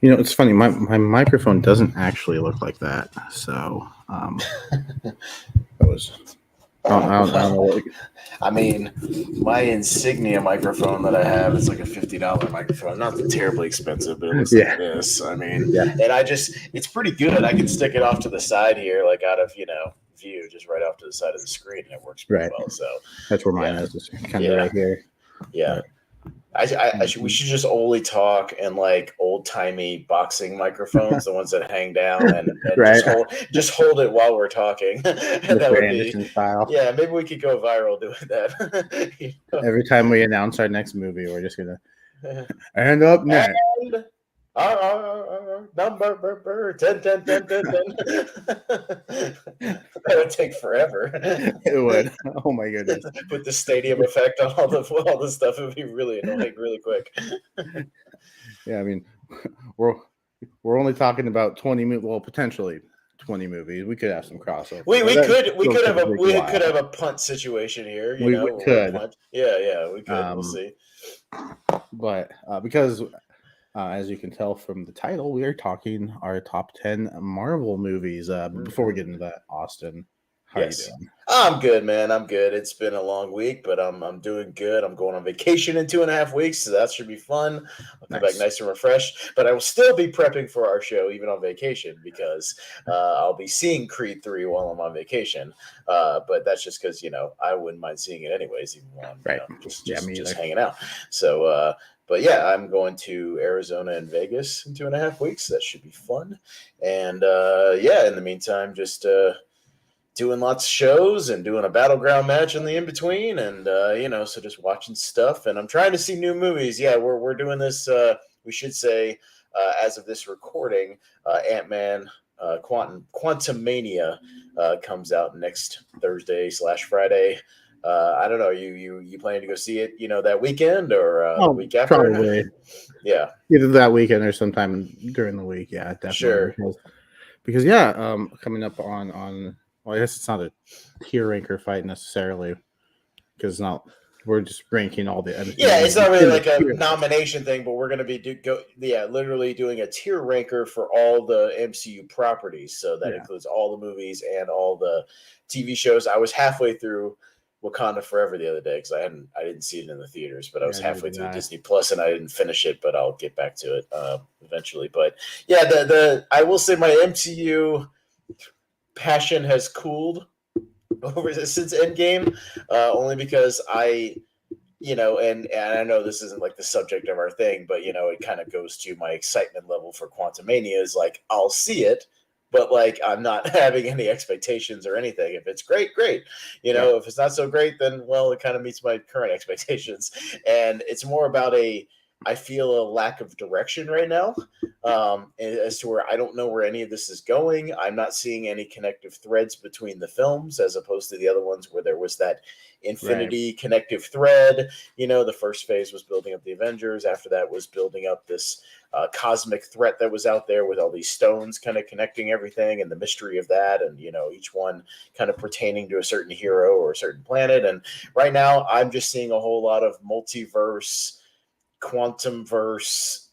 It's funny. My microphone doesn't actually look like that. So that was. I don't know Well, what. I mean, my Insignia microphone that I have is like a $50 microphone. Not terribly expensive, but it looks like Yeah, this. I mean, yeah, and it's pretty good. I can stick it off to the side here, like out of, view, just right off to the side of the screen, and it works pretty right. well. So, That's where mine yeah, is. It's kind of yeah, right here. yeah. But We should just only talk in like old timey boxing microphones, the ones that hang down, and right, just hold it while we're talking, and that Mr. would be, Anderson style. yeah. Maybe we could go viral doing that. Every time we announce our next movie, we're just gonna. And up next, And number 10, 10, 10, 10, 10. That would take forever. it would. Oh my goodness. Put the stadium effect on all the stuff. It would be really annoying, really quick. Yeah, I mean, we're we're only talking about 20 movies. Well, potentially 20 movies. We could have some crossover. We But we that could we still could could have take a we while. could have a punt situation here, We or a could, punt. Yeah, we could. We'll um, see. but because as you can tell from the title, we are talking our top 10 Marvel movies. But before we get into that, Austin, how are you Yes. doing? I'm good, man. I'm good. It's been a long week, but I'm doing good. I'm going on vacation in 2.5 weeks, so that should be fun. I'll come back Nice. nice and refreshed, but I will still be prepping for our show even on vacation because I'll be seeing Creed 3 while I'm on vacation. But that's just because I wouldn't mind seeing it anyways, even while I'm Right. just Yeah, just me just either. hanging out. So. But yeah, I'm going to Arizona and Vegas in 2.5 weeks. That should be fun. And yeah, in the meantime, just doing lots of shows and doing a battleground match in the in between, and so just watching stuff. And I'm trying to see new movies. Yeah, we're doing this. We should say, as of this recording, Ant-Man. Quantumania comes out next Thursday/Friday. I don't know. You planning to go see it? That weekend or the Oh, week after? probably Yeah, either that weekend or sometime during the week. Yeah, definitely. sure. Because yeah, coming up on well, I guess it's not a tier ranker fight necessarily because not we're just ranking all the Yeah, MCU it's movies not really in the like a tier list. nomination thing, but we're going to be literally doing a tier ranker for all the MCU properties. So that Yeah, includes all the movies and all the TV shows. I was halfway through Wakanda Forever the other day because I didn't see it in the theaters, but I was yeah, neither halfway did through I. Disney Plus and I didn't finish it, but I'll get back to it eventually. But yeah, the I will say my MCU passion has cooled over since Endgame, only because and I know this isn't like the subject of our thing, but it kind of goes to my excitement level for Quantumania is like I'll see it, but like I'm not having any expectations or anything. If it's great, great. Right. If it's not so great, then well, it kind of meets my current expectations. And it's more about I feel a lack of direction right now, as to where I don't know where any of this is going. I'm not seeing any connective threads between the films as opposed to the other ones where there was that Right. infinity connective thread. The first phase was building up the Avengers. After that was building up this cosmic threat that was out there with all these stones kind of connecting everything and the mystery of that. And, each one kind of pertaining to a certain hero or a certain planet. And right now I'm just seeing a whole lot of multiverse, quantum verse,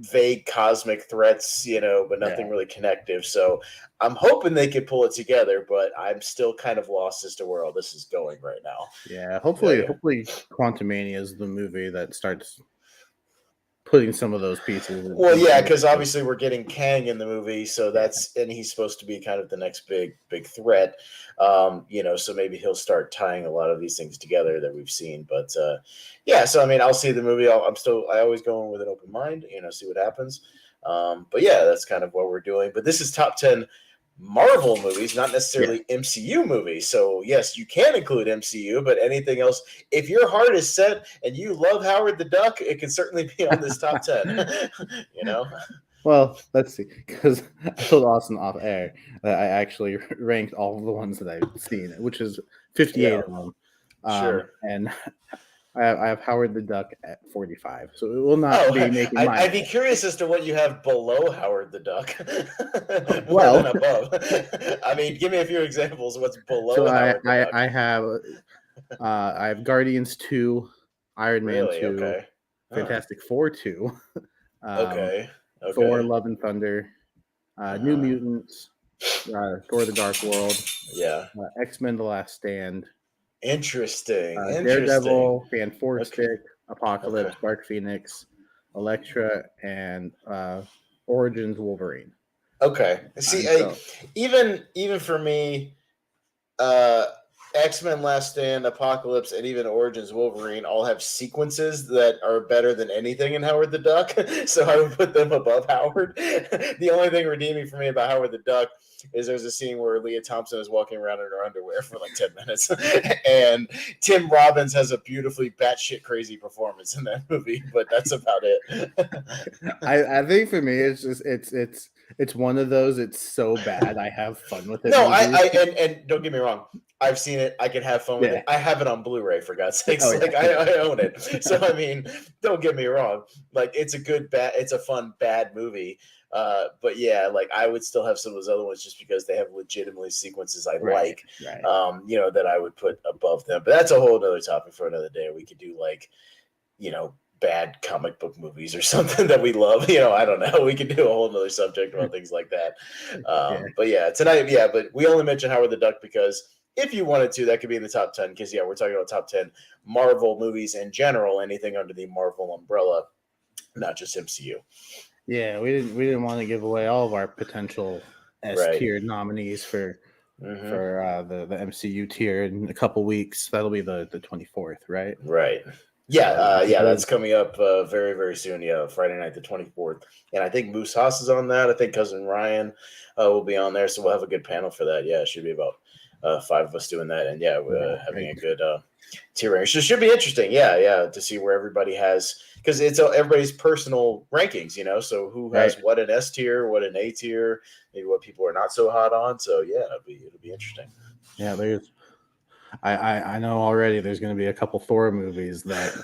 vague cosmic threats, but nothing Yeah. really connective. So I'm hoping they could pull it together, but I'm still kind of lost as to where all this is going right now. Yeah. Yeah, Hopefully, yeah. hopefully, Quantumania is the movie that starts putting some of those pieces Well, yeah, in because place. obviously we're getting Kang in the movie, so Yeah. and he's supposed to be kind of the next big threat. So maybe he'll start tying a lot of these things together that we've seen. But yeah, so I mean, I'll see the movie. I always go in with an open mind, see what happens. But yeah, that's kind of what we're doing. But this is top 10 Marvel movies, not Yeah. necessarily MCU movies. So yes, you can include MCU, but anything else, if your heart is set and you love Howard the Duck, it can certainly be on this top 10. you know? Well, let's see. Because I told Austin off air that I actually ranked all of the ones that I've seen, which is 58 Yeah, of them. sure. And I have Howard the Duck at 45. So it will not Oh, be making my I'd be list. curious as to what you have below Howard the Duck more than Well, above. I mean, give me a few examples of what's so below I, Howard the I, Duck. I have I have Guardians 2, Iron Man Really? 2, Okay. Huh. Fantastic Four 2, um, Okay. Thor: Okay. Love and Thunder, New Uh-huh. Mutants, Thor: The Dark World, Yeah. X-Men: The Last Stand, Interesting. Interesting. Daredevil, Fan Four Okay. Stick, Okay. Apocalypse, Dark Phoenix, Elektra, and Origins Wolverine. Okay. See, And so, even for me, uh X-Men Last Stand, Apocalypse, and even Origins Wolverine all have sequences that are better than anything in Howard the Duck. So I would put them above Howard. The only thing redeeming for me about Howard the Duck is there's a scene where Leah Thompson is walking around in her underwear for like 10 minutes. And Tim Robbins has a beautifully batshit crazy performance in that movie, but that's about it. I think for me, it's just it's one of those. It's so bad, I have fun with it. No, Movies. and don't get me wrong. I've seen it. I can have fun with Yeah. it. I have it on Blu-ray for God's Oh sakes. yeah. Like I own it. So I mean, don't get me wrong. Like it's a fun bad movie. But yeah, like I would still have some of those other ones just because they have legitimately sequences I Right. like. Right. That I would put above them. But that's a whole other topic for another day. We could do like, bad comic book movies or something that we love. I don't know. We could do a whole nother subject about things like that. Yeah. But yeah, tonight, yeah, but we only mentioned Howard the Duck because if you wanted to, that could be in the top 10 because, yeah, we're talking about top 10 Marvel movies in general, anything under the Marvel umbrella, not just MCU. Yeah. We didn't want to give away all of our potential S Right. tier nominees for Hmm. for the MCU tier in a couple weeks. That'll be the 24th, right? Right. Yeah, So yeah, yeah, those, that's coming up very, very soon. Yeah, Friday night, the 24th. And I think Moose Haas is on that. I think Cousin Ryan will be on there. So we'll have a good panel for that. Yeah, it should be about five of us doing that. And yeah, yeah, having a good tier ranking. So it should be interesting. Yeah, yeah, to see where everybody has, because it's everybody's personal rankings, So who right. has what an S tier, what an A tier, maybe what people are not so hot on. So yeah, it'll be interesting. Yeah, there's. I know already. There's going to be a couple Thor movies that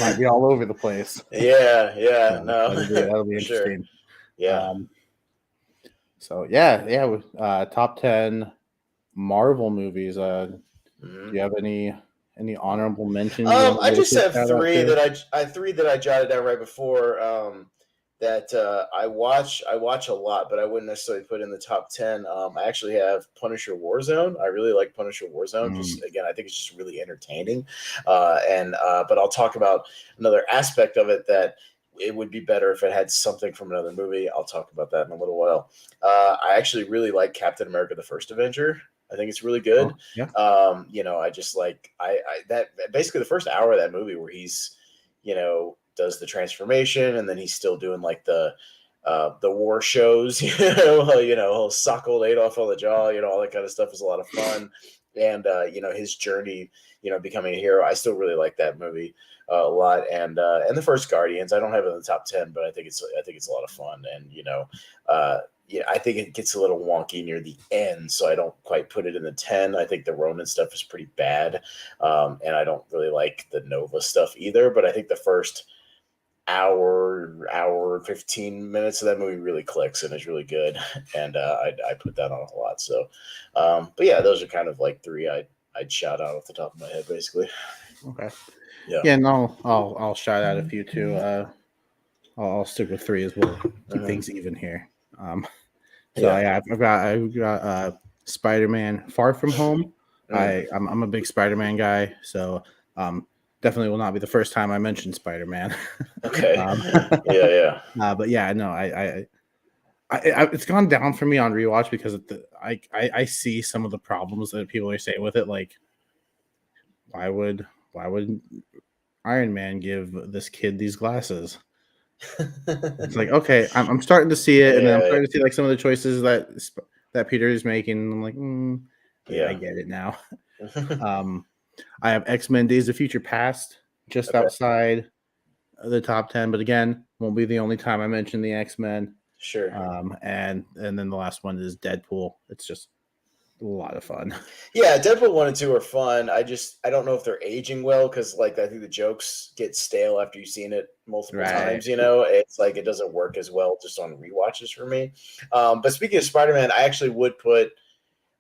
might be all over the place. Yeah, yeah, So no, that'll be for sure. interesting. Yeah. Um, so yeah. Top 10 Marvel movies. Do Mhm. you have any honorable mentions you want to I give a just quick have shout out three to? that three that I jotted down right before that I watch. I watch a lot, but I wouldn't necessarily put in the top 10. I actually have Punisher Warzone. I really like Punisher Warzone. Mm, Just again, I think it's just really entertaining. And but I'll talk about another aspect of it that it would be better if it had something from another movie. I'll talk about that in a little while. I actually really like Captain America: The First Avenger. I think it's really good. oh yeah. I just like I that basically the first hour of that movie where he's, does the transformation and then he's still doing like the war shows, he'll sock old Adolf on the jaw, all that kind of stuff is a lot of fun. And his journey, becoming a hero. I still really like that movie a lot. And the first Guardians, I don't have it in the top 10, but I think it's a lot of fun. And yeah, I think it gets a little wonky near the end, so I don't quite put it in the 10. I think the Ronin stuff is pretty bad, and I don't really like the Nova stuff either. But I think the first hour 15 minutes of that movie really clicks and is really good, and I put that on a lot. So, but yeah, those are kind of like three I'd shout out off the top of my head, basically. Okay. Yeah. Yeah. No, I'll shout out a few too. I'll stick with three as well. Keep Uh-huh. things even here. So Yeah. yeah, I've got Spider-Man: Far From Home. Mm. I'm a big Spider-Man guy, so definitely will not be the first time I mention Spider-Man. Okay. um, Yeah. Yeah. but yeah, no, it's gone down for me on rewatch because I see some of the problems that people are saying with it. Like, why would Iron Man give this kid these glasses? It's like, okay, I'm starting to see it, and then I'm Yeah. starting to see like some of the choices that Peter is making. I'm like, I Yeah. get it now. Um, I have X-Men: Days of Future Past just Okay. outside the top 10, but again, won't be the only time I mention the X-Men. Sure. And then the last one is Deadpool. It's just a lot of fun. Yeah, Deadpool 1 and 2 are fun. I don't know if they're aging well because like I think the jokes get stale after you've seen it multiple Right. times. It's like it doesn't work as well just on rewatches for me. But speaking of Spider-Man, I actually would put.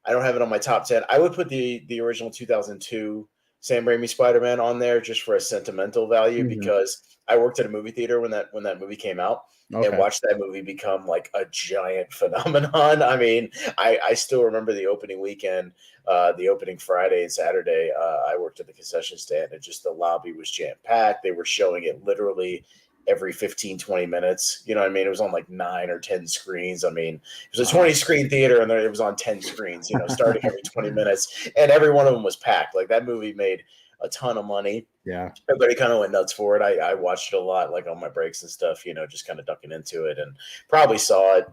I don't have it on my top 10. I would put the original 2002 Sam Raimi Spider-Man on there just for a sentimental value, Mhm. because I worked at a movie theater when that movie came out, and Okay. watched that movie become like a giant phenomenon. I mean, I still remember the opening weekend, the opening Friday and Saturday. I worked at the concession stand, and just the lobby was jam packed. They were showing it literally every 15, 20 minutes. You know what I mean? It was on like 9 or 10 screens. I mean, it was a 20 screen theater, and it was on 10 screens, starting every 20 minutes, and every one of them was packed. Like, that movie made a ton of money. Yeah. Everybody kind of went nuts for it. I watched it a lot, like on my breaks and stuff, just kind of ducking into it, and probably saw it,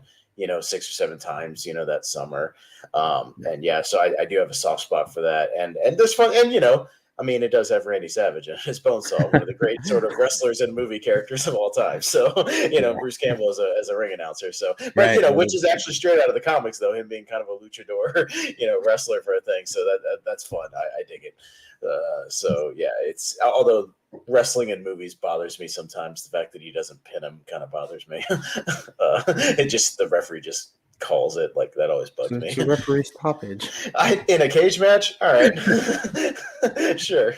6 or 7 times, that summer. And yeah, so I do have a soft spot for that. And there's fun. And, I mean, it does have Randy Savage in it. It's Bonesaw, one of the great sort of wrestlers and movie characters of all time. So, Bruce Campbell as a ring announcer. So, but, Right. which is actually straight out of the comics, though, him being kind of a luchador, wrestler for a thing. So that's fun. I dig it. So yeah, it's, although wrestling in movies bothers me sometimes, the fact that he doesn't pin him kind of bothers me. The referee just calls it, like, that always bugs me. It's a referee stoppage. In a cage match, all right. Sure.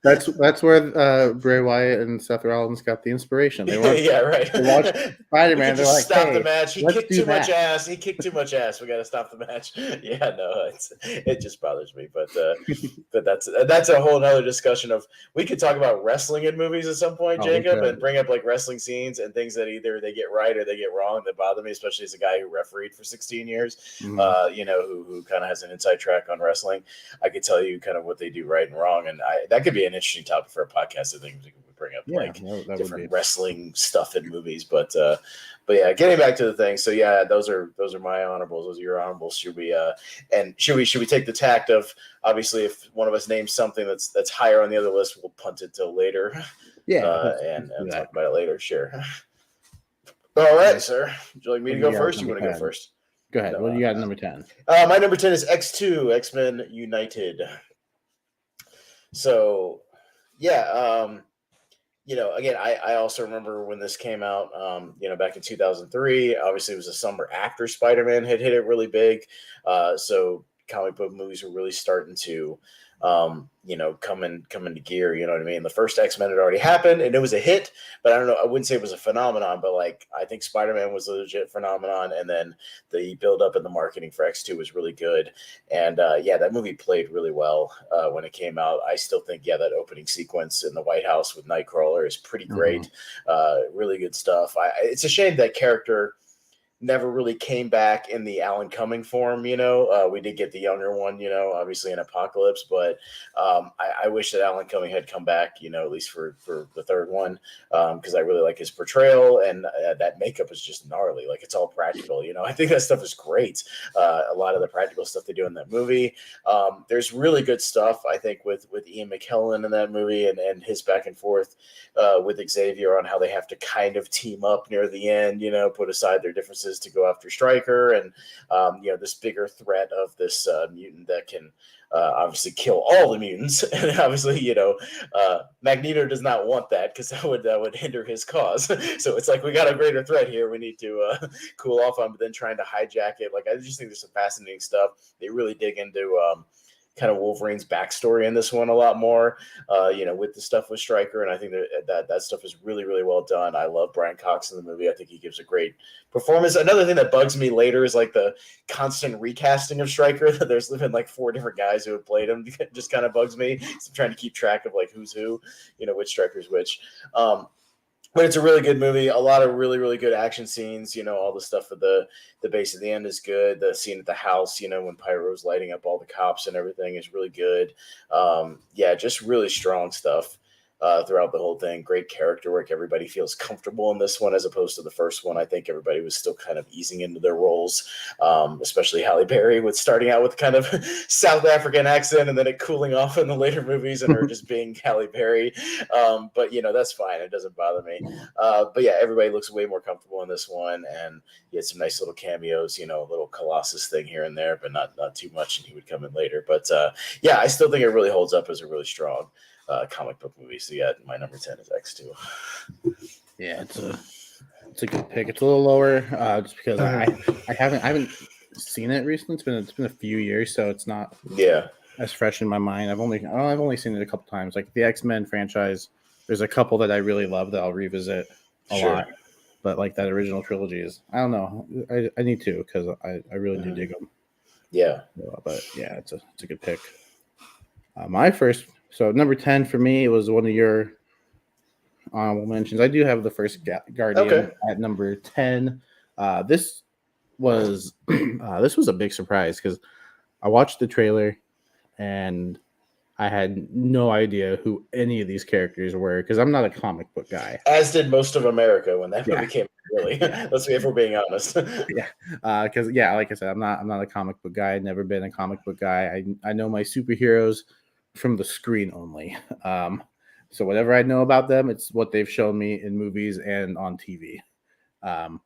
That's where Bray Wyatt and Seth Rollins got the inspiration. They want Yeah, right. to watch Spider-Man. They're like, stop hey, the match. He let's kicked do too that. much ass. He kicked too much ass. We got to stop the match. Yeah, no, it just bothers me. But that's a whole other discussion of, we could talk about wrestling in movies at some point, Jacob, and bring up like wrestling scenes and things that either they get right or they get wrong that bother me, especially as a guy who refereed for 16 years, who kind of has an inside track on wrestling. I could tell you kind of what they do right and wrong, and that could be an interesting topic for a podcast. I think we could bring up that different wrestling stuff in movies, but yeah, getting back to the thing. So yeah, those are my honorables. Those are your honorables. Should we take the tact of, obviously, if one of us names something that's higher on the other list, we'll punt it till later. Yeah, and talk about it later. Sure. All right, sir. Would you like me to go first? Or you want to go first? Go ahead. What do you got? Number 10. My number 10 is X2, X-Men United. So, yeah, again, I also remember when this came out, back in 2003. Obviously, it was a summer after Spider-Man had hit it really big. So comic book movies were really starting to, come into gear. You know what I mean? The first X-Men had already happened, and it was a hit. But I don't know. I wouldn't say it was a phenomenon, but like, I think Spider-Man was a legit phenomenon, and then the build up and the marketing for X2 was really good. And yeah, that movie played really well when it came out. I still think, yeah, that opening sequence in the White House with Nightcrawler is pretty great. Really good stuff. It's a shame that character never really came back in the Alan Cumming form. We did get the younger one, obviously in Apocalypse, but I wish that Alan Cumming had come back, at least for the third one, because I really like his portrayal, and that makeup is just gnarly. Like, it's all practical. I think that stuff is great. A lot of the practical stuff they do in that movie. There's really good stuff, I think, with Ian McKellen in that movie, and his back and forth with Xavier on how they have to kind of team up near the end, put aside their differences to go after Stryker, and this bigger threat of this mutant that can obviously kill all the mutants. And obviously, Magneto does not want that, because that would hinder his cause. So it's like, we got a greater threat here. We need to cool off on, but then trying to hijack it. Like, I just think there's some fascinating stuff. They really dig into kind of Wolverine's backstory in this one a lot more, with the stuff with Stryker. And I think that stuff is really, really well done. I love Brian Cox in the movie. I think he gives a great performance. Another thing that bugs me later is like the constant recasting of Stryker. That there's been like 4 different guys who have played him. It just kind of bugs me. So I'm trying to keep track of like who's who, which Stryker's which. But it's a really good movie. A lot of really, really good action scenes. All the stuff at the base at the end is good. The scene at the house, when Pyro's lighting up all the cops and everything, is really good. Yeah, just really strong stuff throughout the whole thing. Great character work. Everybody feels comfortable in this one as opposed to the first one. I think everybody was still kind of easing into their roles, especially Halle Berry, with starting out with kind of South African accent and then it cooling off in the later movies and her just being Halle Berry. But, that's fine. It doesn't bother me. But yeah, everybody looks way more comfortable in this one. And you had some nice little cameos, a little Colossus thing here and there, but not too much. And he would come in later. But yeah, I still think it really holds up as a really strong comic book movie. So yeah, my number 10 is X2. Yeah, it's a good pick. It's a little lower just because I haven't seen it recently. It's been a few years, so it's not. Yeah. as fresh in my mind. I've only seen it a couple times. Like the X-Men franchise, there's a couple that I really love that I'll revisit a Sure. lot. But like that original trilogy is, I don't know. I need to because I really do dig them. Yeah. But yeah, it's a good pick. My first, so number 10 for me, it was one of your honorable mentions. I do have the first Okay. Guardian at number 10. This was this was a big surprise because I watched the trailer and I had no idea who any of these characters were because I'm not a comic book guy. As did most of America when that movie Yeah, came out, really. yeah, Let's see if we're being honest. yeah. Because like I said, I'm not a comic book guy. I've never been a comic book guy. I know my superheroes from the screen only. So whatever I know about them, it's what they've shown me in movies and on TV. Um,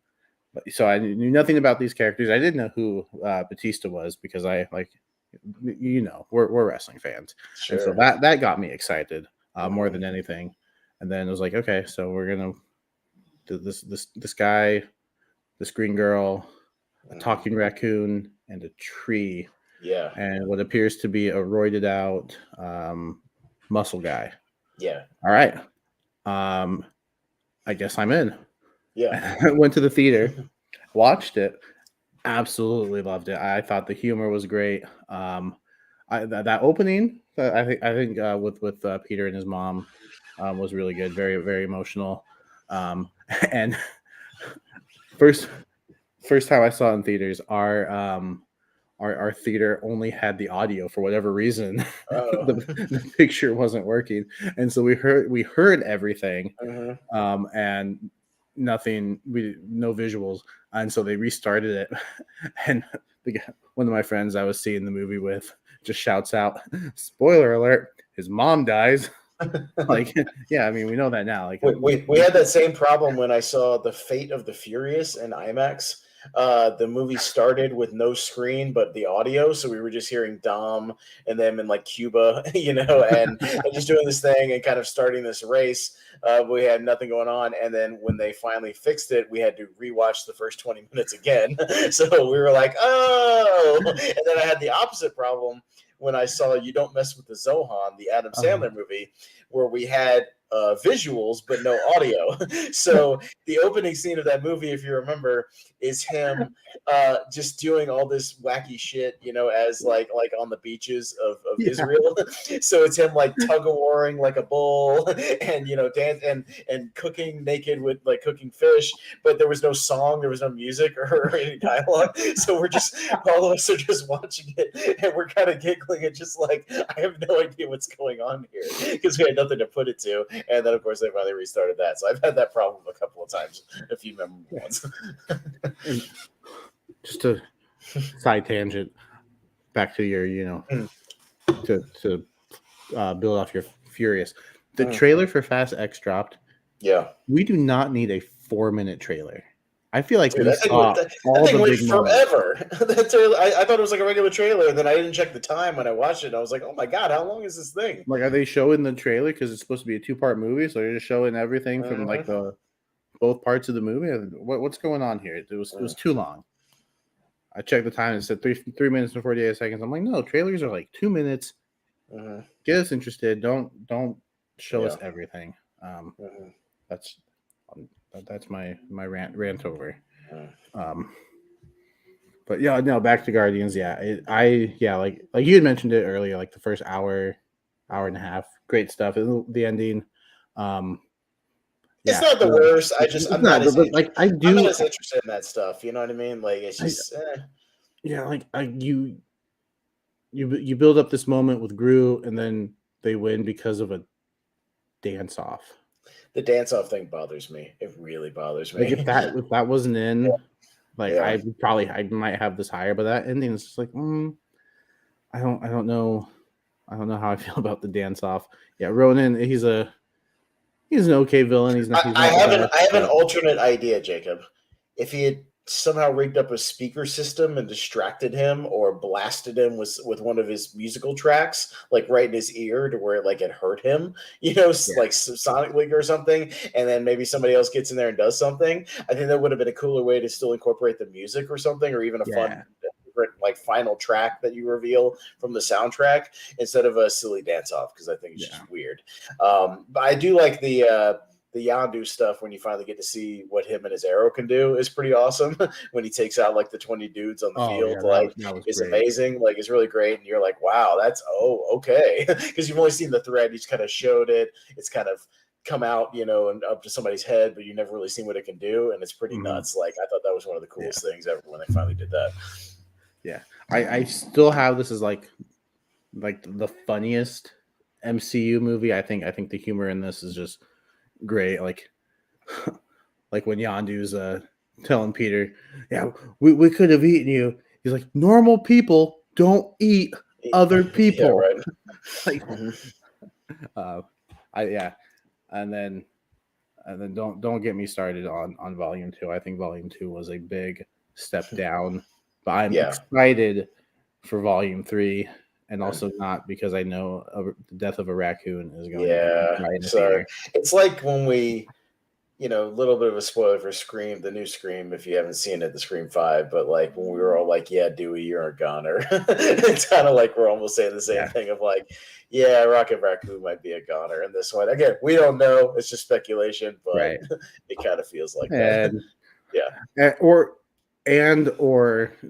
so I knew nothing about these characters. I didn't know who Batista was because I like, we're wrestling fans, and so Sure. that got me excited more Mhm. than anything. And then it was like, okay, so we're gonna do this guy, this green girl, a Mhm. talking raccoon, and a tree, Yeah. and what appears to be a roided out muscle guy. Yeah. All right, um, I guess I'm in. Yeah. I went to the theater, watched it, absolutely loved it. I thought the humor was great. That opening, I think with Peter and his mom was really good. Very very emotional. And first first time I saw it in theaters, our theater only had the audio for whatever reason. Oh. The picture wasn't working, and so we heard everything, Mhm. and no visuals, and so they restarted it, and one of my friends I was seeing the movie with just shouts out, "Spoiler alert! His mom dies." Like, yeah, I mean we know that now. Like, We had that same problem when I saw The Fate of the Furious in IMAX. The movie started with no screen but the audio, so we were just hearing Dom and them in like Cuba, and just doing this thing and kind of starting this race. We had nothing going on, and then when they finally fixed it, we had to rewatch the first 20 minutes again. So we were like, "Oh!" And then I had the opposite problem when I saw You Don't Mess with the Zohan, the Adam uh, Sandler movie, where we had visuals but no audio. So the opening scene of that movie, if you remember, is him just doing all this wacky shit, as like on the beaches of yeah, Israel. So it's him like tug of warring like a bull, and dance and cooking naked with like cooking fish, but there was no song, there was no music or any dialogue. So we're just all of us are just watching it, and we're kind of giggling and just like, I have no idea what's going on here because we had nothing to put it to. And then of course they finally restarted that. So I've had that problem a couple of times, a few memorable yeah. ones. And just a side tangent back to your, Mm, to build off your Furious. The mm. trailer for Fast X dropped. Yeah. We do not need a 4-minute trailer. I feel like Dude, we saw that all thing the went big moments. forever. That trailer, I thought it was like a regular trailer, and then I didn't check the time when I watched it. And I was like, "Oh my god, how long is this thing?" Like, are they showing the trailer because it's supposed to be a 2-part movie? So they're just showing everything from like Mhm, the both parts of the movie. What's going on here? It was mm. too long. I checked the time and it said 3 minutes and 48 seconds. I'm like, no, trailers are like 2 minutes. Mhm. Get us interested. Don't show us Yeah. everything. Mhm, That's that's my rant over. mm. Um, but yeah, no, back to Guardians. Yeah, like you had mentioned it earlier, like the first hour and a half, great stuff. And the ending, um, It's yeah, not the no, worst. it's not. But like I'm not as interested in that stuff. You know what I mean? Like it's I just yeah, like you build up this moment with Gru, and then they win because of a dance off. the dance off thing bothers me. It really bothers Like if me. that wasn't in, like Yeah. I might have this higher, but that ending is just like, I don't know. I don't know how I feel about the dance off. Yeah, Ronan, he's an okay villain. He's I not the have an best, I have an but alternate idea, Jacob. If he had somehow rigged up a speaker system and distracted him or blasted him with one of his musical tracks, like right in his ear to where like it hurt him, yeah, like sonically or something, and then maybe somebody else gets in there and does something, I think that would have been a cooler way to still incorporate the music or something, or even a fun yeah. secret like final track that you reveal from the soundtrack instead of a silly dance off, because I think it's just weird. But I do like the Yondu stuff when you finally get to see what him and his arrow can do is pretty awesome. When he takes out like the 20 dudes on the field, that was is great. amazing. Like it's really great, and you're like, wow, that's okay, because you've only seen the thread, you just kind of showed it. It's kind of come out, and up to somebody's head, but you never really seen what it can do, and it's pretty nuts. Like I thought that was one of the coolest things ever when they finally did that. Yeah, I still have this as like the funniest MCU movie. I think the humor in this is just great. Like when Yondu's telling Peter, "Yeah, we could have eaten you." He's like, "Normal people don't eat other people." Yeah, right. Like, and then don't get me started on Volume 2. I think Volume 2 was a big step down, but I'm excited for Volume 3. And also not because I know the death of a raccoon is going to be right in the theater. It's like when we, a little bit of a spoiler for Scream, the new Scream, if you haven't seen it, the Scream 5, but like when we were all like, yeah, Dewey, you're a goner. It's kind of like we're almost saying the same thing of like, yeah, Rocket Raccoon might be a goner in this one. Again, we don't know. It's just speculation, but it kind of feels like that. Yeah. Or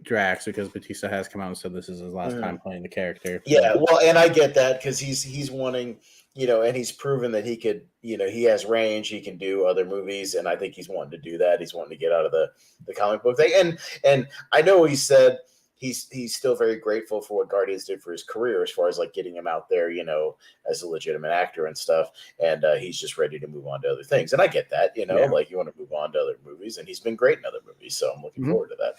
Drax, because Batista has come out and said this is his last time playing the character. Yeah, well, and I get that because he's wanting, and he's proven that he could, he has range. He can do other movies, and I think he's wanting to do that. He's wanting to get out of the comic book thing, and I know he said he's still very grateful for what Guardians did for his career, as far as like getting him out there, as a legitimate actor and stuff. And he's just ready to move on to other things, and I get that, like you want to move on to other movies, and he's been great in other movies, so I'm looking forward to that.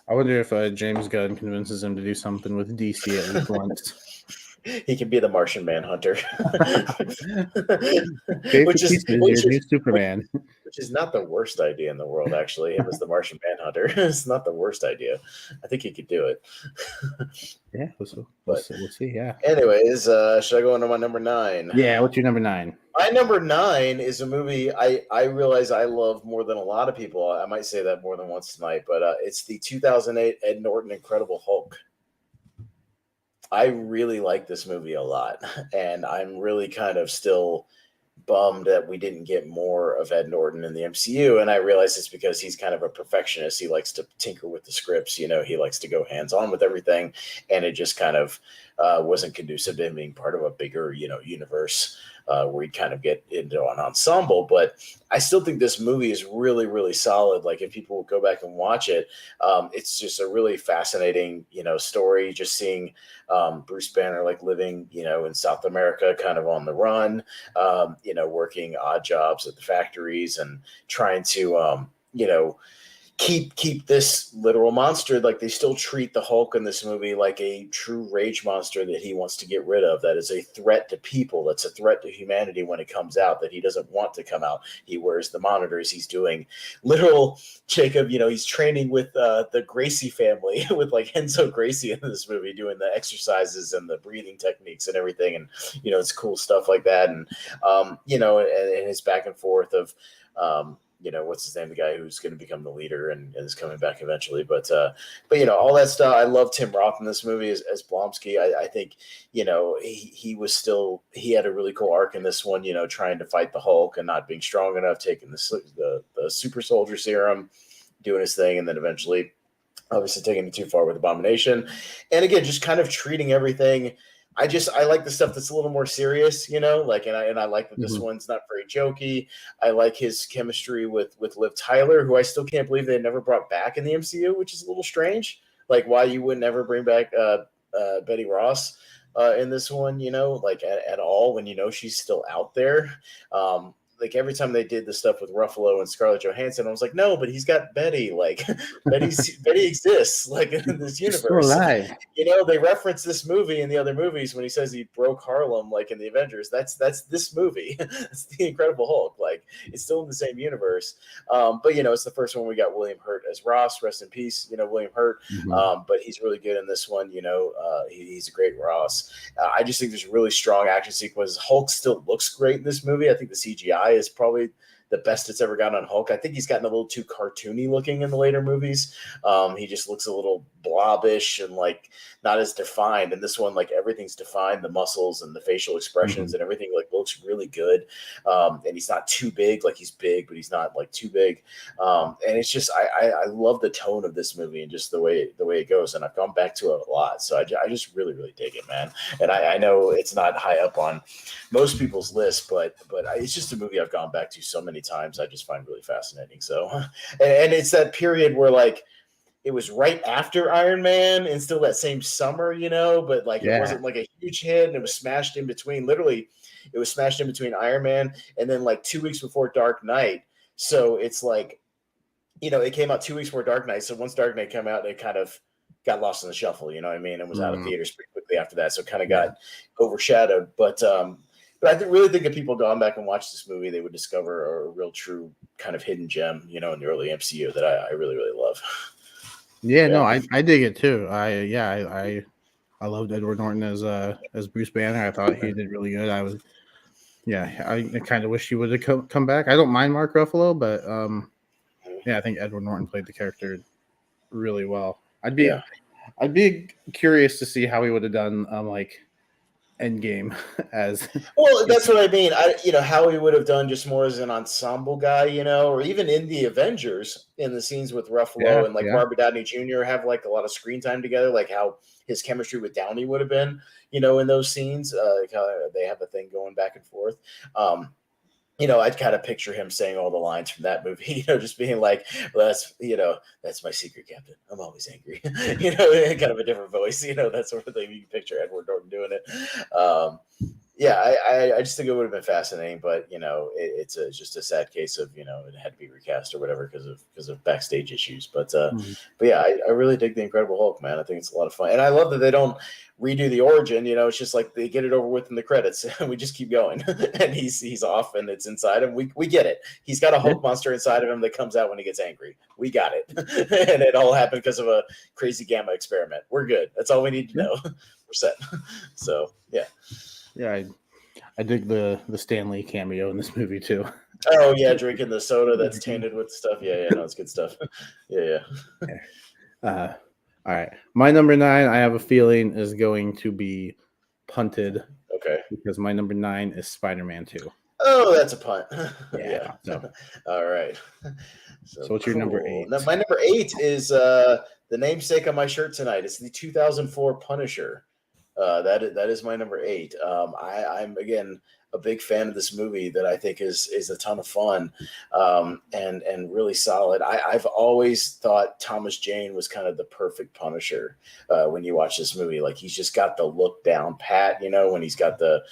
I wonder if James Gunn convinces him to do something with DC at least once. He can be the Martian Manhunter. Which is your new Superman. Which is not the worst idea in the world, actually. Him as the Martian Manhunter. It's not the worst idea. I think he could do it. Yeah, we'll see. Yeah. Anyways, should I go into my number 9? Yeah, what's your number 9? My number 9 is a movie I realize I love more than a lot of people. I might say that more than once tonight, but it's the 2008 Ed Norton Incredible Hulk. I really like this movie a lot, and I'm really kind of still bummed that we didn't get more of Ed Norton in the MCU. And I realize it's because he's kind of a perfectionist. He likes to tinker with the scripts. He likes to go hands-on with everything, and it just kind of wasn't conducive to him being part of a bigger, universe where he'd kind of get into an ensemble. But I still think this movie is really, really solid. Like if people go back and watch it, it's just a really fascinating, story. Just seeing Bruce Banner like living, in South America, kind of on the run, working odd jobs at the factories and trying to, keep this literal monster. Like they still treat the Hulk in this movie like a true rage monster that he wants to get rid of. That is a threat to people. That's a threat to humanity when it comes out, that he doesn't want to come out. He wears the monitors. He's doing literal Jacob, he's training with the Gracie family with like Enzo Gracie in this movie, doing the exercises and the breathing techniques and everything. And, it's cool stuff like that. And, and his back and forth of, what's his name? The guy who's going to become the leader and is coming back eventually. But all that stuff. I love Tim Roth in this movie as Blonsky. I think, he had a really cool arc in this one, trying to fight the Hulk and not being strong enough, taking the super soldier serum, doing his thing. And then eventually, obviously taking it too far with Abomination. And again, just kind of treating everything. I like the stuff that's a little more serious, and I like that this one's not very jokey. I like his chemistry with Liv Tyler, who I still can't believe they never brought back in the MCU, which is a little strange. Like why you would never bring back Betty Ross in this one, at all, when she's still out there. Like every time they did the stuff with Ruffalo and Scarlett Johansson, I was like, no, but he's got Betty. Like Betty exists, like in this universe. Still alive. They reference this movie in the other movies when he says he broke Harlem, like in the Avengers. That's this movie. It's the Incredible Hulk. Like it's still in the same universe. But it's the first one we got William Hurt as Ross. Rest in peace, William Hurt. But he's really good in this one. He's a great Ross. I just think there's really strong action sequences. Hulk still looks great in this movie. I think the CGI is probably the best it's ever gotten on Hulk. I think he's gotten a little too cartoony looking in the later movies. He just looks a little blobbish and like not as defined. And this one, like everything's defined, the muscles and the facial expressions and everything like looks really good. And he's not too big, like he's big, but he's not like too big. And it's just I love the tone of this movie and just the way it goes. And I've gone back to it a lot, so I just really dig it, man. And I know it's not high up on most people's list, but it's just a movie I've gone back to so many times. I just find really fascinating. So, and it's that period where like it was right after Iron Man and still that same summer, but like it wasn't like a huge hit, and it was smashed in between. Literally, it was smashed in between Iron Man and then like 2 weeks before Dark Knight. So it's like, it came out 2 weeks before Dark Knight. So once Dark Knight came out, it kind of got lost in the shuffle, you know what I mean? And was out of theaters pretty quickly after that. So it kind of got overshadowed. But I really think if people gone back and watched this movie, they would discover a real true kind of hidden gem, in the early MCU that I really love. Yeah, no, I dig it too. I loved Edward Norton as Bruce Banner. I thought he did really good. I kind of wish he would have come back. I don't mind Mark Ruffalo, but I think Edward Norton played the character really well. I'd be curious to see how he would have done like Endgame as well. That's what I mean. How he would have done just more as an ensemble guy, or even in the Avengers in the scenes with Ruffalo and like Robert Downey Jr. have like a lot of screen time together, like how his chemistry with Downey would have been, in those scenes. They have a thing going back and forth. I'd kind of picture him saying all the lines from that movie, just being like, well, that's my secret, Captain. I'm always angry, kind of a different voice, that sort of thing. You can picture Edward Norton doing it. I just think it would have been fascinating, but it's just a sad case of it had to be recast or whatever because of backstage issues. But I really dig the Incredible Hulk, man. I think it's a lot of fun, and I love that they don't redo the origin. It's just like they get it over with in the credits, and we just keep going. And he's off, and it's inside him. We get it. He's got a Hulk monster inside of him that comes out when he gets angry. We got it, and it all happened because of a crazy gamma experiment. We're good. That's all we need to know. We're set. So yeah. Yeah, I dig the Stan Lee cameo in this movie too. Oh yeah, drinking the soda that's tainted with stuff. Yeah, no, it's good stuff. Yeah. All right, my number 9, I have a feeling, is going to be punted. Okay. Because my number 9 is Spider-Man 2. Oh, that's a punt. Yeah. So. All right. So what's your number 8? Now, my number 8 is the namesake on my shirt tonight. It's the 2004 Punisher. That is my number 8. I'm again a big fan of this movie that I think is a ton of fun and really solid. I've always thought Thomas Jane was kind of the perfect Punisher when you watch this movie. Like he's just got the look down pat, when he's got the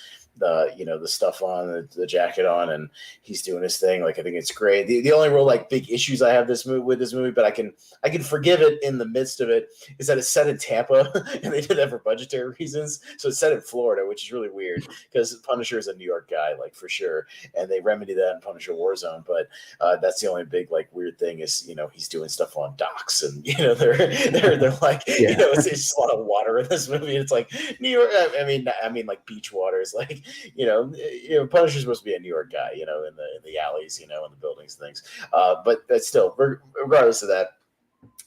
stuff on, the jacket on, and he's doing his thing. Like I think it's great. The only real like big issues I have with this movie, but I can forgive it in the midst of it, is that it's set in Tampa and they did that for budgetary reasons. So it's set in Florida, which is really weird because Punisher is a New York guy, like for sure, and they remedy that in Punisher Warzone. But that's the only big like weird thing is he's doing stuff on docks, and they're like it's just a lot of water in this movie. It's like New York. I mean like beach water is like. Punisher's supposed to be a New York guy, in the alleys, in the buildings and things. But that's still, regardless of that,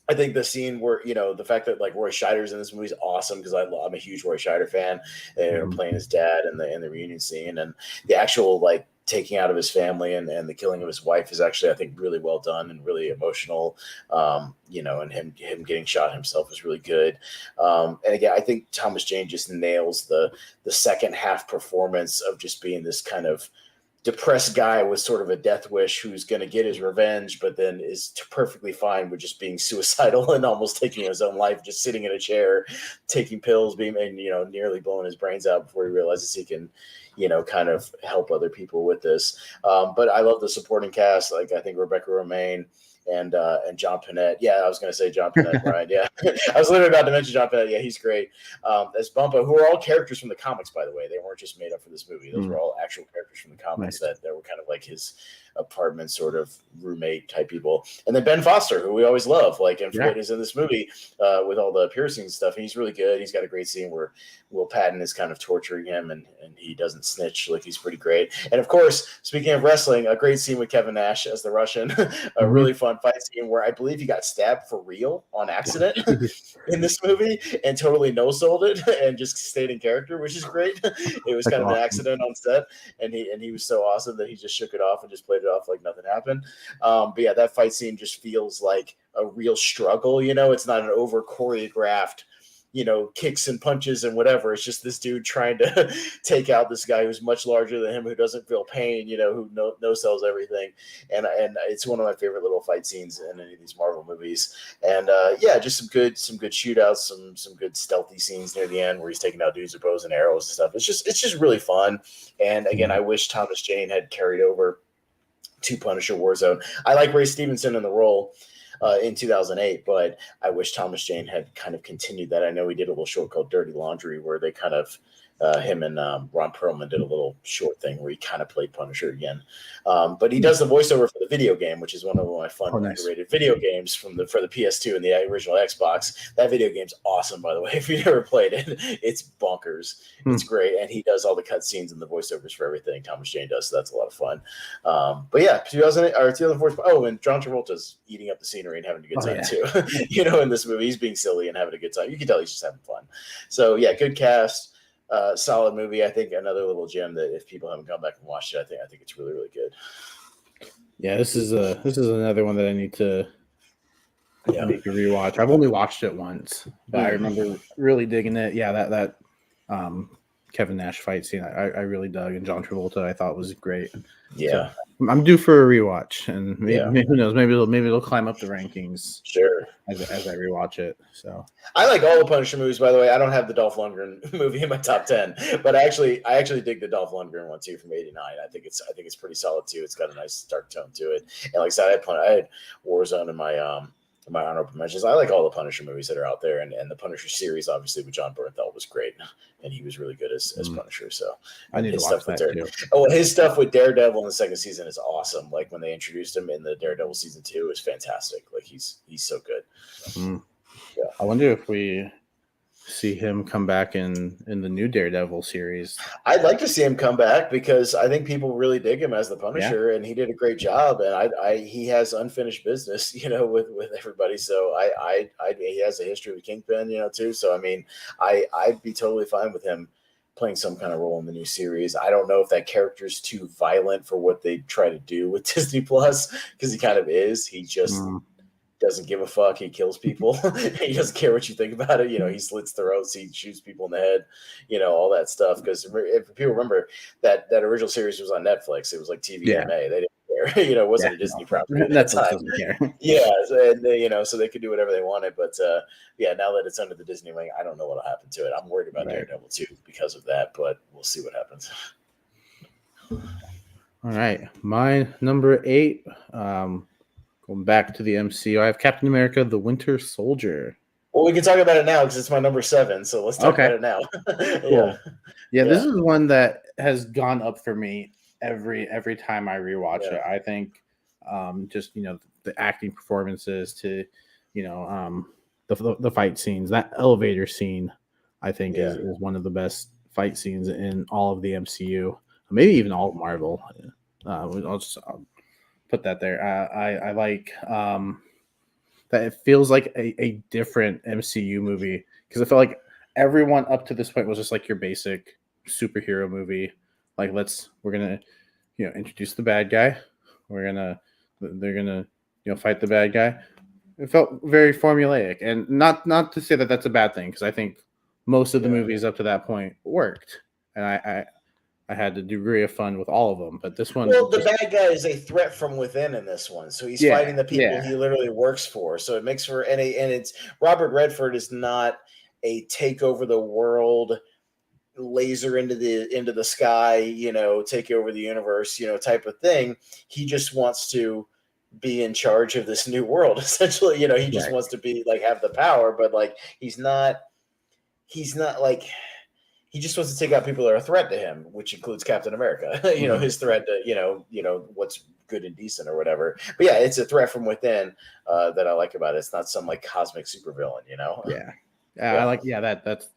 I think the scene where, the fact that like Roy Scheider's in this movie is awesome because I'm a huge Roy Scheider fan. They're playing his dad in the reunion scene, and the actual like taking out of his family and the killing of his wife is actually, I think, really well done and really emotional. And him getting shot himself is really good. And again, I think Thomas Jane just nails the second half performance of just being this kind of depressed guy with sort of a death wish who's going to get his revenge, but then is perfectly fine with just being suicidal and almost taking his own life, just sitting in a chair, taking pills, nearly blowing his brains out before he realizes he can, kind of help other people with this. But I love the supporting cast. Like I think Rebecca Romaine and John Panette. Yeah, I was going to say John Panette, Brian. Yeah, I was literally about to mention John Panette. Yeah, he's great. As Bumpo, who are all characters from the comics, by the way. They weren't just made up for this movie. Those were all actual characters from the comics that were kind of like his apartment sort of roommate type people. And then Ben Foster, who we always love, like, and forget is in this movie with all the piercing stuff. And he's really good. He's got a great scene where Will Patton is kind of torturing him, and he doesn't snitch. Like, he's pretty great. And of course, speaking of wrestling, a great scene with Kevin Nash as the Russian, a really fun fight scene where I believe he got stabbed for real on accident in this movie and totally no-sold it and just stayed in character, which is great. It was kind of an accident on set, and he was so awesome that he just shook it off and just played it off like nothing happened. But yeah, that fight scene just feels like a real struggle. It's not an over choreographed, kicks and punches and whatever. It's just this dude trying to take out this guy who's much larger than him, who doesn't feel pain, who no sells everything. And it's one of my favorite little fight scenes in any of these Marvel movies. And just some good shootouts, some good stealthy scenes near the end where he's taking out dudes with bows and arrows and stuff. It's just really fun. And again, I wish Thomas Jane had carried over to Punisher Warzone. I like Ray Stevenson in the role in 2008, but I wish Thomas Jane had kind of continued that. I know he did a little short called Dirty Laundry where they kind of him and Ron Perlman did a little short thing where he kind of played Punisher again. But he does the voiceover for the video game, which is one of my fun underrated video games for the PS2 and the original Xbox. That video game's awesome, by the way. If you never played it, it's bonkers. It's great. And he does all the cutscenes and the voiceovers for everything Thomas Jane does, so that's a lot of fun. But yeah, 2004. Oh, and John Travolta's eating up the scenery and having a good time too. In this movie, he's being silly and having a good time. You can tell he's just having fun. So yeah, good cast. Solid movie. I think another little gem that if people haven't gone back and watched it, I think it's really, really good. Yeah, this is another one that I need to make a rewatch. I've only watched it once, but I remember really digging it. Yeah, that Kevin Nash fight scene I really dug, and John Travolta I thought was great. Yeah, so I'm due for a rewatch, and maybe who knows, maybe it'll climb up the rankings. Sure. As I rewatch it. So I like all the Punisher movies, by the way. I don't have the Dolph Lundgren movie in my top 10, but I actually dig the Dolph Lundgren one too from '89. I think it's pretty solid too. It's got a nice dark tone to it. And like I said, I had Warzone in my honorable mentions. I like all the Punisher movies that are out there, and the Punisher series, obviously, with John Bernthal was great, and he was really good as Punisher. So I need to watch that too. Oh, his stuff with Daredevil in the second season is awesome. Like when they introduced him in the Daredevil season 2, is fantastic. Like he's so good. Yeah, I wonder if we see him come back in the new Daredevil series. I'd like to see him come back because I think people really dig him as the Punisher, and he did a great job. And he has unfinished business, with everybody. So he has a history with Kingpin, too. So I mean, I'd be totally fine with him playing some kind of role in the new series. I don't know if that character is too violent for what they try to do with Disney Plus, because he kind of is. He just doesn't give a fuck. He kills people. He doesn't care what you think about it. He slits throats. He shoots people in the head. All that stuff. Because if people remember that original series was on Netflix, it was like TVMA. They didn't care. It wasn't a Disney property at that time. Doesn't care. Yeah, and so they could do whatever they wanted. But now that it's under the Disney wing, I don't know what'll happen to it. I'm worried about Daredevil too because of that, but we'll see what happens. All right, my number 8. Going back to the MCU, I have Captain America: The Winter Soldier. Well, we can talk about it now because it's my number 7. So let's talk about it now. Cool. Yeah, this is one that has gone up for me every time I rewatch it. I think just the acting performances to the fight scenes, that elevator scene, I think is one of the best fight scenes in all of the MCU, maybe even all of Marvel. I'll put that there. I like that it feels like a different MCU movie, because I felt like everyone up to this point was just like your basic superhero movie. Like we're gonna introduce the bad guy. They're gonna fight the bad guy. It felt very formulaic, and not to say that that's a bad thing, because I think most of the movies up to that point worked, and I had a degree of fun with all of them, but this one... Well, the bad guy is a threat from within in this one, so he's fighting the people he literally works for. So it makes for and it's Robert Redford is not a take over the world, laser into the sky, take over the universe, type of thing. He just wants to be in charge of this new world. Essentially, he just wants to be like have the power, but like he's not like. he just wants to take out people that are a threat to him, which includes Captain America. His threat to what's good and decent or whatever. But yeah, it's a threat from within that I like about it. It's not some like cosmic supervillain. Yeah. Yeah. I like. Yeah, that's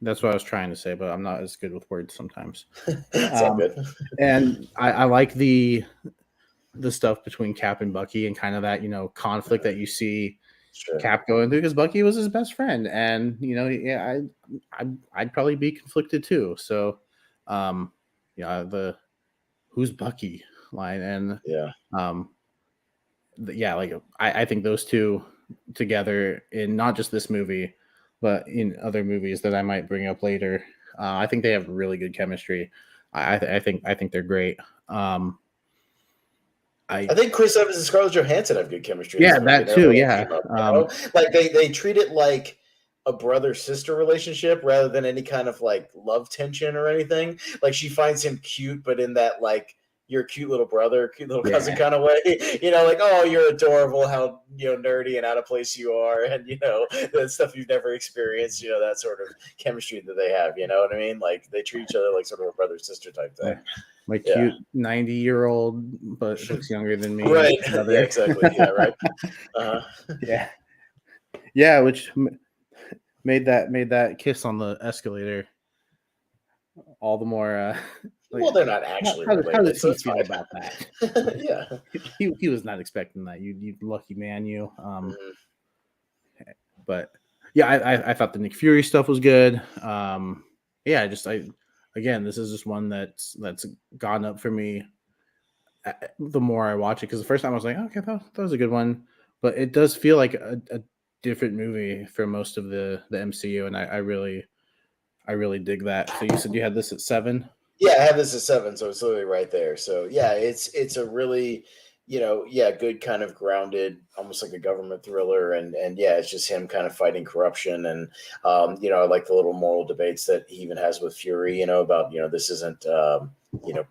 what I was trying to say, but I'm not as good with words sometimes. It's all good. And I like the stuff between Cap and Bucky and kind of that conflict that you see Sure. Cap going through, because Bucky was his best friend, and yeah, I'd probably be conflicted too. So, the who's Bucky line, and Yeah. yeah, like I think those two together in not just this movie, but in other movies that I might bring up later, I think they have really good chemistry. I think they're great. I think Chris Evans and Scarlett Johansson have good chemistry in Yeah, this movie. that Their too. little Yeah. team up. Like they treat it like a brother-sister relationship rather than any kind of like love tension or anything. Like she finds him cute, but in that like you're a cute little brother, cute little cousin kind of way. Like, oh, you're adorable, how nerdy and out of place you are, and that stuff you've never experienced, that sort of chemistry that they have, you know what I mean? Like they treat each other like sort of a brother-sister type thing. My cute 90-year-old, but looks younger than me. Right. Yeah, exactly. Yeah, right. Yeah, which made that kiss on the escalator all the more. Well, they're not actually related. How does So he it's feel fine. about that? Yeah. He was not expecting that. You lucky man, you. But yeah, I thought the Nick Fury stuff was good. Yeah, again, this is just one that's gone up for me the more I watch it, because the first time I was like, okay, that was a good one, but it does feel like a different movie for most of the MCU, and I really dig that. So you said you had this at 7? Yeah, I have this at 7, so it's literally right there. So yeah, it's a really, good kind of grounded, almost like a government thriller, and yeah, it's just him kind of fighting corruption, and I like the little moral debates that he even has with Fury, about this isn't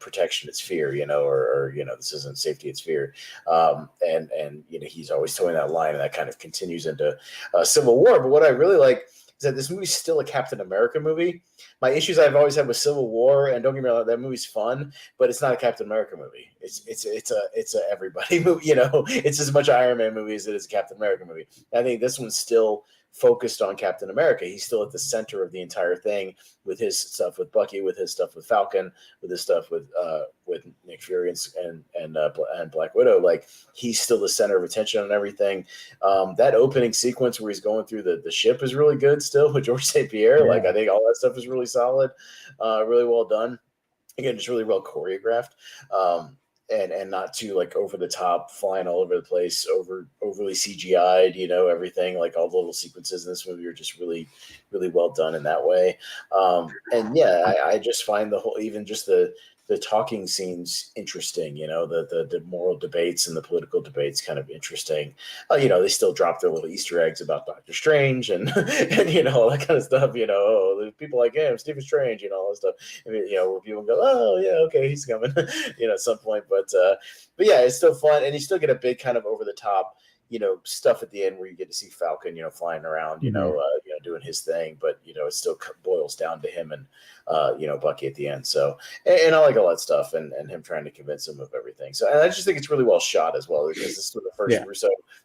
protection, it's fear, or this isn't safety, it's fear, and he's always towing that line, and that kind of continues into Civil War. But what I really like is that this movie's still a Captain America movie. My issues I've always had with Civil War, and don't get me wrong, that movie's fun, but it's not a Captain America movie. It's a everybody movie. It's as much an Iron Man movie as it is a Captain America movie. I think this one's still focused on Captain America. He's still at the center of the entire thing, with his stuff with Bucky, with his stuff with Falcon, with his stuff with Nick Fury and Black Widow. Like he's still the center of attention on everything. That opening sequence where he's going through the ship is really good still with George St. Pierre. Yeah. Like I think all that stuff is really solid, really well done. Again, just really well choreographed. And not too like over the top, flying all over the place, overly CGI'd, everything, like all the little sequences in this movie are just really, really well done in that way. And yeah, I just find the whole, even just the talking scenes interesting, the moral debates and the political debates kind of interesting. They still drop their little Easter eggs about Doctor Strange and all that kind of stuff, there's people like him, Stephen Strange, all that stuff. I mean, where people go, oh yeah, okay, he's coming, at some point. But yeah, it's still fun. And you still get a big kind of over the top, stuff at the end where you get to see Falcon, flying around, doing his thing, but it still boils down to him and Bucky at the end. So, and I like all that stuff, and him trying to convince him of everything. So, and I just think it's really well shot as well, because this was the first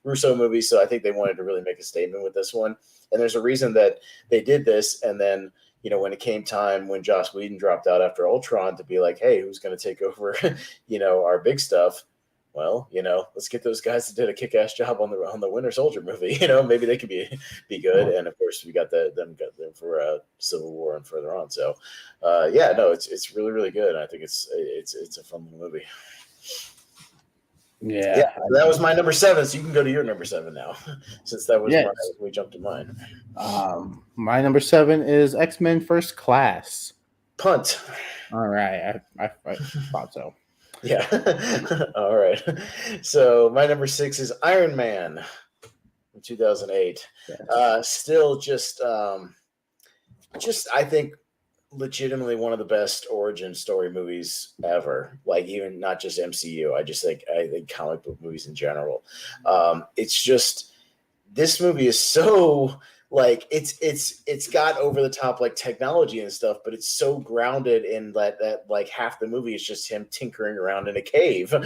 Russo movie. So I think they wanted to really make a statement with this one. And there's a reason that they did this. And then, when it came time when Joss Whedon dropped out after Ultron, to be like, hey, who's going to take over, our big stuff? Well, let's get those guys that did a kick-ass job on the Winter Soldier movie. Maybe they could be good. And of course, we got them for Civil War and further on. So, yeah, no, it's really, really good. I think it's a fun little movie. Yeah. So that was my number 7. So you can go to your number 7 now, since that was we jumped to mine. My number 7 is X-Men First Class. Punt. All right, I thought so. Yeah. All right. So my number 6 is Iron Man from 2008. Yes. Still just I think legitimately one of the best origin story movies ever. Like even not just MCU. I think comic book movies in general. It's just, this movie is so like it's got over the top like technology and stuff, but it's so grounded in that like half the movie is just him tinkering around in a cave and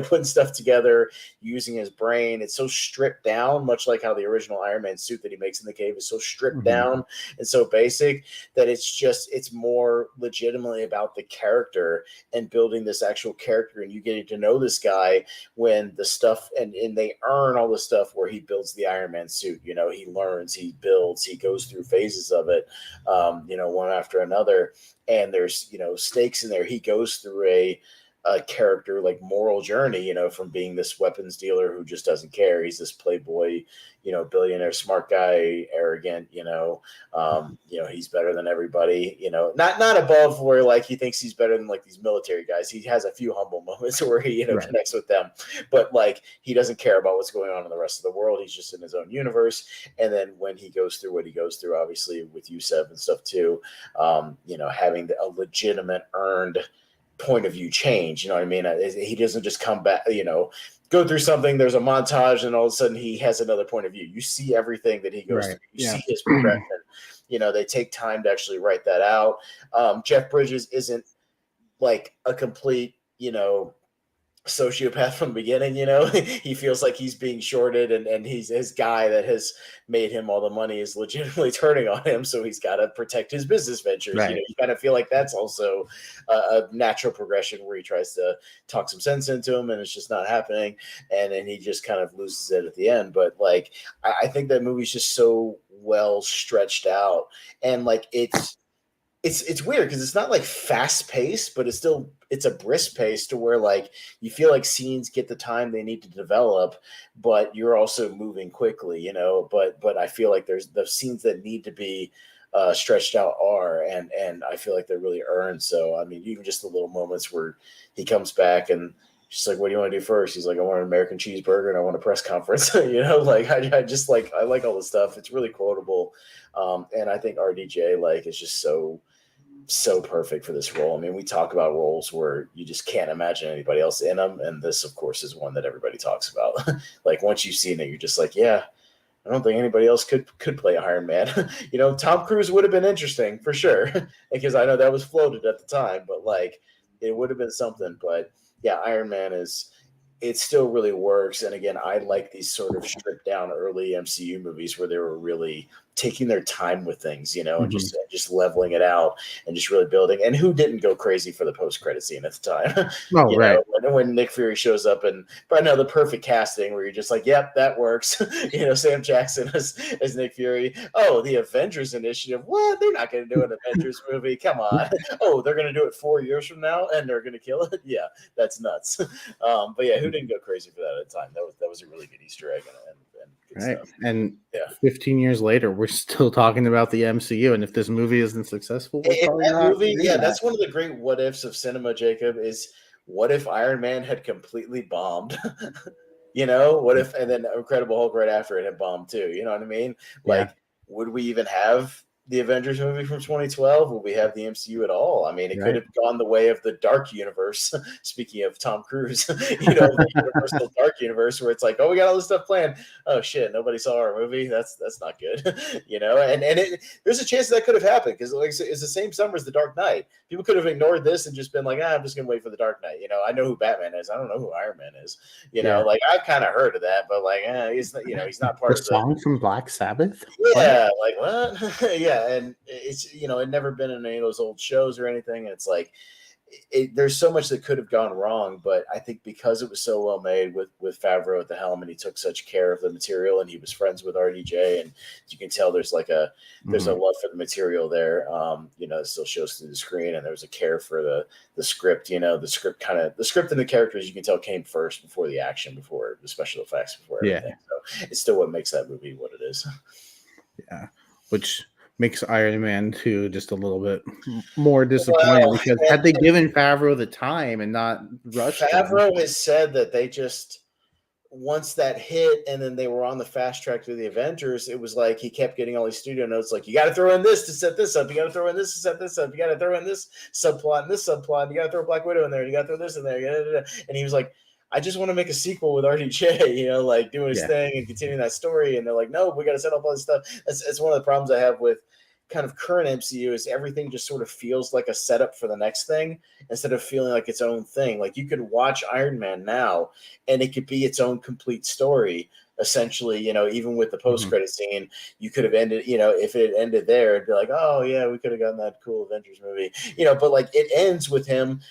putting stuff together using his brain. It's so stripped down, much like how the original Iron Man suit that he makes in the cave is so stripped down and so basic that it's more legitimately about the character and building this actual character, and you getting to know this guy when the stuff and they earn all the stuff where he builds the Iron Man suit. He learns, he builds, he goes through phases of it, one after another. And there's, stakes in there. He goes through a character like moral journey, from being this weapons dealer who just doesn't care. He's this playboy, billionaire, smart guy, arrogant, he's better than everybody, not above where like he thinks he's better than like these military guys. He has a few humble moments where he, connects with them, but like he doesn't care about what's going on in the rest of the world. He's just in his own universe. And then when he goes through what he goes through, obviously with Yusef and stuff too, having a legitimate earned point of view change. You know what I mean? He doesn't just come back, go through something, there's a montage, and all of a sudden he has another point of view. You see everything that he goes through. You see his progression. They take time to actually write that out. Jeff Bridges isn't like a complete, sociopath from the beginning. He feels like he's being shorted, and his guy that has made him all the money is legitimately turning on him, so he's got to protect his business ventures. You kind of feel like that's also a natural progression where he tries to talk some sense into him and it's just not happening, and then he just kind of loses it at the end. But like I think that movie's just so well stretched out, and like it's weird because it's not like fast paced, but it's a brisk pace to where like you feel like scenes get the time they need to develop, but you're also moving quickly, but I feel like there's the scenes that need to be stretched out and I feel like they're really earned. So I mean, even just the little moments where he comes back and she's like, what do you want to do first? He's like, I want an American cheeseburger and I want a press conference. Like I just like, I like all the stuff. It's really quotable. And I think RDJ like is just so perfect for this role. I mean, we talk about roles where you just can't imagine anybody else in them, and this, of course, is one that everybody talks about. Like once you've seen it, you're just like, yeah, I don't think anybody else could play Iron Man. Tom Cruise would have been interesting for sure, because I know that was floated at the time, but like it would have been something. But yeah, Iron Man it still really works. And again, I like these sort of stripped down early MCU movies where they were really taking their time with things, and just leveling it out and just really building. And who didn't go crazy for the post-credit scene at the time? When Nick Fury shows up, but I know the perfect casting where you're just like, yep, that works. Sam Jackson as Nick Fury. Oh, the Avengers Initiative. What? They're not going to do an Avengers movie. Come on. Oh, they're going to do it 4 years from now and they're going to kill it. Yeah, that's nuts. But yeah, who didn't go crazy for that at the time? That was a really good Easter egg and good stuff. And 15 years later, we're still talking about the MCU. And if this movie isn't successful, that's one of the great what ifs of cinema, Jacob, is what if Iron Man had completely bombed? What if, and then Incredible Hulk right after it had bombed too? You know what I mean? Like, would we even have the Avengers movie from 2012? Will we have the MCU at all? I mean, it could have gone the way of the Dark Universe. Speaking of Tom Cruise, the Universal Dark Universe, where it's like, oh, we got all this stuff planned. Oh shit, nobody saw our movie. That's not good. And there's a chance that could have happened because it's the same summer as the Dark Knight. People could have ignored this and just been like, I'm just gonna wait for the Dark Knight. I know who Batman is. I don't know who Iron Man is. Like I've kind of heard of that, but like, he's not part of the song from Black Sabbath. Yeah, like what? Yeah. And it's it never been in any of those old shows or anything. And it's like there's so much that could have gone wrong, but I think because it was so well made with Favreau at the helm, and he took such care of the material, and he was friends with RDJ, and you can tell there's like there's a love for the material there. It still shows through the screen, and there's a care for the script. The script and the characters, you can tell, came first before the action, before the special effects, before everything. So it's still what makes that movie what it is. Yeah, which makes Iron Man 2 just a little bit more disappointing, because had they given Favreau the time and not rushed Favreau has said that they just, once that hit and then they were on the fast track to the Avengers, it was like he kept getting all these studio notes like, you got to throw in this to set this up, you got to throw in this to set this up, you got to throw in this subplot and this subplot, and you got to throw Black Widow in there, you got to throw this in there, and he was like, I just want to make a sequel with RDJ, like doing his Yeah. thing and continuing that story. And they're like, no, we got to set up all this stuff. That's one of the problems I have with kind of current MCU is everything just sort of feels like a setup for the next thing instead of feeling like its own thing. Like you could watch Iron Man now and it could be its own complete story. Essentially, even with the Mhm. post-credit scene, you could have ended, if it ended there, it'd be like, oh yeah, we could have gotten that cool Avengers movie, but like it ends with him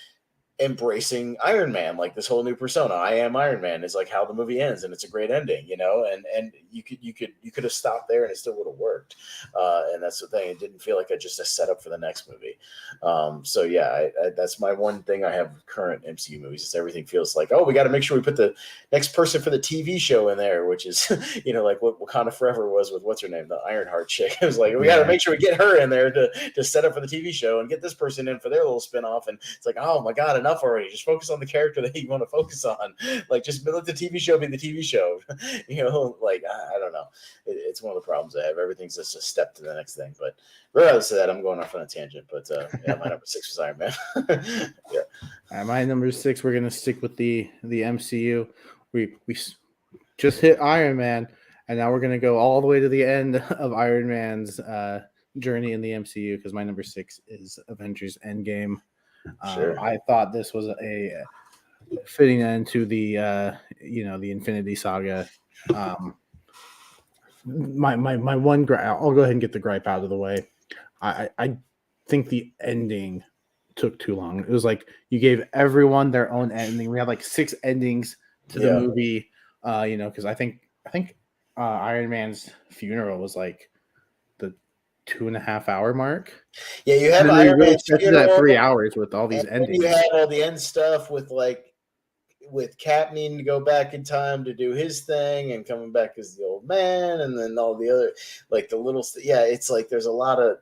embracing Iron Man, like this whole new persona. I am Iron Man is like how the movie ends, and it's a great ending, and you could have stopped there and it still would have worked. And that's the thing; it didn't feel like just a setup for the next movie. So yeah, that's my one thing I have with current MCU movies is everything feels like, oh, we got to make sure we put the next person for the TV show in there, which is like what Wakanda Forever was with what's her name, the Ironheart chick. It was like we got to Yeah. make sure we get her in there to set up for the TV show and get this person in for their little spinoff. And it's like, oh my god, enough already. Just focus on the character that you want to focus on. Like, just let the TV show be the TV show. Like I don't know. It's one of the problems I have. Everything's just a step to the next thing. But regardless of that, I'm going off on a tangent. But yeah, my number 6 was Iron Man. Yeah. My number 6, we're gonna stick with the MCU. We just hit Iron Man, and now we're gonna go all the way to the end of Iron Man's journey in the MCU because my number 6 is Avengers Endgame. Sure. I thought this was a fitting end to the the Infinity Saga. My one gripe. I'll go ahead and get the gripe out of the way. I think the ending took too long. It was like you gave everyone their own ending. We had like 6 endings to the Yeah. movie. Because I think Iron Man's funeral was like the 2.5 hour mark. Yeah, you And have then they Iron really Man's stretched it at funeral, 3 hours with all and these then you endings. have all the end stuff with Cap needing to go back in time to do his thing and coming back as the old man, and then all the other like the little yeah, it's like there's a lot of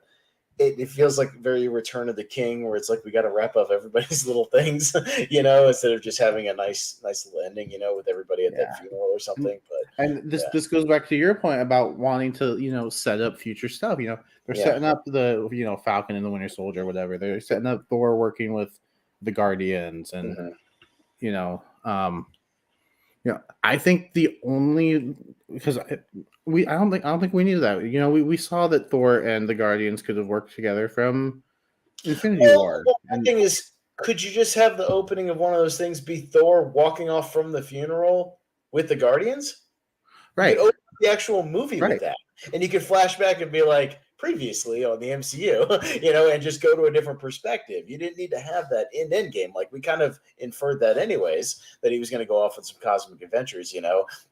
it feels like very Return of the King, where it's like we got to wrap up everybody's little things, instead of just having a nice little ending, with everybody at that Yeah. funeral or something. But And this yeah, this goes back to your point about wanting to set up future stuff. They're yeah, setting up the Falcon and the Winter Soldier, or whatever. They're setting up Thor working with the Guardians, and hmm you know, um, I think the only because I don't think we needed that. We saw that Thor and the Guardians could have worked together from Infinity Well, War, my and thing is, could you just have the opening of one of those things be Thor walking off from the funeral with the Guardians? You could right, open the actual movie with right, that, and you could flash back and be like, previously on the MCU, and just go to a different perspective. You didn't need to have that in Endgame. Like we kind of inferred that anyways, that he was going to go off on some cosmic adventures,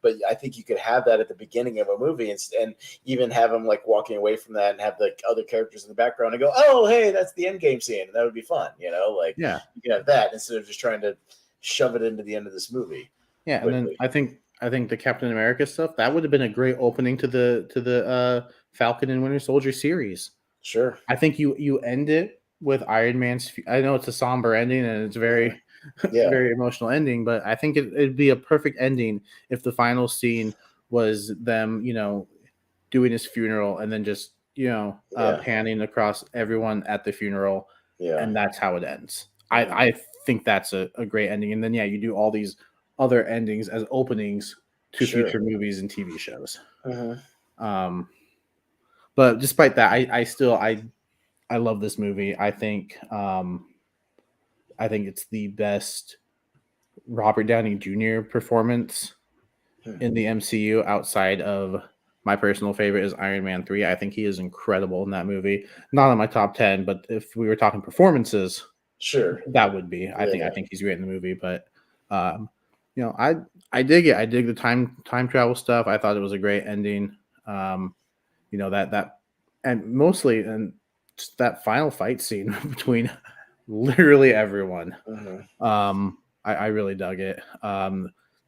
But I think you could have that at the beginning of a movie, and even have him like walking away from that and have the other characters in the background and go, oh, hey, that's the Endgame scene, and that would be fun, Like yeah. you can have that instead of just trying to shove it into the end of this movie Yeah, and then quickly. I think the Captain America stuff that would have been a great opening to the Falcon and Winter Soldier series. Sure. I think you end it with Iron Man's. I know it's a somber ending and it's Mhm. very Yeah. very emotional ending, but I think it'd be a perfect ending if the final scene was them, doing his funeral and then just Yeah. panning across everyone at the funeral, Yeah. and that's how it ends. I Mhm. I think that's a great ending, and then yeah, you do all these other endings as openings to Sure. future movies and TV shows. Mhm. Um, but despite that, I still I love this movie. I think it's the best Robert Downey Jr. performance Hmm. in the MCU outside of my personal favorite is Iron Man 3. I think he is incredible in that movie. Not on my top 10, but if we were talking performances, Sure. that would be. I think I Yeah. think he's great in the movie, but um, I dig it. I dig the time travel stuff. I thought it was a great ending. Um, that and mostly and just that final fight scene between literally everyone. Mhm. I really dug it.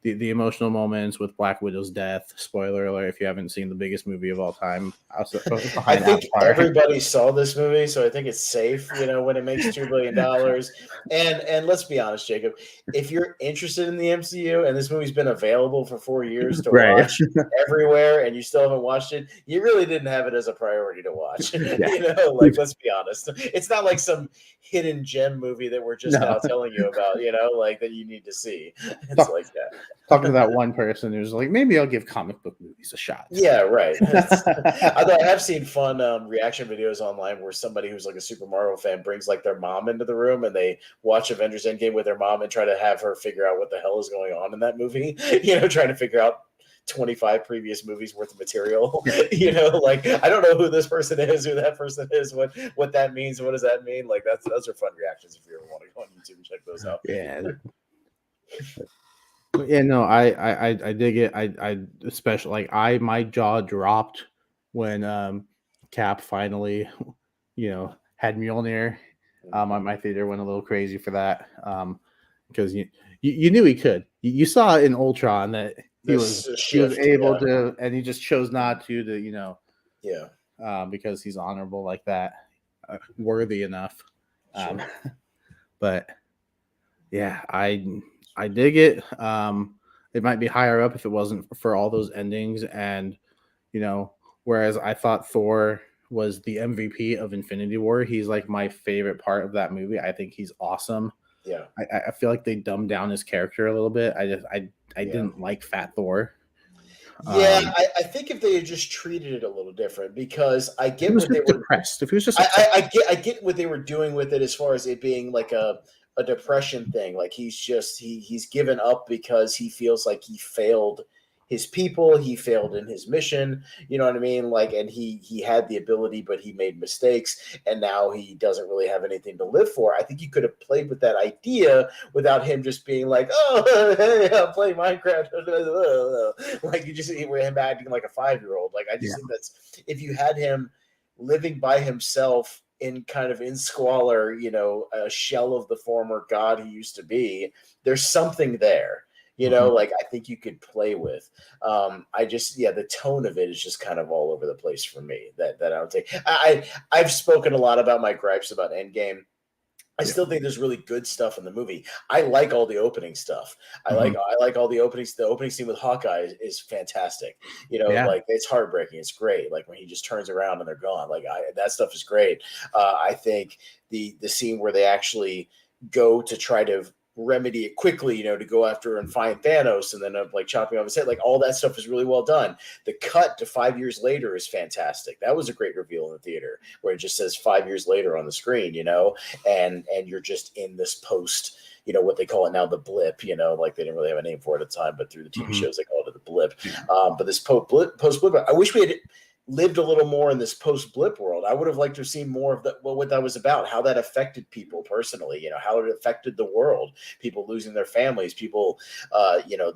the emotional moments with Black Widow's death. Spoiler alert: if you haven't seen the biggest movie of all time, I behind think Avatar. everybody saw this movie, so I think it's safe, when it makes $2 billion. And let's be honest, Jacob, if you're interested in the MCU and this movie's been available for 4 years to Right. watch everywhere, and you still haven't watched it, you really didn't have it as a priority to watch. Yeah. Like, let's be honest, it's not like some hidden gem movie that we're just No. now telling you about, like that you need to see. It's Talk, like that. talking to that one person who's like, maybe I'll give comic book movies a shot. Yeah, right. Although I have seen fun reaction videos online where somebody who's like a Super Mario fan brings like their mom into the room and they watch Avengers Endgame with their mom and try to have her figure out what the hell is going on in that movie. Trying to figure out 25 previous movies worth of material. Like, I don't know who this person is, who that person is, what that means, what does that mean? Like, those are fun reactions if you ever want to go on YouTube and check those out. Yeah. Yeah, no, I dig it. I especially like my jaw dropped when Cap finally, had Mjolnir. My theater went a little crazy for that. Because you knew he could. You saw in Ultron that he was able to, and he just chose not to because he's honorable like that, worthy enough. Sure. But yeah, I dig it. It might be higher up if it wasn't for all those endings, and whereas I thought Thor was the MVP of Infinity War, he's like my favorite part of that movie. I think he's awesome. Yeah. I feel like they dumbed down his character a little bit. I didn't like Fat Thor. Yeah, I think if they had just treated it a little different, because I get what they were depressed. If he was just I get what they were doing with it as far as it being like a depression thing. Like, he's given up because he feels like he failed his people, he failed in his mission, you know what I mean? Like, and he had the ability, but he made mistakes, and now he doesn't really have anything to live for. I think you could have played with that idea without him just being like, oh, hey, I'm playing Minecraft. Like, you just hear him acting like a 5-year-old. Like, I just think that's, if you had him living by himself in squalor, a shell of the former god he used to be, there's something there. Like, I think you could play with. The tone of it is just kind of all over the place for me. That I don't take. I've spoken a lot about my gripes about Endgame. I still think there's really good stuff in the movie. I like all the opening stuff. I like all the openings. The opening scene with Hawkeye is fantastic. Like, it's heartbreaking. It's great. Like, when he just turns around and they're gone. Like, that stuff is great. I think the scene where they actually go to try to remedy it quickly, to go after and find Thanos and then like chopping off his head, like, all that stuff is really well done. The cut to 5 years later is fantastic. That was a great reveal in the theater, where it just says 5 years later on the screen, and you're just in this post, what they call it now, the blip, like they didn't really have a name for it at the time, but through the TV shows they called it the blip. But this post blip, I wish we had lived a little more in this post blip world. I would have liked to have seen more of what that was about, how that affected people personally, how it affected the world, people losing their families, people,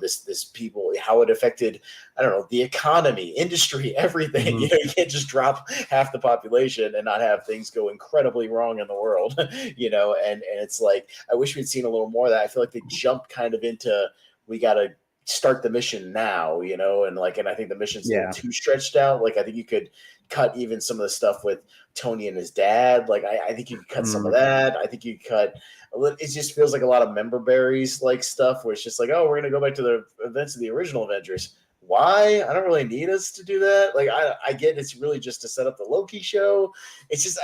this people, how it affected, I don't know, the economy, industry, everything. You can't just drop half the population and not have things go incredibly wrong in the world, and it's like, I wish we'd seen a little more of that. I feel like they jumped kind of into, we got to start the mission now, and I think the mission's a little too stretched out. Like, I think you could cut even some of the stuff with Tony and his dad. Like, I think you could cut some of that. I think you could cut a little. It just feels like a lot of member berries like stuff, where it's just like, oh, we're gonna go back to the events of the original Avengers. Why? I don't really need us to do that. Like, I get it's really just to set up the Loki show. It's just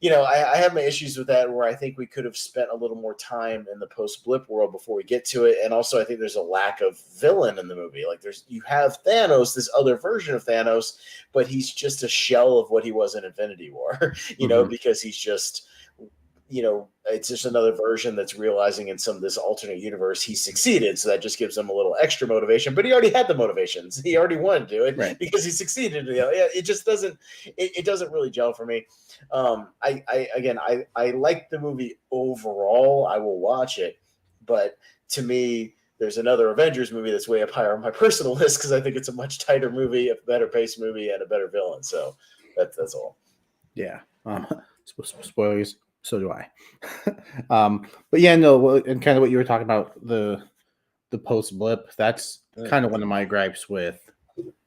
I have my issues with that, where I think we could have spent a little more time in the post-blip world before we get to it. And also, I think there's a lack of villain in the movie. Like, you have Thanos, this other version of Thanos, but he's just a shell of what he was in Infinity War, because he's just, it's just another version that's realizing in some of this alternate universe he succeeded. So that just gives him a little extra motivation, but he already had the motivations. He already wanted to do it because he succeeded. It just doesn't, it doesn't really gel for me. I like the movie overall. I will watch it, but to me, there's another Avengers movie that's way up higher on my personal list, because I think it's a much tighter movie, a better paced movie, and a better villain. So that's all. Yeah. Spoilers. So do I. But yeah, no, and kind of what you were talking about, the the post blip. That's kind of one of my gripes with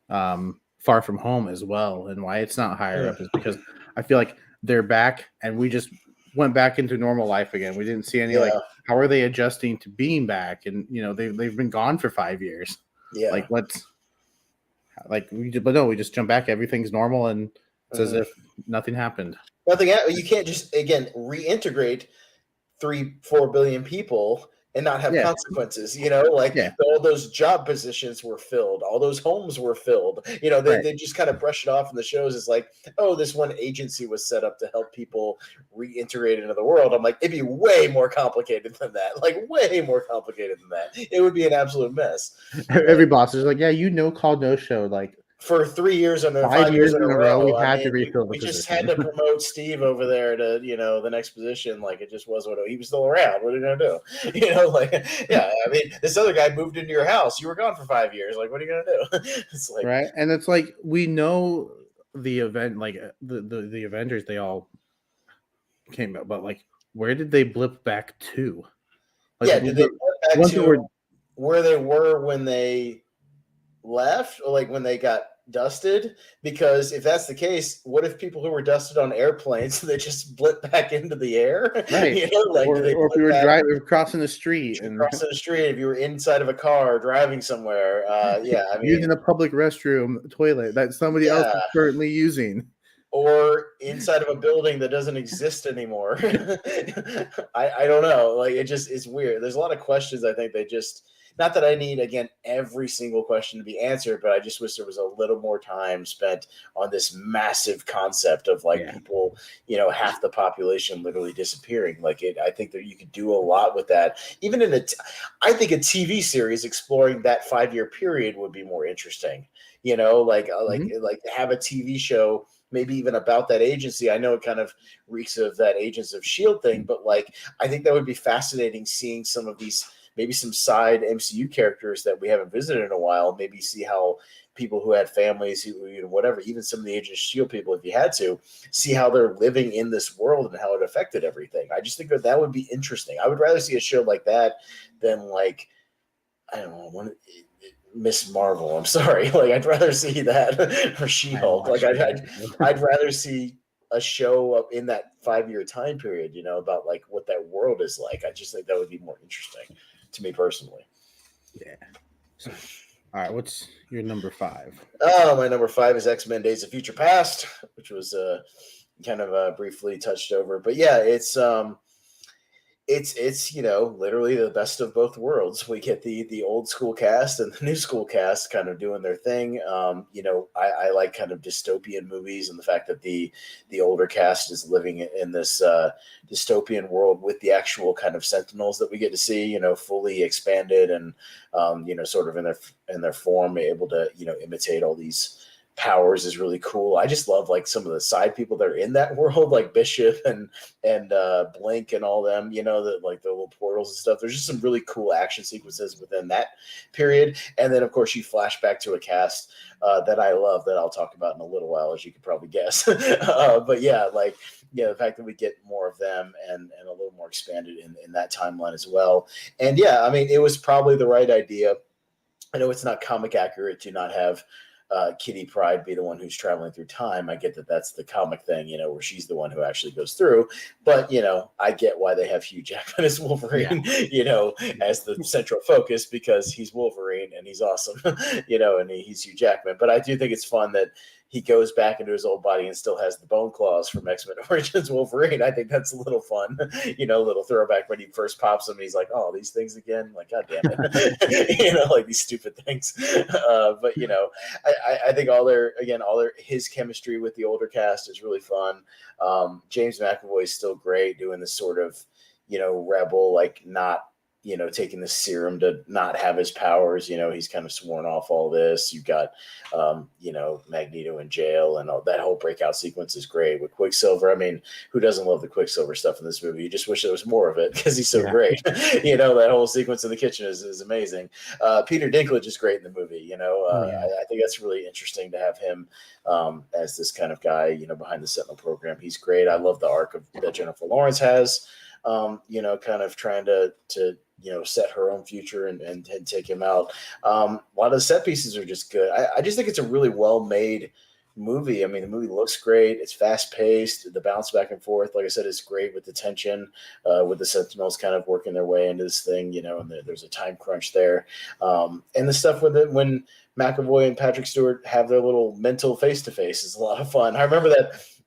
Far From Home as well, and why it's not higher up is because I feel like they're back and we just went back into normal life again. We didn't see any like how are they adjusting to being back, and they've been gone for 5 years. Like what's like but no, we just jump back. Everything's normal, and it's as if nothing happened. You can't just again reintegrate 3-4 billion people and not have consequences, all those job positions were filled, all those homes were filled, they just kind of brush it off in the shows. It's like, oh, this one agency was set up to help people reintegrate into the world. I'm like, it'd be way more complicated than that, like way more complicated than that. It would be an absolute mess. Every boss is like, call no show, like for 3 years and 5 years in a row, we had to refill the position. We just had to promote Steve over there to, the next position. Like it just was what he was still around. What are you gonna do? This other guy moved into your house. You were gone for 5 years. Like, what are you gonna do? It's like right, and it's like we know the event, like the Avengers, they all came out, but like, where did they blip back to? Like, did they blip back to where they were when they left, or like when they got dusted? Because if that's the case, what if people who were dusted on airplanes they just blip back into the air? Right. Or if we were crossing the street, if you were inside of a car driving somewhere, using a public restroom toilet that somebody else is currently using, or inside of a building that doesn't exist anymore. I don't know. Like it's weird. There's a lot of questions. I think they just. Not that I need, again, every single question to be answered, but I just wish there was a little more time spent on this massive concept of people, half the population literally disappearing. I think that you could do a lot with that. Even I think a TV series exploring that 5-year period would be more interesting. Like have a TV show, maybe even about that agency. I know it kind of reeks of that Agents of S.H.I.E.L.D. thing, but I think that would be fascinating seeing some of these. Maybe some side MCU characters that we haven't visited in a while. Maybe see how people who had families, whatever, even some of the Agents of S.H.I.E.L.D. people, if you had to, see how they're living in this world and how it affected everything. I just think that would be interesting. I would rather see a show like that than I don't know, Miss Marvel. I'm sorry. I'd rather see that or She-Hulk. I'd rather see a show up in that 5-year time period, about what that world is like. I just think that would be more interesting to me personally. Yeah. So, all right. What's your number 5? My number 5 is X-Men Days of Future Past, which was kind of briefly touched over, but yeah, it's literally the best of both worlds. We get the old school cast and the new school cast kind of doing their thing. I like kind of dystopian movies, and the fact that the older cast is living in this dystopian world with the actual kind of Sentinels that we get to see, fully expanded and sort of in their form, able to imitate all these powers is really cool. I just love some of the side people that are in that world, like Bishop and Blink and all them, the little portals and stuff. There's just some really cool action sequences within that period. And then of course you flash back to a cast that I love that I'll talk about in a little while, as you could probably guess. But yeah, the fact that we get more of them and a little more expanded in that timeline as well. And yeah, it was probably the right idea. I know it's not comic accurate to not have Kitty Pryde be the one who's traveling through time. I get that that's the comic thing, where she's the one who actually goes through. But, I get why they have Hugh Jackman as Wolverine, as the central focus, because he's Wolverine and he's awesome, and he's Hugh Jackman. But I do think it's fun that he goes back into his old body and still has the bone claws from X-Men Origins Wolverine. I think that's a little fun, a little throwback when he first pops them and he's like, oh, these things again? God damn it. These stupid things. But, I think his chemistry with the older cast is really fun. James McAvoy is still great doing this sort of, rebel, not, taking the serum to not have his powers. He's kind of sworn off all this. You've got, Magneto in jail, and all that whole breakout sequence is great with Quicksilver. Who doesn't love the Quicksilver stuff in this movie? You just wish there was more of it because he's so great. That whole sequence in the kitchen is amazing. Peter Dinklage is great in the movie. I think that's really interesting to have him as this kind of guy, behind the Sentinel program. He's great. I love the arc that Jennifer Lawrence has. Kind of trying to set her own future and take him out. A lot of the set pieces are just good. I just think it's a really well made movie. I mean, the movie looks great. It's fast paced. The bounce back and forth, like I said, is great with the tension, with the Sentinels kind of working their way into this thing, and there's a time crunch there. And the stuff with it when McAvoy and Patrick Stewart have their little mental face to face is a lot of fun. I remember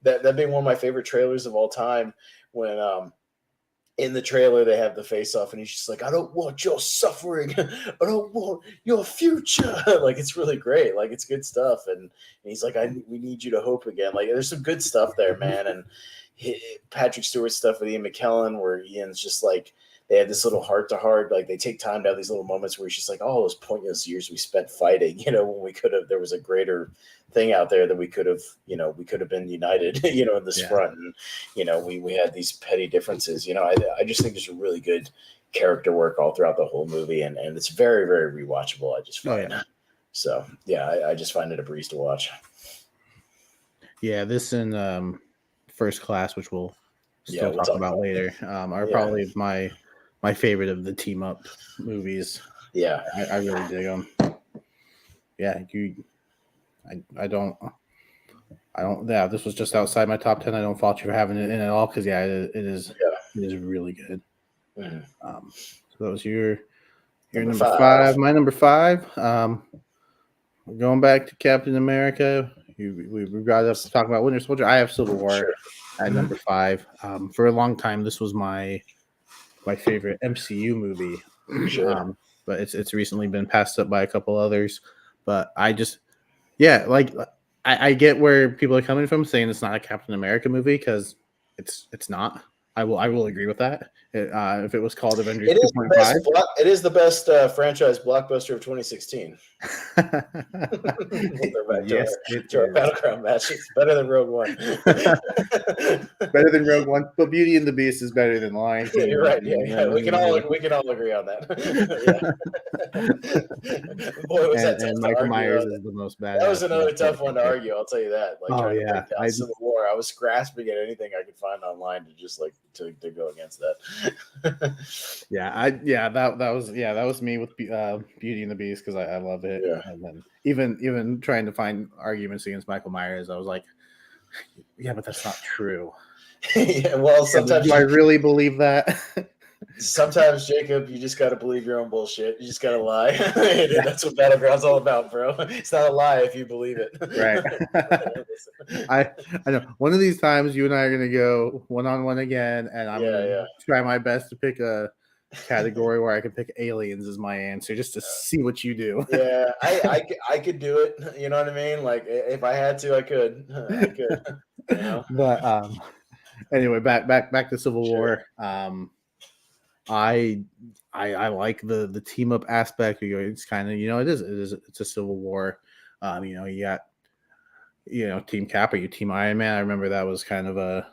that being one of my favorite trailers of all time when in the trailer they have the face off and he's just like, I don't want your suffering, I don't want your future. Like, it's really great, like it's good stuff. And he's like, we need you to hope again. Like, there's some good stuff there, man. And Patrick Stewart stuff with Ian McKellen where Ian's just like, they had this little heart to heart, like they take time to have these little moments where he's just like, oh, those pointless years we spent fighting, when we could have, there was a greater thing out there that we could have been united, in this front. And, we had these petty differences, I just think there's a really good character work all throughout the whole movie. And it's very, very rewatchable. I just find So yeah, I just find it a breeze to watch. Yeah. This and First Class, which we'll still talk about later, are probably my favorite of the team up movies. Yeah, I really dig them. Yeah, I don't. Yeah, this was just outside my top 10. I don't fault you for having it in at all because it is really good. Mm-hmm. So that was your number five. My number five. Going back to Captain America. We got up to talk about Winter Soldier. I have Civil War at number 5. For a long time, this was my favorite MCU movie. But it's recently been passed up by a couple others. But I just, I get where people are coming from saying it's not a Captain America movie because it's not. I will agree with that. If it was called Avengers 2.5, it is the best franchise blockbuster of 2016. Yes, to our Battleground match. It's better than Rogue One. Better than Rogue One, but Beauty and the Beast is better than Lion King. You're right. Yeah. We can all agree on that. Boy, was that tough and Michael Myers is the most badass. That was another tough one to argue. I'll tell you that. Like trying to break down Civil War, I was grasping at anything I could find online to just like to go against that. That was me with Beauty and the Beast because I love it. Yeah. And then even trying to find arguments against Michael Myers, I was like, yeah, but that's not true. Yeah, well, sometimes do I really believe that? Sometimes, Jacob, you just got to believe your own bullshit. You just got to lie. That's what Battleground's all about, bro. It's not a lie if you believe it. Right. I know. One of these times, you and I are going to go one-on-one again, and I'm going to try my best to pick a category where I can pick aliens as my answer just to see what you do. Yeah, I could do it. You know what I mean? Like, if I had to, I could. But anyway, back to Civil War. I like the team up aspect. It's kind of it's a Civil War. You got Team Cap or your Team Iron Man. I remember that was kind of a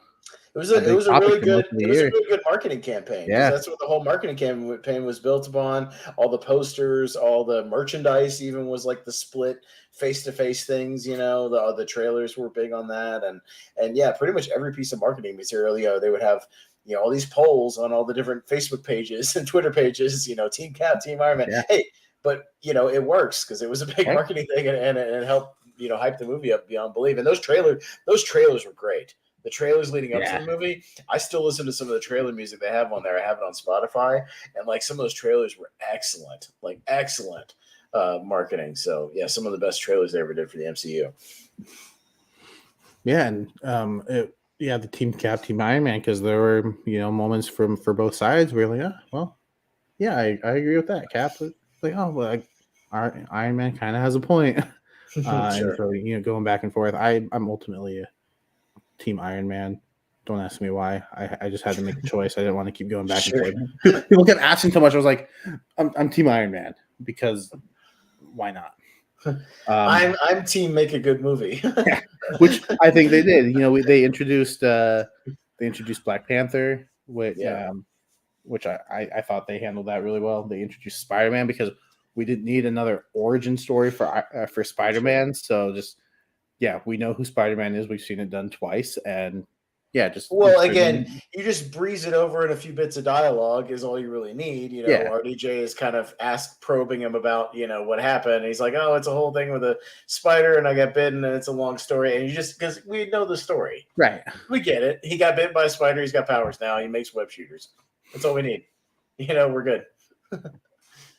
it was a really good marketing campaign. Yeah, that's what the whole marketing campaign was built upon. All the posters, all the merchandise, even was like the split face-to-face things. The trailers were big on that, and yeah, pretty much every piece of marketing material. They would have all these polls on all the different Facebook pages and Twitter pages. Team Cap, Team Iron Man. Yeah. Hey, but it works because it was a big marketing thing and it helped hype the movie up beyond belief. And those trailers were great. The trailers leading up to the movie, I still listen to some of the trailer music they have on there. I have it on Spotify, and like some of those trailers were excellent, marketing. So yeah, some of the best trailers they ever did for the MCU. Yeah, and the Team Cap, Team Iron Man, because there were moments for both sides where you're like, I agree with that. Cap, Iron Man kind of has a point. And so going back and forth, I'm ultimately a Team Iron Man. Don't ask me why. I just had to make a choice. I didn't want to keep going back and forth. People kept asking so much. I was like, I'm Team Iron Man because why not? I'm Team Make a Good Movie, which I think they did. They introduced Black Panther, which I thought they handled that really well. They introduced Spider-Man because we didn't need another origin story for Spider-Man. So just we know who Spider-Man is. We've seen it done twice, and Yeah, just Well, again, inserting. you just breeze it over and a few bits of dialogue is all you really need. Yeah, RDJ is kind of probing him about, what happened. And he's like, oh, it's a whole thing with a spider and I got bitten and it's a long story. And you just, because we know the story, right. we get it. He got bitten by a spider. He's got powers now. He makes web shooters. That's all we need. We're good.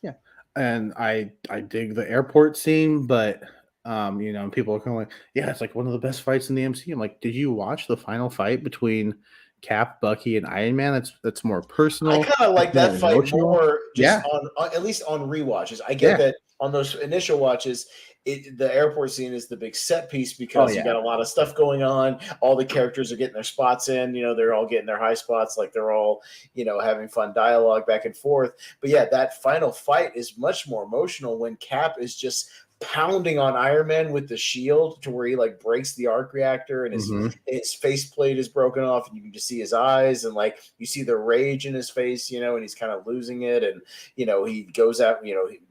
Yeah, and I dig the airport scene, but people are kind of like, yeah, it's like one of the best fights in the MCU. I'm like, did you watch the final fight between Cap, Bucky, and Iron Man? That's more I personal. kind of It's like more that fight emotional. more just Yeah, on at least on rewatches. I get yeah. that on those initial watches, the airport scene is the big set piece Oh because you yeah. got a lot of stuff going on. All the characters are getting their spots in. They're all getting their high spots. Like they're all, having fun dialogue back and forth. But yeah, that final fight is much more emotional when Cap is just pounding on Iron Man with the shield to where he like breaks the arc reactor and his Hmm. his faceplate is broken off and you can just see his eyes and like you see the rage in his face, and he's kind of losing it. And, he goes out,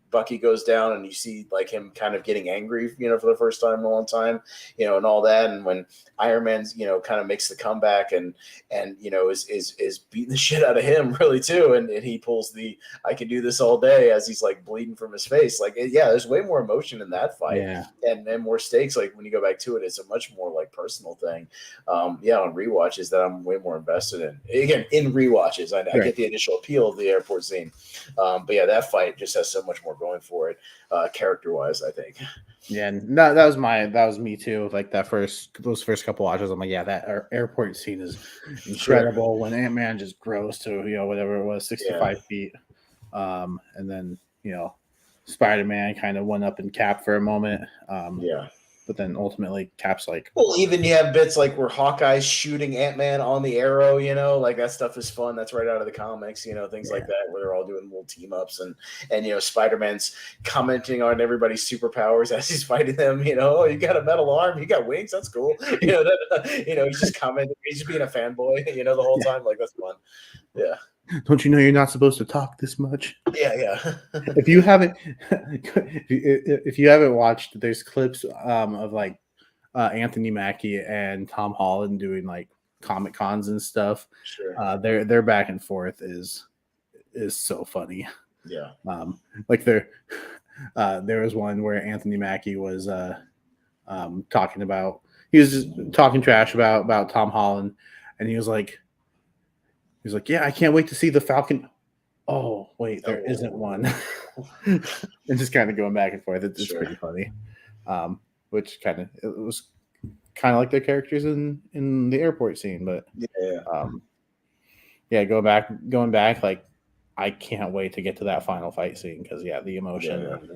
Bucky goes down and you see like him kind of getting angry, for the first time in a long time, and all that. And when Iron Man's, kind of makes the comeback and is beating the shit out of him really too. And he pulls the I can do this all day as he's like bleeding from his face. Like, yeah, there's way more emotion in that fight Yeah. and more stakes. Like when you go back to it, it's a much more like personal thing. On rewatches that I'm way more invested in. Again, in rewatches, I Right. get the initial appeal of the airport scene, but yeah, that fight just has so much more going for it, character wise. I think. Yeah, and that was me too. Like those first couple watches, I'm like, yeah, that airport scene is Sure. incredible. When Ant-Man just grows to whatever it was, Yeah. 65 feet, and then Spider-Man kind of went up in Cap for a moment, Yeah. but then ultimately Cap's like, Well, even you have bits like where Hawkeye's shooting Ant-Man on the arrow, like that stuff is fun. That's right out of the comics, things like yeah, that where they're all doing little team ups and Spider-Man's commenting on everybody's superpowers as he's fighting them, oh, you got a metal arm, you got wings, that's cool. He's just commenting, he's just being a fanboy, the whole yeah. time. Like that's fun. Yeah. Don't you know you're not supposed to talk this much? Yeah, yeah. If you haven't, if you haven't watched, there's clips of like Anthony Mackie and Tom Holland doing like comic cons and stuff. Sure. Their back and forth is so funny. Yeah. Like there was one where Anthony Mackie was talking about, he was just talking trash about Tom Holland, and he was like, yeah, I can't wait to see the Falcon. Oh wait, there isn't one. And just kind of going back and forth. It's Sure. pretty funny. Which it was kind of like their characters in the airport scene, but Yeah. yeah, going back, like I can't wait to get to that final fight scene because the emotion Yeah. and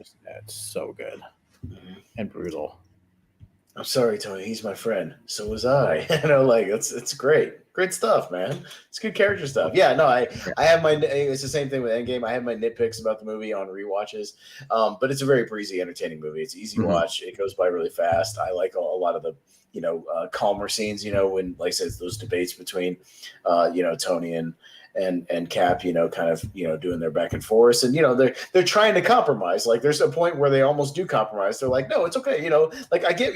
it's so good Mhm. and brutal. I'm sorry, Tony. He's my friend. So was I. Like it's great stuff, man. It's good character stuff. Yeah, no, I have my. It's the same thing with Endgame. I have my nitpicks about the movie on rewatches, but it's a very breezy, entertaining movie. It's easy Mhm. watch. It goes by really fast. I like a lot of the calmer scenes. When like I said, those debates between Tony and Cap, kind of, doing their back and forth, and they're trying to compromise. Like there's a point where they almost do compromise. They're like, no, it's okay, like I get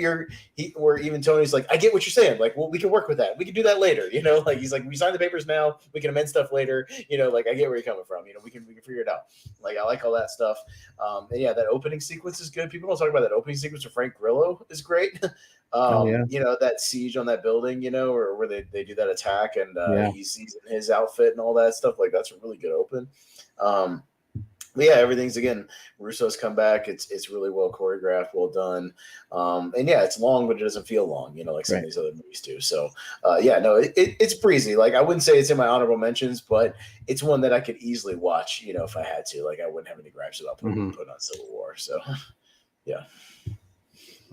where even Tony's like, I get what you're saying. Like, well, we can work with that. We can do that later. Like he's like, we sign the papers now. We can amend stuff later. Like I get where you're coming from. We can figure it out. Like I like all that stuff. And yeah, that opening sequence is good. People don't talk about that opening sequence with Frank Grillo is great. Oh yeah, That siege on that building, or where they do that attack and yeah, he's in his outfit and all that stuff. Like that's a really good open. But yeah, everything's again, Russo's come back. It's really well choreographed, well done. And yeah, it's long, but it doesn't feel long, like some right. of these other movies do. So yeah, no, it's breezy. Like I wouldn't say it's in my honorable mentions, but it's one that I could easily watch, if I had to. Like I wouldn't have any gripes about putting on Civil War. So yeah.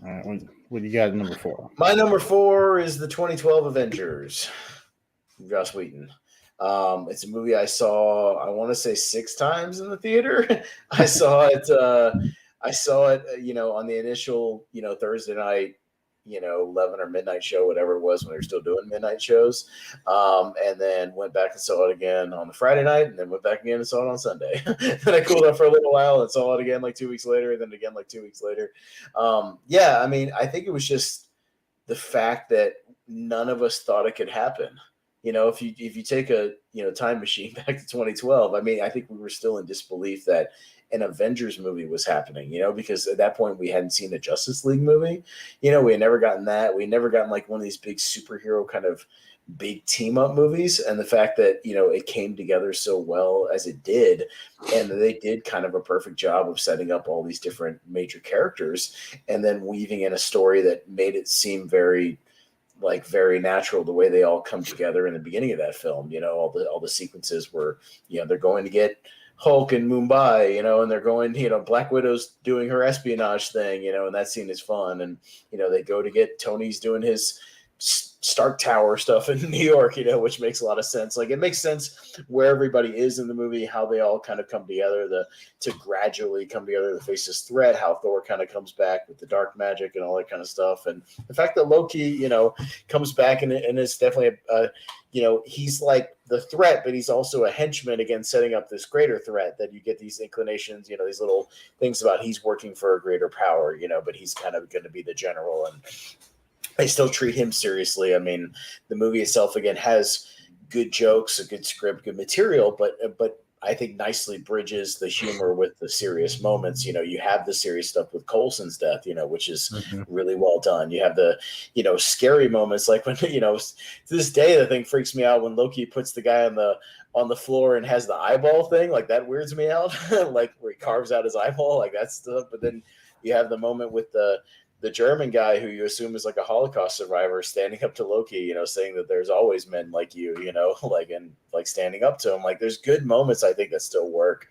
All right, what do you got at number 4? My number 4 is the 2012 Avengers, Joss Whedon. It's a movie I saw, I want to say 6 times in the theater. I saw it, on the initial, Thursday night, 11 or midnight show, whatever it was when they were still doing midnight shows. And then went back and saw it again on the Friday night, and then went back again and saw it on Sunday. Then I cooled off for a little while and saw it again like 2 weeks later, and then again like 2 weeks later. Yeah, I mean, I think it was just the fact that none of us thought it could happen. If you take a time machine back to 2012, I mean, I think we were still in disbelief that an Avengers movie was happening, because at that point we hadn't seen a Justice League movie. We had never gotten that. We had never gotten like one of these big superhero kind of big team up movies. And the fact that, it came together so well as it did, and they did kind of a perfect job of setting up all these different major characters and then weaving in a story that made it seem very natural the way they all come together in the beginning of that film. All the sequences where they're going to get Hulk in Mumbai, and they're going, Black Widow's doing her espionage thing, and that scene is fun. And they go to get Tony's doing his Stark Tower stuff in New York, which makes a lot of sense. Like, it makes sense where everybody is in the movie, how they all kind of come together to gradually come together to face this threat, how Thor kind of comes back with the dark magic and all that kind of stuff. And the fact that Loki, comes back and is definitely he's like the threat, but he's also a henchman against setting up this greater threat, that you get these inclinations, these little things about he's working for a greater power, but he's kind of going to be the general, and they still treat him seriously. I mean, the movie itself, again, has good jokes, a good script, good material, but I think nicely bridges the humor with the serious moments. You have the serious stuff with Coulson's death, which is really well done. You have the, scary moments, like when, to this day, the thing freaks me out when Loki puts the guy on the floor and has the eyeball thing. Like, that weirds me out, like where he carves out his eyeball, like that stuff. But then you have the moment with the German guy who you assume is like a Holocaust survivor standing up to Loki, saying that there's always men like you, and standing up to him. Like, there's good moments, I think, that still work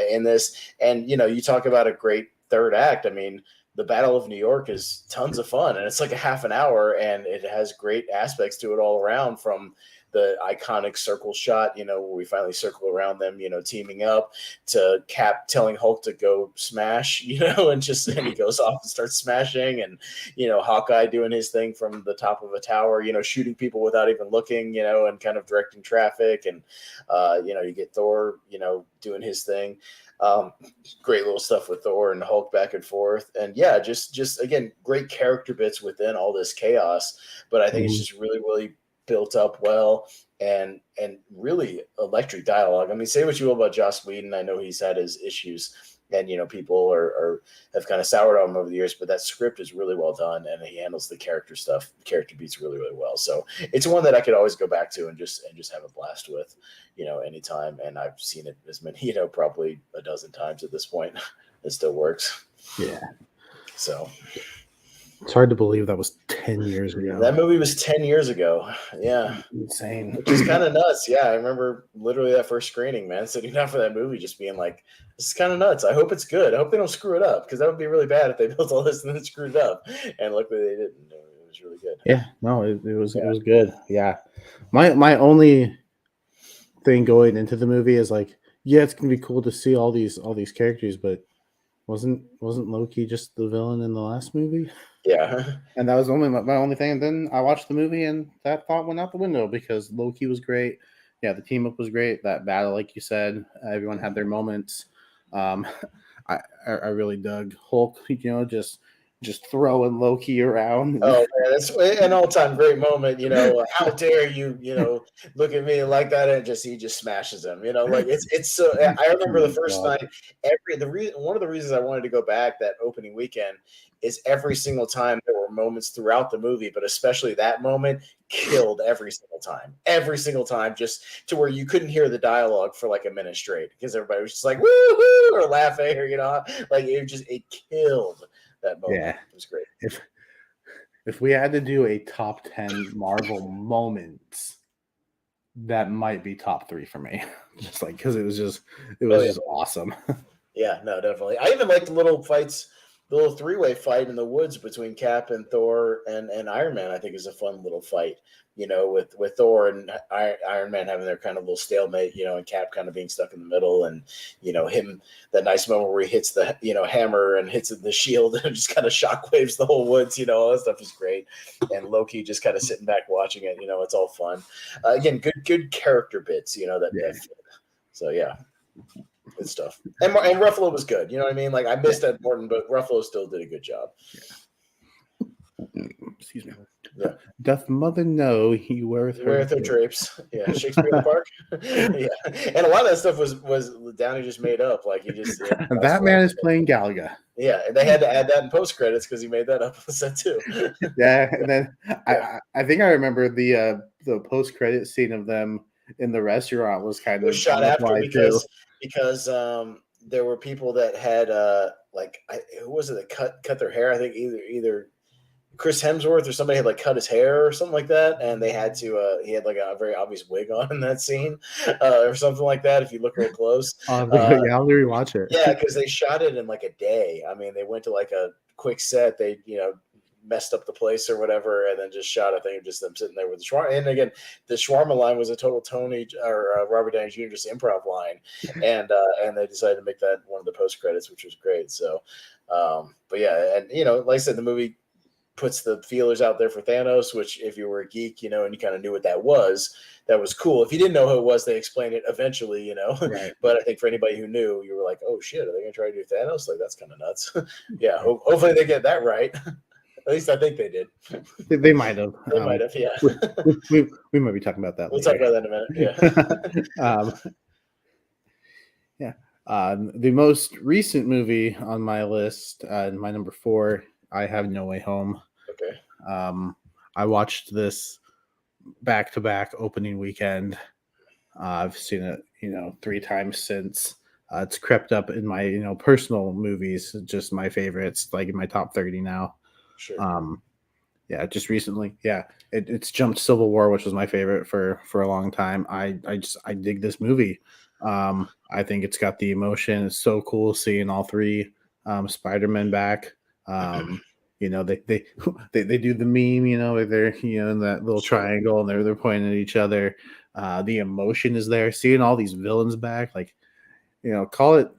in this. And, you talk about a great third act. I mean, the Battle of New York is tons of fun, and it's like a half an hour, and it has great aspects to it all around, from the iconic circle shot, where we finally circle around them, teaming up, to Cap telling Hulk to go smash, and he goes off and starts smashing, and, Hawkeye doing his thing from the top of a tower, shooting people without even looking, and kind of directing traffic. And, you get Thor, doing his thing. Great little stuff with Thor and Hulk back and forth. And yeah, just again, great character bits within all this chaos. But I think it's just really, really built up well, and really electric dialogue. I mean, say what you will about Joss Whedon, I know he's had his issues, and people have kind of soured on him over the years, but that script is really well done, and he handles the character beats really, really well. So it's one that I could always go back to and just have a blast with, anytime. And I've seen it as many, probably a dozen times at this point. It still works. Yeah. So it's hard to believe that was 10 years ago. That movie was 10 years ago. Yeah. Insane. Which is kind of nuts. Yeah. I remember literally that first screening, man, sitting down for that movie, just being like, this is kind of nuts. I hope it's good. I hope they don't screw it up, because that would be really bad if they built all this and then screwed it up. And luckily they didn't. It was really good. Yeah. No, it was good. Yeah. My only thing going into the movie is like, yeah, it's gonna be cool to see all these characters, but wasn't Loki just the villain in the last movie? Yeah. And that was only my only thing. And then I watched the movie, and that thought went out the window, because Loki was great. Yeah, the team up was great. That battle, like you said, everyone had their moments. I really dug Hulk, just throwing Loki around. Oh man, that's an all-time great moment. How dare you, look at me like that, and he just smashes him. Like it's so. I remember the first night. One of the reasons I wanted to go back that opening weekend is every single time there were moments throughout the movie, but especially that moment killed every single time, just to where you couldn't hear the dialogue for like a minute straight, because everybody was just like woo or laughing, or like it killed that moment. Yeah, it was great. If we had to do a top 10 Marvel moments, that might be top 3 for me. Just like, because it was just awesome. Yeah, no, definitely. I even liked the little fights, the little three-way fight in the woods between Cap and Thor and Iron Man. I think is a fun little fight, with Thor and Iron Man having their kind of little stalemate, and Cap kind of being stuck in the middle, and him, that nice moment where he hits the hammer and hits the shield and just kind of shockwaves the whole woods. All that stuff is great, and Loki just kind of sitting back watching it. It's all fun. Again, good character bits. That fit. So yeah. Good stuff. And Ruffalo was good. You know what I mean? Like, I missed Ed Norton, but Ruffalo still did a good job. Yeah. Excuse me. Yeah. Doth mother know he weareth her Weareth her drapes. Yeah, Shakespeare in the Park. Yeah, and a lot of that stuff was Downey just made up. Like he just That man is playing Galaga. Yeah, and they had to add that in post credits because he made that up on set too. Yeah, and then Yeah. I think I remember the post credit scene of them in the restaurant was kind It was of shot on the after fly too. because there were people that had who was it that cut their hair? I think either Chris Hemsworth or somebody had like cut his hair or something like that, and they had to. He had like a very obvious wig on in that scene, or something like that. If you look real close, Yeah, I'll rewatch it. yeah, because they shot it in like a day. I mean, they went to like a quick set. They messed up the place or whatever, and then just shot. I think just them sitting there with the shawarma. And again, the shawarma line was a total Tony or Robert Downey Jr. just improv line, and they decided to make that one of the post credits, which was great. So, but yeah, and like I said, the movie puts the feelers out there for Thanos, which if you were a geek, and you kind of knew what that was cool. If you didn't know who it was, they explained it eventually, Right. But I think for anybody who knew, you were like, oh shit, are they going to try to do Thanos? Like, that's kind of nuts. Yeah. Hopefully they get that right. At least I think they did. They might have. They might have, yeah. We might be talking about that We'll later. talk about that in a minute. Yeah. The most recent movie on my list, my number 4, I Have No Way Home. Okay. I watched this back-to-back opening weekend. I've seen it, 3 times since. It's crept up in my, personal movies, just my favorites, like in my top 30 now. Sure. Yeah, just recently. Yeah, it's jumped Civil War, which was my favorite for a long time. I dig this movie. I think it's got the emotion. It's so cool seeing all 3 Spider-Men back. They they do the meme, where they're in that little triangle and they're pointing at each other. The emotion is there. Seeing all these villains back, like call it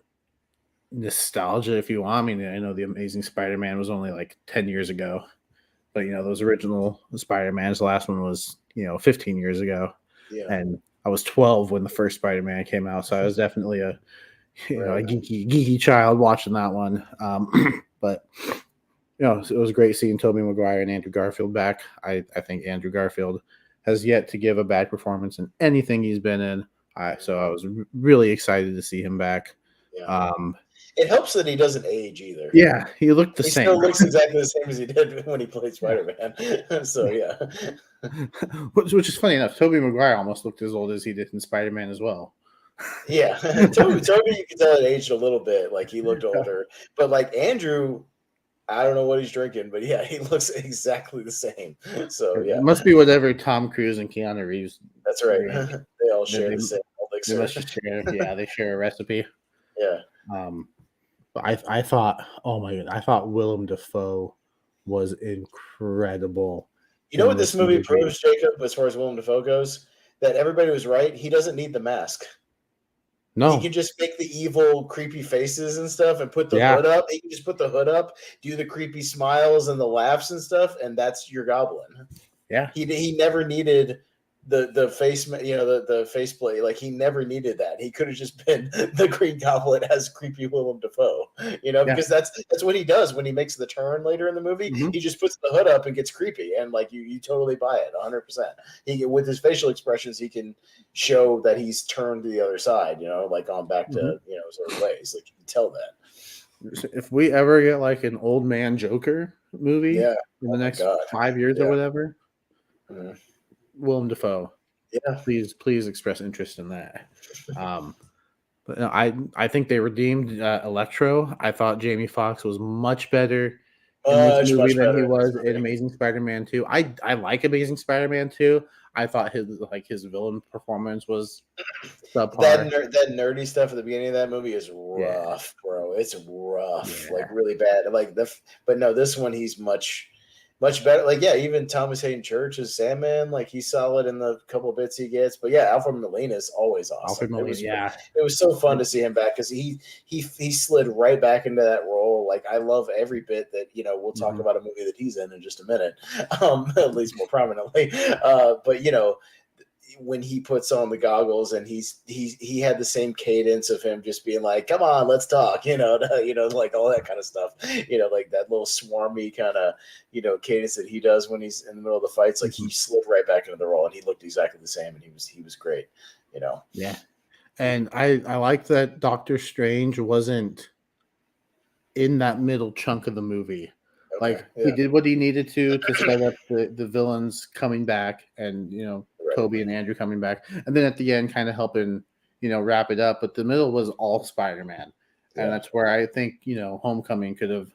nostalgia if you want. I mean, I know the Amazing Spider-Man was only like 10 years ago, but those original Spider-Mans, the last one was 15 years ago. Yeah. And I was 12 when the first Spider-Man came out, so I was definitely a Right. a geeky child watching that one. But it was great seeing Tobey Maguire and Andrew Garfield back. I think Andrew Garfield has yet to give a bad performance in anything he's been in. So I was really excited to see him back. Yeah. It helps that he doesn't age either. Yeah, he looked the same. He still looks exactly the same as he did when he played Spider-Man. So yeah. Which is funny enough. Tobey Maguire almost looked as old as he did in Spider-Man as well. Yeah, Toby, you can tell it aged a little bit. Like he looked older, but like Andrew, I don't know what he's drinking, but yeah, he looks exactly the same. So yeah, It must be whatever Tom Cruise and Keanu Reeves. that's right. They all share the same elixir. They must share. Yeah, they share a recipe. Yeah. But I thought, oh my god, I thought Willem Dafoe was incredible. You know what this movie proves, Jacob, as far as Willem Dafoe goes? That everybody was right. He doesn't need the mask. No. He can just make the evil, creepy faces and stuff and put the hood up. He can just put the hood up, do the creepy smiles and the laughs and stuff, and that's your Goblin. Yeah. He never needed the face, the faceplate. Like he never needed that. He could have just been the Green Goblin as creepy Willem Dafoe. Because that's what he does when he makes the turn later in the movie. Mm-hmm. He just puts the hood up and gets creepy, and like you totally buy it 100%. He with his facial expressions, he can show that he's turned to the other side. Like on back to sort of ways. Like you can tell that. If we ever get like an old man Joker movie in the next 5 years or whatever. Mm-hmm. Willem Dafoe. Yeah. Please express interest in that. But no, I think they redeemed Electro. I thought Jamie Foxx was much better in this movie than he was in Amazing Spider-Man 2. I like Amazing Spider-Man 2. I thought his villain performance was subpar. That nerdy stuff at the beginning of that movie is rough, bro. It's rough, like really bad. But no, this one he's much better. Like, yeah, even Thomas Hayden Church as Sandman, like he's solid in the couple of bits he gets. But yeah, Alfred Molina is always awesome. It was so fun to see him back because he slid right back into that role. Like I love every bit that we'll talk about a movie that he's in just a minute, at least more prominently. But when he puts on the goggles and he had the same cadence of him just being like, "Come on, let's talk," like all that kind of stuff, like that little swarmy kind of cadence that he does when he's in the middle of the fights. Like he slid right back into the role and he looked exactly the same and he was great. Yeah, and I like that Doctor Strange wasn't in that middle chunk of the movie. Okay, Like he yeah, did what he needed to set up the villains coming back, and right, Toby and Andrew coming back, and then at the end kind of helping wrap it up. But the middle was all Spider-Man, and yeah, that's where I think Homecoming could have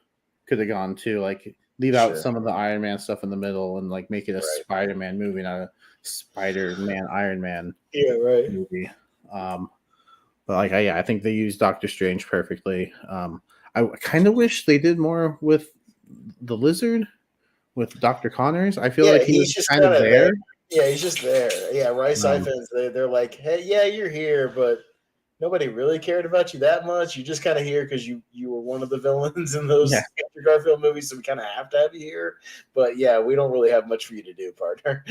gone too. Like leave out sure, some of the Iron Man stuff in the middle and like make it a right, Spider-Man movie, not a Spider-Man Iron Man yeah, right. movie. But like I think they used Doctor Strange perfectly. I kind of wish they did more with the Lizard, with Dr. Connors. I feel Yeah, like he he's was just kind kind of of there. there. Yeah, he's just there. Yeah, Rice Um, Ifans, they're like, hey, yeah, you're here, but nobody really cared about you that much. You're just kind of here because you were one of the villains in yeah, those Andrew Garfield movies, so we kind of have to have you here. But yeah, we don't really have much for you to do, partner.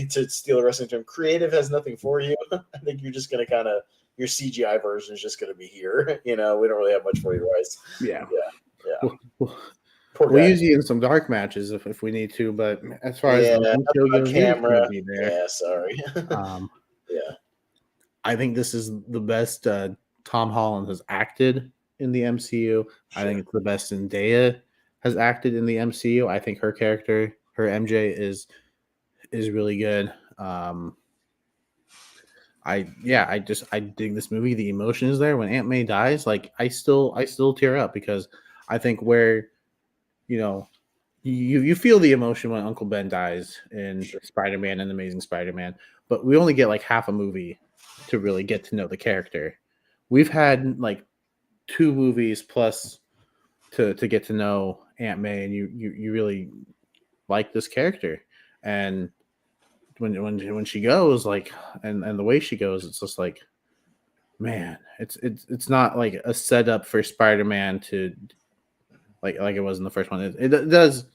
To steal a wrestling term, creative has nothing for you. I think you're just gonna kind of your CGI version is just gonna be here. We don't really have much for you, Rice. yeah. Yeah, yeah. We'll, we'll, Poor we'll guy. use you in some dark matches if we need to, but as far as Yeah, the movie not goes, on you're just camera. going to be there. Yeah, sorry. Um, Yeah, I think this is the best Tom Holland has acted in the MCU. I think sure. it's the best Zendaya has acted in the MCU. I think her character, her MJ, is really good. I dig this movie. The emotion is there when Aunt May dies. Like I still tear up because I think where you know you feel the emotion when Uncle Ben dies in Sure. Spider-Man and Amazing Spider-Man, but we only get like half a movie to really get to know the character. We've had like two movies plus to get to know Aunt May, and you really like this character. And when she goes, like, and the way she goes, it's just like, man, it's not like a setup for Spider-Man to like it was in the first one. It does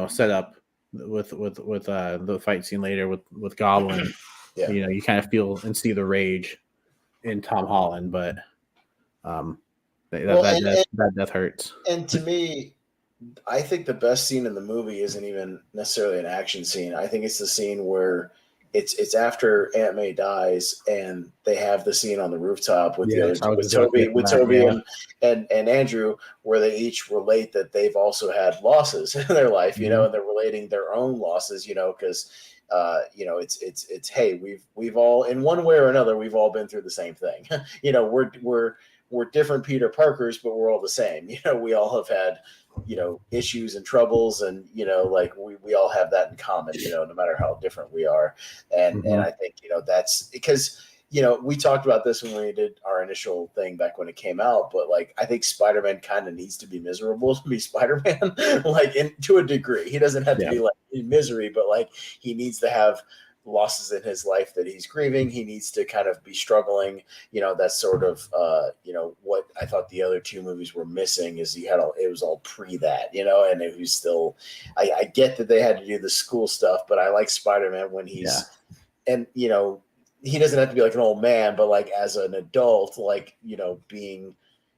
set up with the fight scene later with Goblin. Yeah. You kind of feel and see the rage in Tom Holland, but um, Well, that death hurts. and to me, I think the best scene in the movie isn't even necessarily an action scene. I think it's the scene where it's after Aunt May dies and they have the scene on the rooftop with the other Yes, I was with just about to Toby get to that. and Andrew, where they each relate that they've also had losses in their life, Yeah. and they're relating their own losses, because it's hey, we've all in one way or another we've all been through the same thing. We're different Peter Parkers, but we're all the same. We all have had issues and troubles, and like we all have that in common, no matter how different we are. And Mhm. I think that's because we talked about this when we did our initial thing back when it came out, but like I think Spider-Man kind of needs to be miserable to be Spider-Man. Like to a degree, he doesn't have to Yeah. be like in misery, but like he needs to have losses in his life that he's grieving. He needs to kind of be struggling. That's sort of what I thought the other two movies were missing is it was all pre that, and it was still I get that they had to do the school stuff, but I like Spider-Man when Yeah. and he doesn't have to be like an old man, but like as an adult, like being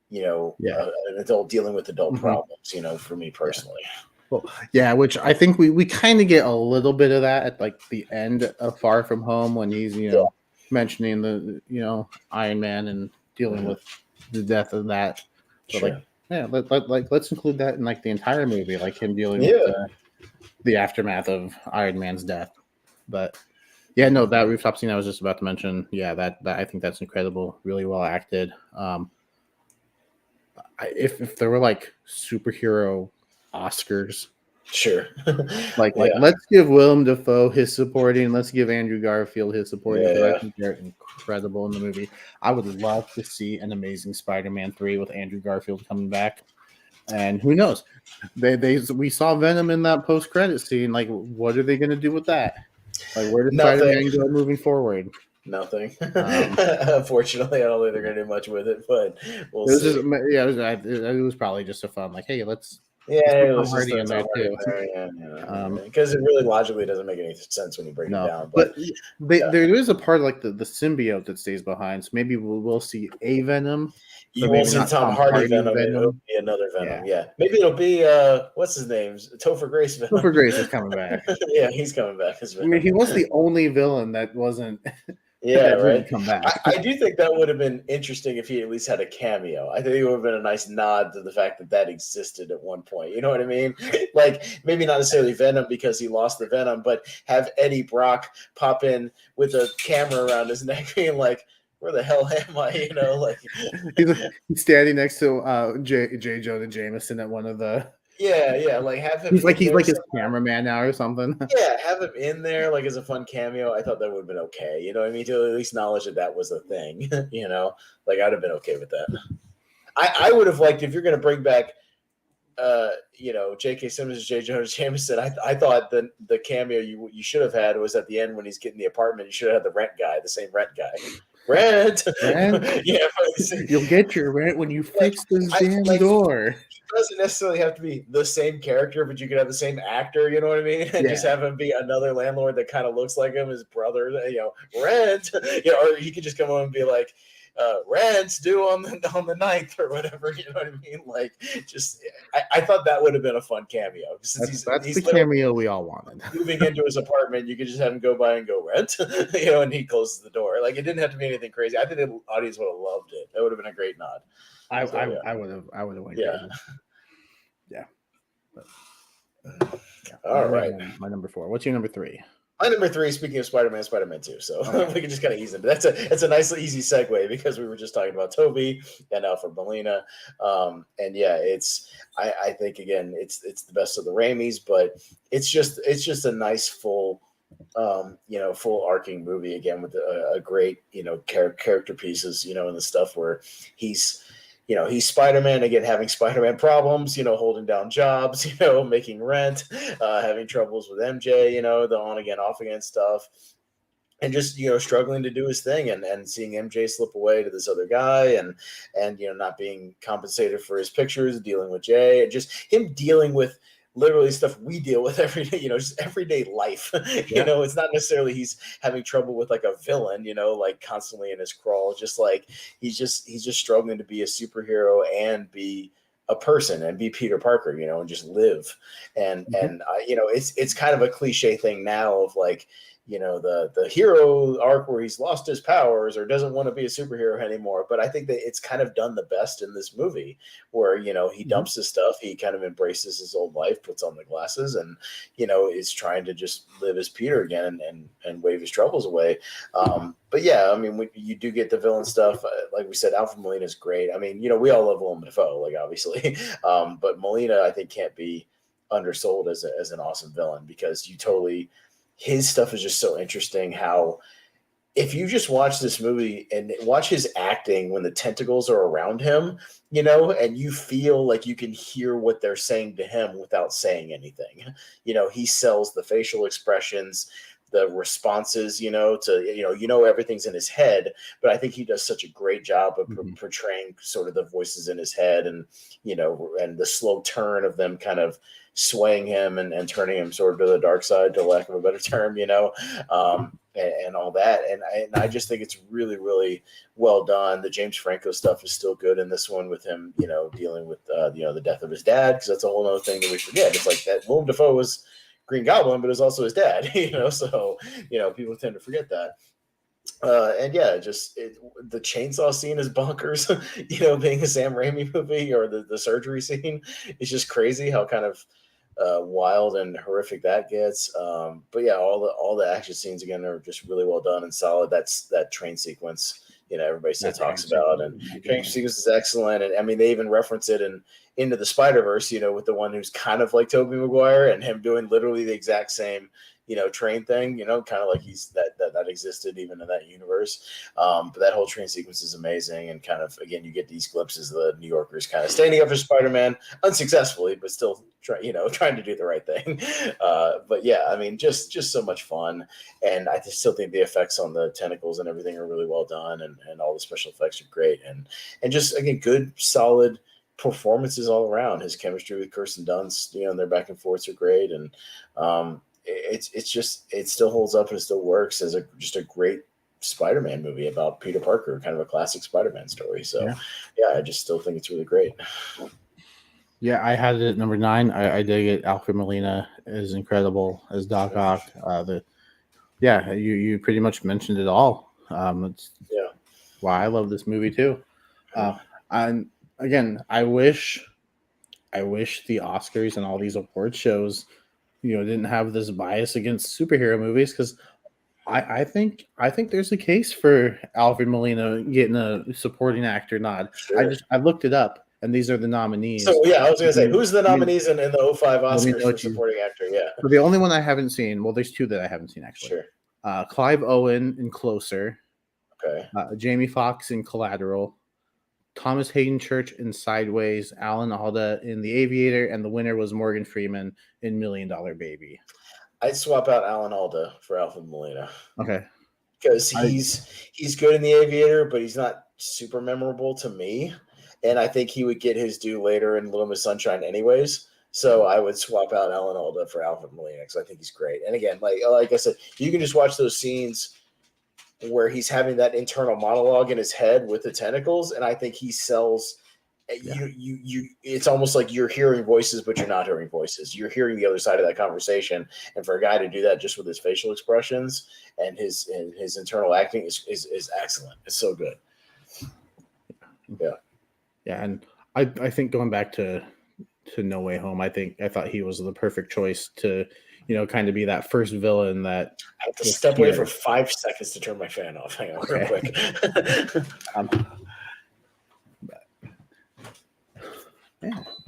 Yeah. an adult dealing with adult Mhm. problems, for me Yeah. personally. Well, yeah, which I think we kind of get a little bit of that at like the end of Far From Home when he's Yeah. mentioning the Iron Man and dealing Mhm. with the death of that. But like, Sure. yeah, let's include that in like the entire movie, like him dealing with Yeah. the aftermath of Iron Man's death. But yeah, no, that rooftop scene I was just about to mention. Yeah, that I think that's incredible, really well acted. If there were like superhero Oscars, Sure. like Yeah. let's give Willem Dafoe his supporting, let's give Andrew Garfield his supporting because I Yeah. think they're incredible in the movie. I would love to see an Amazing Spider-Man 3 with Andrew Garfield coming back. And who knows? We saw Venom in that post-credit scene. Like, what are they going to do with that? Like, where does Nothing. Spider-Man go moving forward? Nothing. Um, Unfortunately, I don't think they're gonna do much with it, but we'll it was just, see. yeah, it was probably just a fun, like, hey, let's Yeah, Let's put it Tom was just Hardy the in there Tom Hardy too. there, yeah, Um, because it really logically doesn't make any sense when you break it no, down. but But yeah, there is a part like the symbiote that stays behind. So maybe we'll see a Venom, you but won't maybe see the not Tom Tom Hardy Hardy's Venom. It'll Venom. be another Yeah, Venom. Yeah, maybe it'll be what's his name? Topher Grace Topher Venom. Grace is coming back. Yeah, he's coming back as I mean, Venom. he was the only villain that wasn't Yeah, that right. didn't come back. I do think that would have been interesting if he at least had a cameo. I think it would have been a nice nod to the fact that that existed at one point. You know what I mean? Like maybe not necessarily Venom because he lost the Venom, but have Eddie Brock pop in with a camera around his neck, being like, "Where the hell am I?" You know, like he's, he's standing next to J. Jonah Jameson at one of the. yeah, like have him in He's there like his somehow. cameraman now or something. Yeah, have him in there like as a fun cameo. I thought that would have been okay. You know what I mean? To at least acknowledge that that was a thing. You know, like I'd have been okay with that. I would have liked if you're going to bring back J.K. Simmons and J. Jonah Jameson. I thought the cameo you should have had was at the end when he's getting the apartment. You should have had the rent guy, the same rent guy. Rent, Rent, yeah. you'll get your rent when you Like fix this I damn like door. it doesn't necessarily have to be the same character, but you could have the same actor. You know what I mean? And just Yeah, have him be another landlord that kind of looks like him, his brother. Rent. Or he could just come on and be like, rent's due on the 9th or whatever. You know what I mean? Like, just I thought that would have been a fun cameo since that's the he's literally cameo we all wanted. moving into his apartment. You could just have him go by and go rent, and he closes the door. Like it didn't have to be anything crazy. I think the audience would have loved it. That would have been a great nod. So yeah, I would have went yeah. crazy. Yeah, but yeah. All right. My number 4. What's your number 3? My number 3, speaking of Spider-Man, Spider-Man 2. So Okay. we can just kind of ease into that's a nice easy segue because we were just talking about Toby and Alfred Molina. And yeah, I think again it's the best of the Raimis, but it's just a nice full full arcing movie again with a great, character pieces, and the stuff where he's he's Spider-Man again, having Spider-Man problems, holding down jobs, making rent, having troubles with MJ, the on again, off again stuff, and just struggling to do his thing, and seeing MJ slip away to this other guy, and not being compensated for his pictures, dealing with Jay, and just him dealing with literally stuff we deal with every day, just everyday life. Yeah. It's not necessarily he's having trouble with like a villain, like constantly in his crawl, just like he's just struggling to be a superhero and be a person and be Peter Parker, and just live. And Mhm. it's kind of a cliche thing now of like, the hero arc where he's lost his powers or doesn't want to be a superhero anymore. But I think that it's kind of done the best in this movie where, he Mhm. dumps his stuff. He kind of embraces his old life, puts on the glasses, and, is trying to just live as Peter again and wave his troubles away. But yeah, I mean, you do get the villain stuff. Like we said, Alfred Molina is great. I mean, we all love Willem Dafoe, like obviously. But Molina, I think, can't be undersold as an awesome villain because his stuff is just so interesting. How if you just watch this movie and watch his acting when the tentacles are around him, and you feel like you can hear what they're saying to him without saying anything. He sells the facial expressions, the responses, to, everything's in his head, but I think he does such a great job of Mhm. portraying sort of the voices in his head and, and the slow turn of them kind of swaying him and turning him sort of to the dark side, to lack of a better term, and all that. And I just think it's really, really well done. The James Franco stuff is still good in this one with him, dealing with, the death of his dad, because that's a whole other thing that we forget. It's like that Willem Dafoe was Green Goblin, but it was also his dad, so, people tend to forget that. And yeah, the chainsaw scene is bonkers, being a Sam Raimi movie, or the surgery scene is just crazy how kind of wild and horrific that gets. But yeah, all the action scenes again are just really well done and solid. That train sequence, everybody still That train talks about, sequence and is train amazing. sequence is excellent. And I mean, they even reference it in Into the Spider-Verse, with the one who's kind of like Tobey Maguire and him doing literally the exact same, train thing, kind of like he's that existed even in that universe. But that whole train sequence is amazing, and kind of again, you get these glimpses of the New Yorkers kind of standing up for Spider-Man unsuccessfully, but still trying to do the right thing. But yeah, I mean, just so much fun, and I just still think the effects on the tentacles and everything are really well done, and all the special effects are great, and just again, good, solid performances all around. His chemistry with Kirsten Dunst, and their back and forths are great, and it still holds up and it still works as just a great Spider-Man movie about Peter Parker, kind of a classic Spider-Man story. So, yeah, I just still think it's really great. Yeah, I had it at number 9. I dig it. Alfred Molina is incredible as Doc Ock. You pretty much mentioned it all. It's why I love this movie too. And again, I wish the Oscars and all these award shows, didn't have this bias against superhero movies, because I think there's a case for Alfred Molina getting a supporting actor nod. Sure. I looked it up, and these are the nominees. So yeah, I was gonna say, who's the nominees in the 05 Oscars for supporting actor? Yeah. So the only one I haven't seen, well, there's 2 that I haven't seen actually. Sure. Clive Owen in Closer. Okay. Jamie Foxx in Collateral. Thomas Hayden Church in Sideways. Alan Alda in The Aviator, and the winner was Morgan Freeman in $1 Million Baby. I'd swap out Alan Alda for Alfred Molina. Okay. Because he's good in The Aviator, but he's not super memorable to me. And I think he would get his due later in Little Miss Sunshine anyways. So I would swap out Alan Alda for Alfred Molina, because I think he's great. And again, like I said, you can just watch those scenes where he's having that internal monologue in his head with the tentacles, and I think he sells. You it's almost like you're hearing voices, but you're not hearing voices. You're hearing the other side of that conversation. And for a guy to do that just with his facial expressions and his internal acting is excellent. It's so good. Yeah, and I think going back to No Way Home, I thought he was the perfect choice to, kind of be that first villain that. I have to step away for 5 seconds to turn my fan off. Hang on, real quick.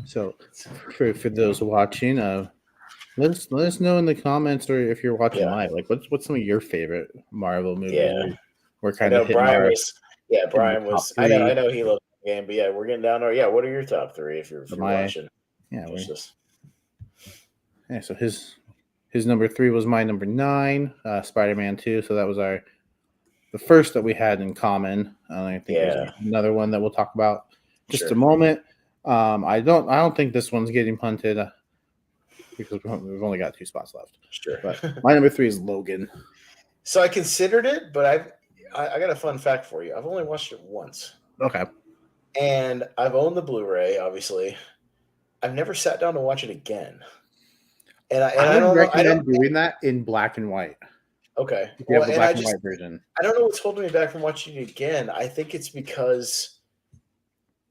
So for those watching, let us know in the comments, or if you're watching live, like what's some of your favorite Marvel movies? Yeah, we're kind of hitting Brian was. I know he loved the game, but we're getting down there. Yeah, what are your top 3 if you're watching? So his number 3 was my number 9, Spider-Man 2. So that was the first that we had in common. I think there's another one that we'll talk about just a moment. I don't think this one's getting punted, because we've only got 2 spots left. Sure. But my number 3 is Logan. So I considered it, but I got a fun fact for you. I've only watched it once. Okay. And I've owned the Blu-ray, obviously. I've never sat down to watch it again. And I don't recommend doing that in black and white. Okay. If you have the black and white version. I don't know what's holding me back from watching it again. I think it's because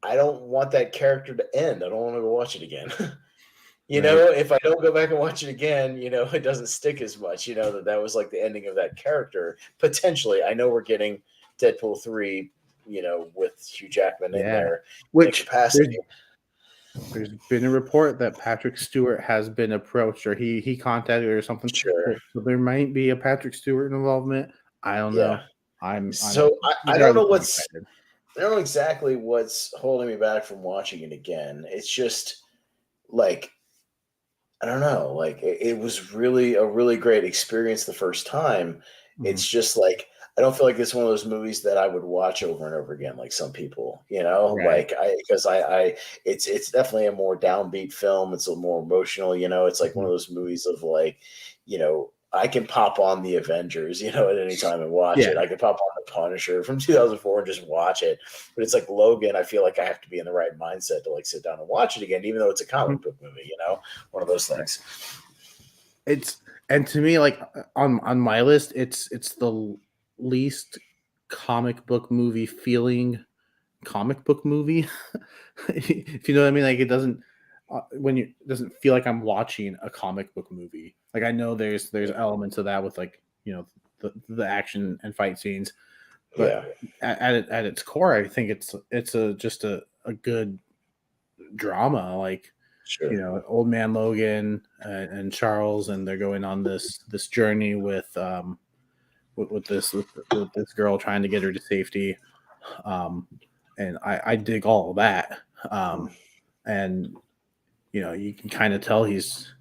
I don't want that character to end. I don't want to go watch it again. If I don't go back and watch it again, it doesn't stick as much, that was like the ending of that character. Potentially. I know we're getting Deadpool 3, with Hugh Jackman in there. Which capacity. There's been a report that Patrick Stewart has been approached, or he contacted or something. Sure. So there might be a Patrick Stewart involvement. I don't know. I don't know I don't know exactly what's holding me back from watching it again. It's just like, I don't know. Like it was really a really great experience the first time. Mm-hmm. It's just like, I don't feel like it's one of those movies that I would watch over and over again, like some people, right. It's definitely a more downbeat film. It's a more emotional, it's like one of those movies of like, I can pop on the Avengers, at any time and watch it. I can pop on the Punisher from 2004 and just watch it. But it's like Logan, I feel like I have to be in the right mindset to like sit down and watch it again, even though it's a comic book movie, one of those things. And to me, like on my list, it's the least comic book movie feeling comic book movie. If you know what I mean, like it doesn't doesn't feel like I'm watching a comic book movie. Like I know there's elements of that with like the action and fight scenes, but at its core, I think it's just a good drama. Like Old Man Logan and Charles, and they're going on this journey with this girl trying to get her to safety, and I dig all of that, and you can kind of tell he's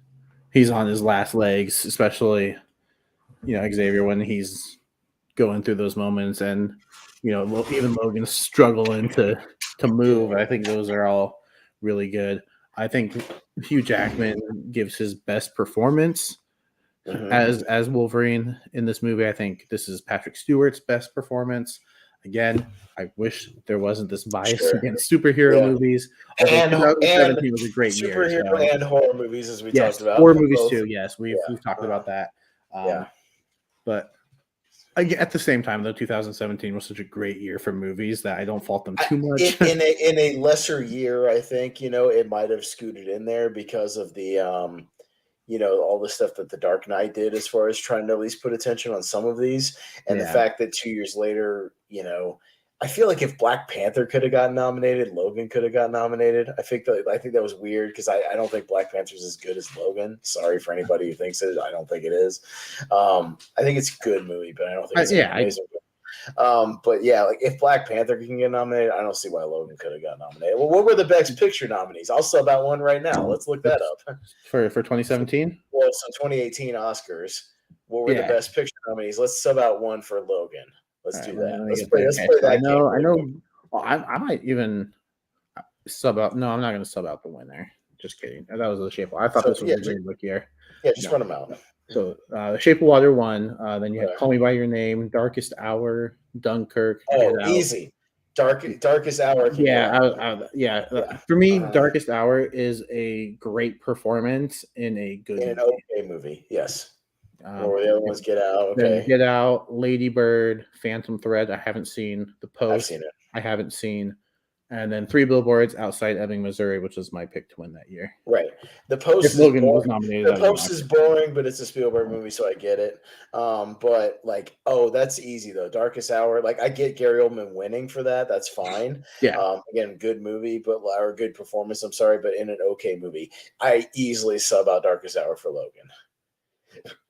on his last legs, especially Xavier when he's going through those moments, and even Logan's struggling to move. I think those are all really good. I think Hugh Jackman gives his best performance as Wolverine in this movie. I think this is Patrick Stewart's best performance. Again, I wish there wasn't this bias Sure. against superhero Yeah. movies. Although And 2017 was a great year. superhero So and horror movies, as we yes, talked about. horror They're movies both. too. Yes, we've talked about that. Yeah. But at the same time, though, 2017 was such a great year for movies that I don't fault them too much. In a lesser year, I think, it might have scooted in there because of the all the stuff that the Dark Knight did as far as trying to at least put attention on some of these, and the fact that 2 years later, I feel like if Black Panther could have gotten nominated, Logan could have gotten nominated. I think that was weird because I don't think Black Panther's as good as Logan. Sorry for anybody who thinks it. I don't think it is. I think it's a good movie, but I don't think it's amazing. But yeah, like if Black Panther can get nominated, I don't see why Logan could have got nominated. Well, what were the Best Picture nominees? I'll sub out one right now. Let's look that up. For 2017? Well, so 2018 Oscars. What were the Best Picture nominees? Let's sub out one for Logan. Let's do that. Let's play that game. I know. Well, I might even sub out. No, I'm not going to sub out the winner. Just kidding. That was The Shape of Water. I thought this was a Green Book year. Yeah, just run them out. So, The Shape of Water won. Then you had Call Me by Your Name, Darkest Hour, Dunkirk. Oh, easy. Darkest Hour. For me, Darkest Hour is a great performance in an okay movie. Yes. Or the other ones Get Out. Okay. Then Get Out, Lady Bird, Phantom Thread. I haven't seen. The Post. I've seen it. I haven't seen. And then Three Billboards Outside Ebbing, Missouri, which was my pick to win that year. Right. The Post. If Logan was nominated. The Post is boring, but it's a Spielberg movie, so I get it. But that's easy though. Darkest Hour. Like I get Gary Oldman winning for that. That's fine. Yeah. Again, good movie, or good performance. I'm sorry, but in an okay movie, I easily sub out Darkest Hour for Logan.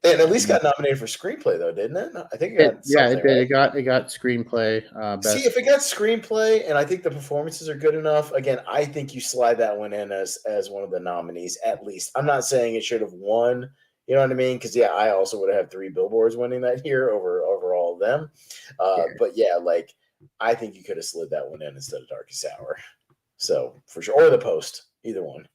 And at least got nominated for screenplay though, didn't it? I think it got it did. Right? It got screenplay. See, if it got screenplay, and I think the performances are good enough. Again, I think you slide that one in as one of the nominees at least. I'm not saying it should have won. You know what I mean? Because I also would have had Three Billboards winning that year over all of them. But yeah, I think you could have slid that one in instead of Darkest Hour. So for sure, or The Post, either one.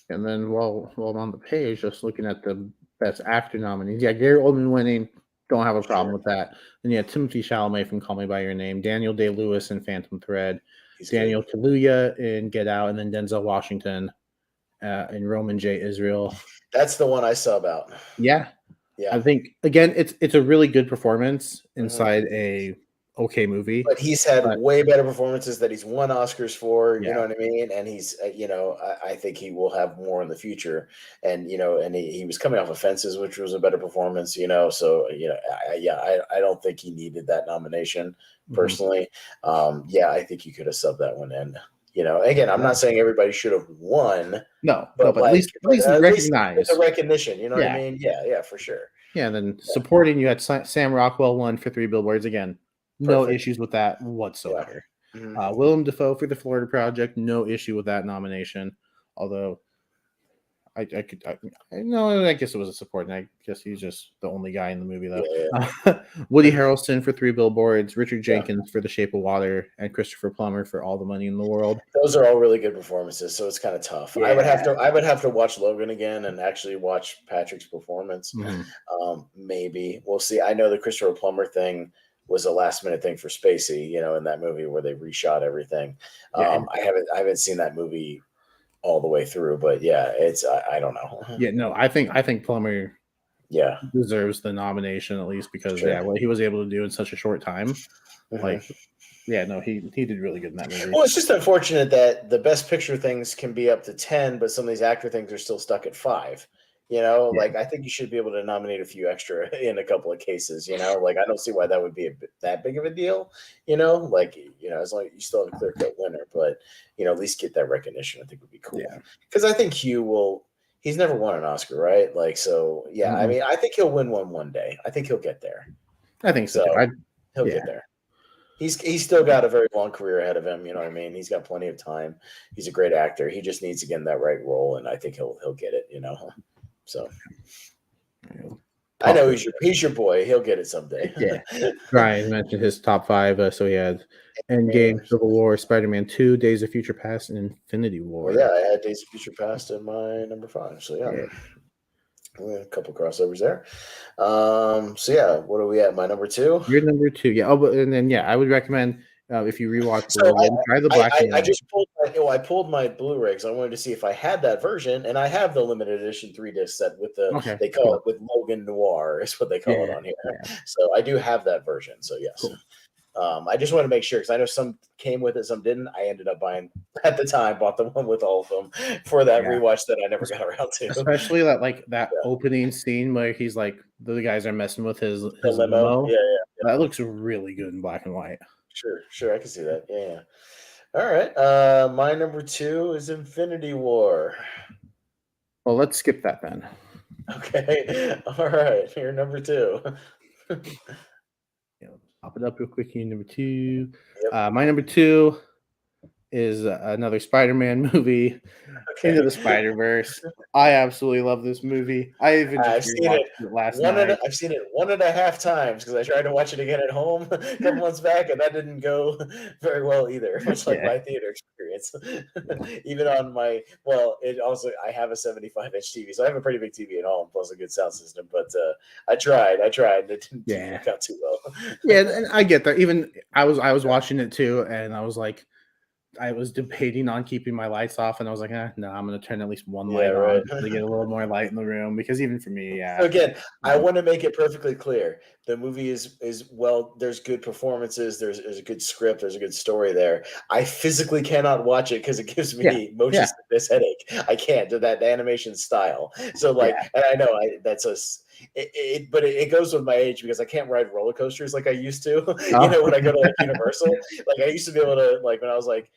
And then while I'm on the page, just looking at the Best Actor nominees. Yeah, Gary Oldman winning. Don't have a problem with that. Then you had Timothée Chalamet from Call Me by Your Name, Daniel Day-Lewis in Phantom Thread, Daniel Kaluuya in Get Out, and then Denzel Washington in Roman J. Israel. That's the one I sub out. Yeah. I think again, it's a really good performance inside a okay movie. But he's had way better performances that he's won Oscars for, you know what I mean? And he's, I think he will have more in the future. And, and he was coming off of Fences, which was a better performance, so, I don't think he needed that nomination personally. I think you could have subbed that one in. Again, I'm not saying everybody should have won. But at least recognize the recognition. You know what I mean? Yeah, for sure. Yeah, and then supporting, you had Sam Rockwell won for Three Billboards again. No issues with that whatsoever. Yeah. Willem Dafoe for The Florida Project, no issue with that nomination. Although I guess it was a support, and I guess he's just the only guy in the movie though. Yeah. Woody Harrelson for Three Billboards, Richard Jenkins for The Shape of Water, and Christopher Plummer for All the Money in the World. Those are all really good performances, so it's kind of tough. Yeah. I would have to watch Logan again and actually watch Patrick's performance. Maybe we'll see. I know the Christopher Plummer thing was a last minute thing for Spacey, in that movie where they reshot everything. I haven't seen that movie all the way through, but yeah, it's I don't know. Yeah, no, I think Plummer deserves the nomination at least because what he was able to do in such a short time. He did really good in that movie. Well, it's just unfortunate that the Best Picture things can be up to 10, but some of these actor things are still stuck at 5. I think you should be able to nominate a few extra in a couple of cases, I don't see why that would be that big of a deal, as long as you still have a clear-cut winner, but, at least get that recognition, I think would be cool. Because I think Hugh he's never won an Oscar, right? I mean, I think he'll win one day. I think he'll get there. I think so. He'll get there. He's still got a very long career ahead of him, you know what I mean? He's got plenty of time. He's a great actor. He just needs to get in that right role, and I think he'll get it, So I top know four. he's your boy. He'll get it someday. Yeah. Ryan mentioned his top five. So he had Endgame, Games. Civil War, Spider-Man 2, Days of Future Past, and Infinity Well, War. yeah, I had Days of Future Past in my number 5. So yeah, Yeah. we had a couple crossovers there. So yeah, what are we at? My number 2. You're number 2. Yeah. Oh, but and then I would recommend if you rewatch So Logan, try the black and I white. just pulled I pulled my Blu-ray because I wanted to see if I had that version, and I have the limited edition 3-disc set with Okay. they call it Cool. with Logan Noir is what they call it Yeah. on here. Yeah. So I do have that version. So yes. Cool. I just want to make sure because I know some came with it, some didn't. I ended up buying at the time, bought the one with all of them for that Yeah. rewatch that I never got around to. Especially that Yeah. opening scene where he's like the guys are messing with The his limo. limo. Yeah, yeah. That looks really good in black and white. Sure. I can see that. Yeah. All right. My number 2 is Infinity War. Well, let's skip that then. Okay. All right. You're number 2. Pop it up real quick here. Number 2. Yep. My number 2 is another Spider-Man movie, Into Okay. the Spider-Verse. I absolutely love this movie. I even just I've seen rewatched it it last night. I've seen it 1.5 times because I tried to watch it again at home a couple months back, and that didn't go very well either, much like Yeah. my theater experience. Even on my it also I have a 75-inch TV, so I have a pretty big TV at home, plus a good sound system. But I tried, and it didn't Yeah. work out too well. Yeah, and I get that. Even I was watching it too, and I was like, I was debating on keeping my lights off, and I was like, no, I'm gonna turn at least one Yeah, light on right. just to get a little more light in the room. Because even for me, So again, I um, want to make it perfectly clear. The movie is well, there's good performances, there's a good script, there's a good story there. I physically cannot watch it because it gives yeah, me motion yeah, sickness headache. I can't do that animation style. So like, yeah. and I know that's but it goes with my age because I can't ride roller coasters like I used to. Oh, When I go to like Universal, like I used to be able to like when I was like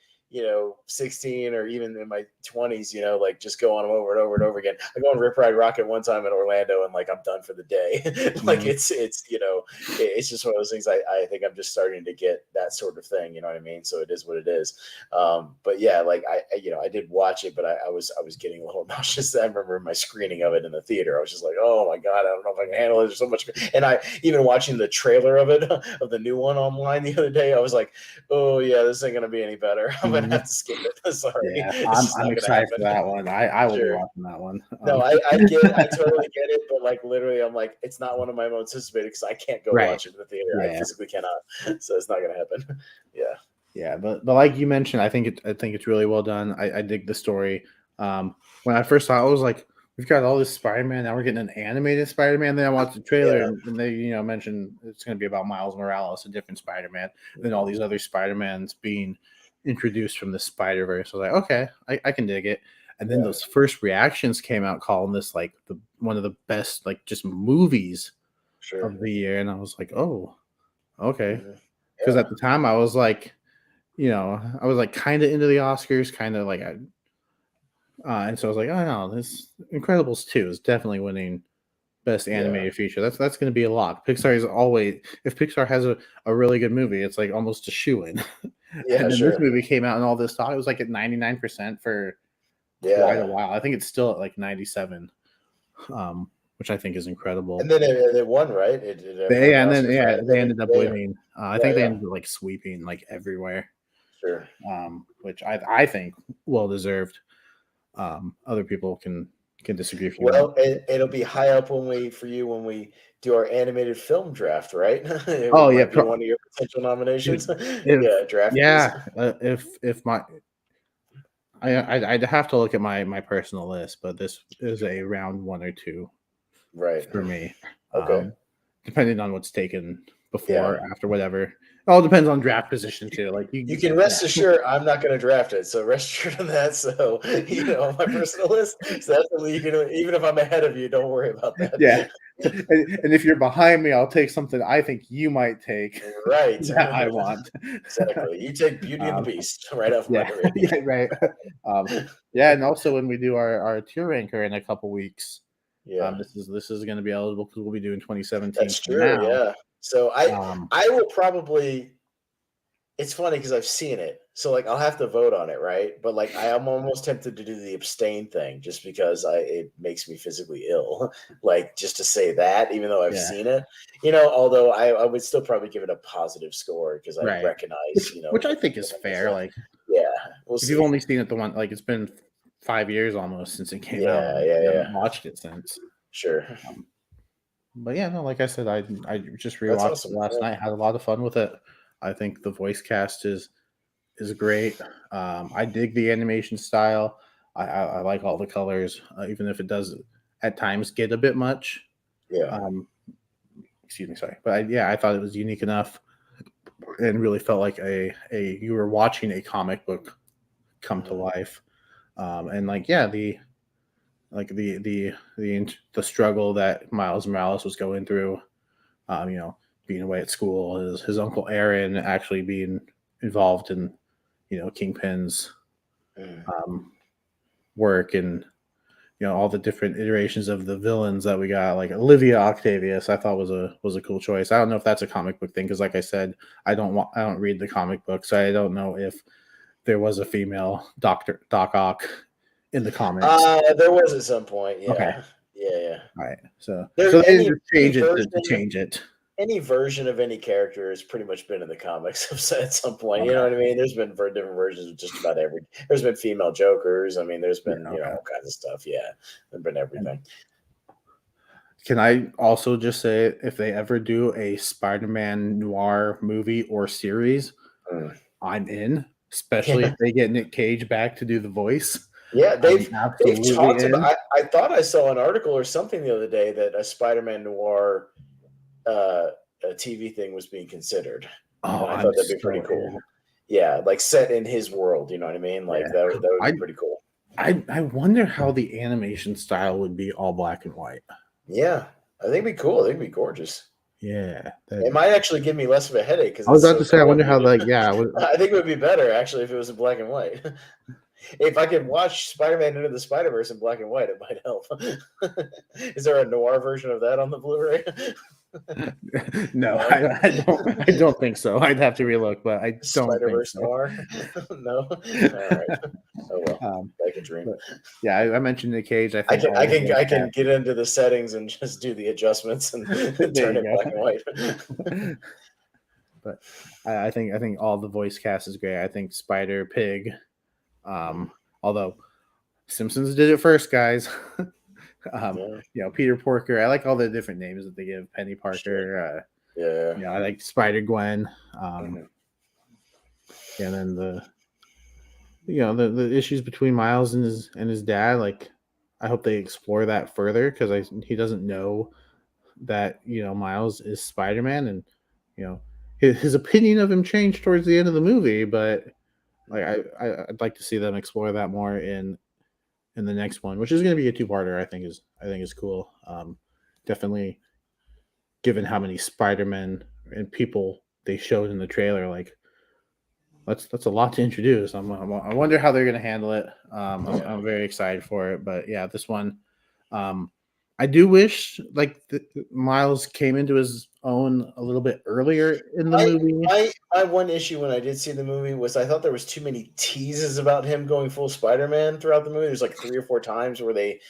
16 or even in my 20s, like just go on them over and over and over again. I go on Rip Ride Rocket one time in Orlando and like I'm done for the day. Like mhm. it's just one of those things I think I'm just starting to get that sort of thing, you know what I mean? So it is what it is. But yeah, like I did watch it, but I was getting a little nauseous. I remember my screening of it in the theater. I was just like, oh my God, I don't know if I can handle it. There's so much. And I even watching the trailer of it, of the new one online the other day, I was like, oh yeah, this ain't gonna be any better. I'm gonna Mhm. have to skip it. Sorry, Yeah, it's I'm just I'm not gonna excited for happen. that one. I will be Sure. watching that one. No, I totally get it, but like literally, I'm like, it's not one of my most anticipated because I can't go Right. watch it in the theater. I Yeah. physically cannot, so it's not gonna happen. Yeah, Yeah, but like you mentioned, I think it's really well done. I dig the story. When I first saw it, I was like, we've got all this Spider-Man, now we're getting an animated Spider-Man. Then I watched the trailer yeah, and they, mentioned it's gonna be about Miles Morales, a different Spider-Man, then all these other Spider-Mans being introduced from the Spider-Verse. I was like, okay, I can dig it. And then yeah, those first reactions came out calling this like the one of the best like just movies sure, of the year. And I was like, oh, okay. hmm Because yeah, at the time I was like, I was like kind of into the Oscars, kind of like, and so I was like, oh no, this Incredibles 2 is definitely winning Best yeah, Animated Feature. That's going to be a lock. Pixar is always, if Pixar has a really good movie, it's like almost a shoe in. yeah, And then this sure, movie came out and all this talk, it was like at 99% for quite a yeah. while. I think it's still at like 97, which I think is And incredible. then it won, right? It won the And then Oscar for they animated. ended up Yeah, winning. I yeah, think they yeah, ended up like sweeping like everywhere, sure. which I think well deserved. Other people can disagree if you want. Well, it'll be high up when we do our animated film draft, right? Oh It yeah, might be one of your potential if, nominations. if Yeah, draftees. yeah, if my I'd have to look at my personal list, but this is a round one or two Right. for me. Okay. Depending on what's taken before, Yeah. after, whatever. It all depends on draft position too. Like You you, can yeah, rest assured I'm not going to draft it. So rest assured on that. So, on my personal list. So that's the you can, even if I'm ahead of you, don't worry about yeah. that. And if you're behind me, I'll take something I think you might take Right. that I want. Exactly. You take Beauty and the um, Beast right off my yeah, range. yeah, right. Um, yeah, and also when we do our tier ranker in a couple weeks, Yeah. this is going to be eligible because we'll be doing 2017 That's from true. now. Yeah. So Um, I will probably it's funny because I've seen it. So like I'll have to vote on it, right? But like I am almost tempted to do the abstain thing just because it makes me physically ill. Like just to say that, even though I've Yeah, seen it, you know, although I would still probably give it a positive score because I right. recognize, you know, Which I think the is numbers. fair. Like Yeah, we'll if you've see. only seen it the one, like it's been 5 years almost since it came out, Yeah, and yeah, you yeah. haven't watched it since. Sure. Um, but yeah, no, like I said, I just That's rewatched it awesome. last Yeah. night. Had a lot of fun with it. I think the voice cast is great. I dig the animation style. I like all the colors, even if it does at times get a bit much. Yeah. Um, excuse me, sorry, but yeah, I thought it was unique enough and really felt like a you were watching a comic book come to Mhm. life. And like yeah, the struggle that Miles Morales was going through, you know, being away at school, his uncle Aaron actually being involved in, you know, Kingpin's Mhm. um, work, and you know all the different iterations of the villains that we got, like Olivia Octavius. I thought was a cool choice. I don't know if that's a comic book thing because, like I said, I don't read the comic book, so I don't know if there was a female Doctor Doc Ock in the comics. There was at some point. Okay, Yeah. Yeah, yeah. all right. So There they didn't just any change it to version change it. any version of any character has pretty much been in the comics at some point. You know Okay, what I mean? There's been different versions of just about every. There's been female Jokers. I mean, there's yeah, been okay. all kinds of stuff. Yeah, there's been And everything. can I also just say, if they ever do a Spider-Man noir movie or series, Mm. I'm in. Especially if Yeah, they get Nick Cage back to do the voice. yeah. I'm They've absolutely talked about. in. I thought I saw an article or something the other day that a Spider-Man noir uh, a TV thing was being considered, Oh, and I I'm thought that'd be pretty so cool. in. Yeah, like set in his world. You know what I mean? Yeah. Like that would I be pretty cool. I wonder how the animation style would be all black and white. Yeah, I think it'd be cool. I think it'd be gorgeous. Yeah. That It might actually give me less of a headache because I was it's about so to say, I color wonder how vivid. like yeah, I think it would be better actually if it was in black and white. If I could watch Spider-Man Into the Spider-Verse in black and white, it might help. Is there a noir version of that on the Blu-ray? no, No. I don't think so. I'd have to relook, but I don't think Spider-Verse so. noir? No? All right. Oh well. Um, Like a dream. but yeah, I mentioned Nick Cage. I think all the voice I can cast. get into the settings and just do the adjustments and There turn it you black and white. go. But I think all the voice cast is great. I think Spider Pig, Mm, although Simpsons did it first, guys. yeah, You know, Peter Porker. I like all the different names that they give. Penny sure. Parker. Yeah. You know, I like Spider Gwen. Mhm. And then the issues between Miles and his dad. Like, I hope they explore that further because he doesn't know that Miles is Spider Man, and you know his opinion of him changed towards the end of the movie. But like, Mhm. I'd like to see them explore that more in the next one, which is going to be a two-parter. I think is cool. Definitely, given how many Spider-Men and people they showed in the trailer, like that's a lot to introduce. I wonder how they're going to handle it. Yeah. I'm very excited for it. But yeah, this one, um, I do wish like Miles came into his own a little bit earlier in the My movie. my one issue when I did see the movie was I thought there was too many teases about him going full Spider-Man throughout the movie. There's like 3 or 4 times where they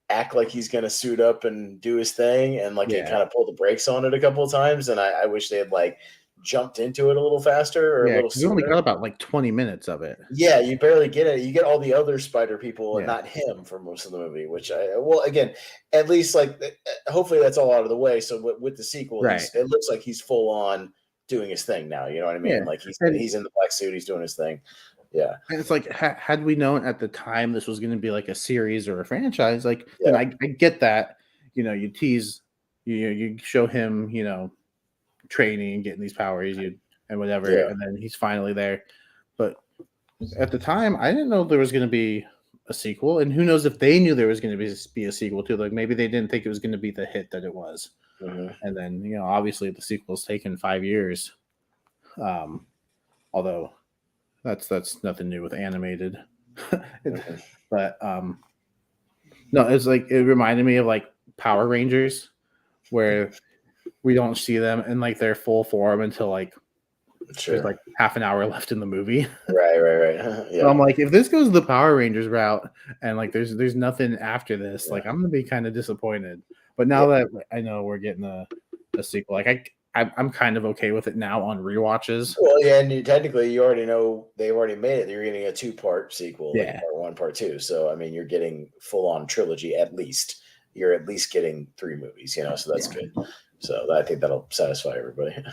act like he's gonna suit up and do his thing, and like it Yeah, kind of pulled the brakes on it a couple of times. And I wish they had like jumped into it a little faster or a yeah, little because we only got sooner. about like 20 minutes of it. Yeah, you barely get it. You get all the other spider people and Yeah, not him for most of the movie, which well, again, at least like hopefully that's all out of the way. So with the sequel, right. it looks like he's full on doing his thing now. You know what I Yeah, mean? Like and he's in the black suit, he's doing his thing. Yeah, And it's like, had we known at the time this was going to be like a series or a franchise, like then yeah, I get that. You tease, you show him, training and getting these powers, and whatever, yeah. and then he's finally there. But at the time, I didn't know there was going to be a sequel, and who knows if they knew there was going to be a sequel too. Like maybe they didn't think it was going to be the hit that it was, Hmm. and then obviously the sequel's taken 5 years. Um, although that's nothing new with animated. Hmm. But no, it's like it reminded me of like Power Rangers, where we don't see them in like their full form until like There's Sure. like half an hour left in the movie. Right. So I'm Yeah. like, if this goes the Power Rangers route and like there's nothing after this, Yeah. like I'm gonna be kind of disappointed. But Yeah. now that I know we're getting a sequel, like I'm kind of okay with it now on rewatches. Well, yeah, and technically, you already know they've already made it. You're getting a two-part sequel, like Yeah, part one, part two. So, I mean, you're getting full-on trilogy at least. You're at least getting three movies, so that's yeah, good. So, I think that'll satisfy everybody. yeah.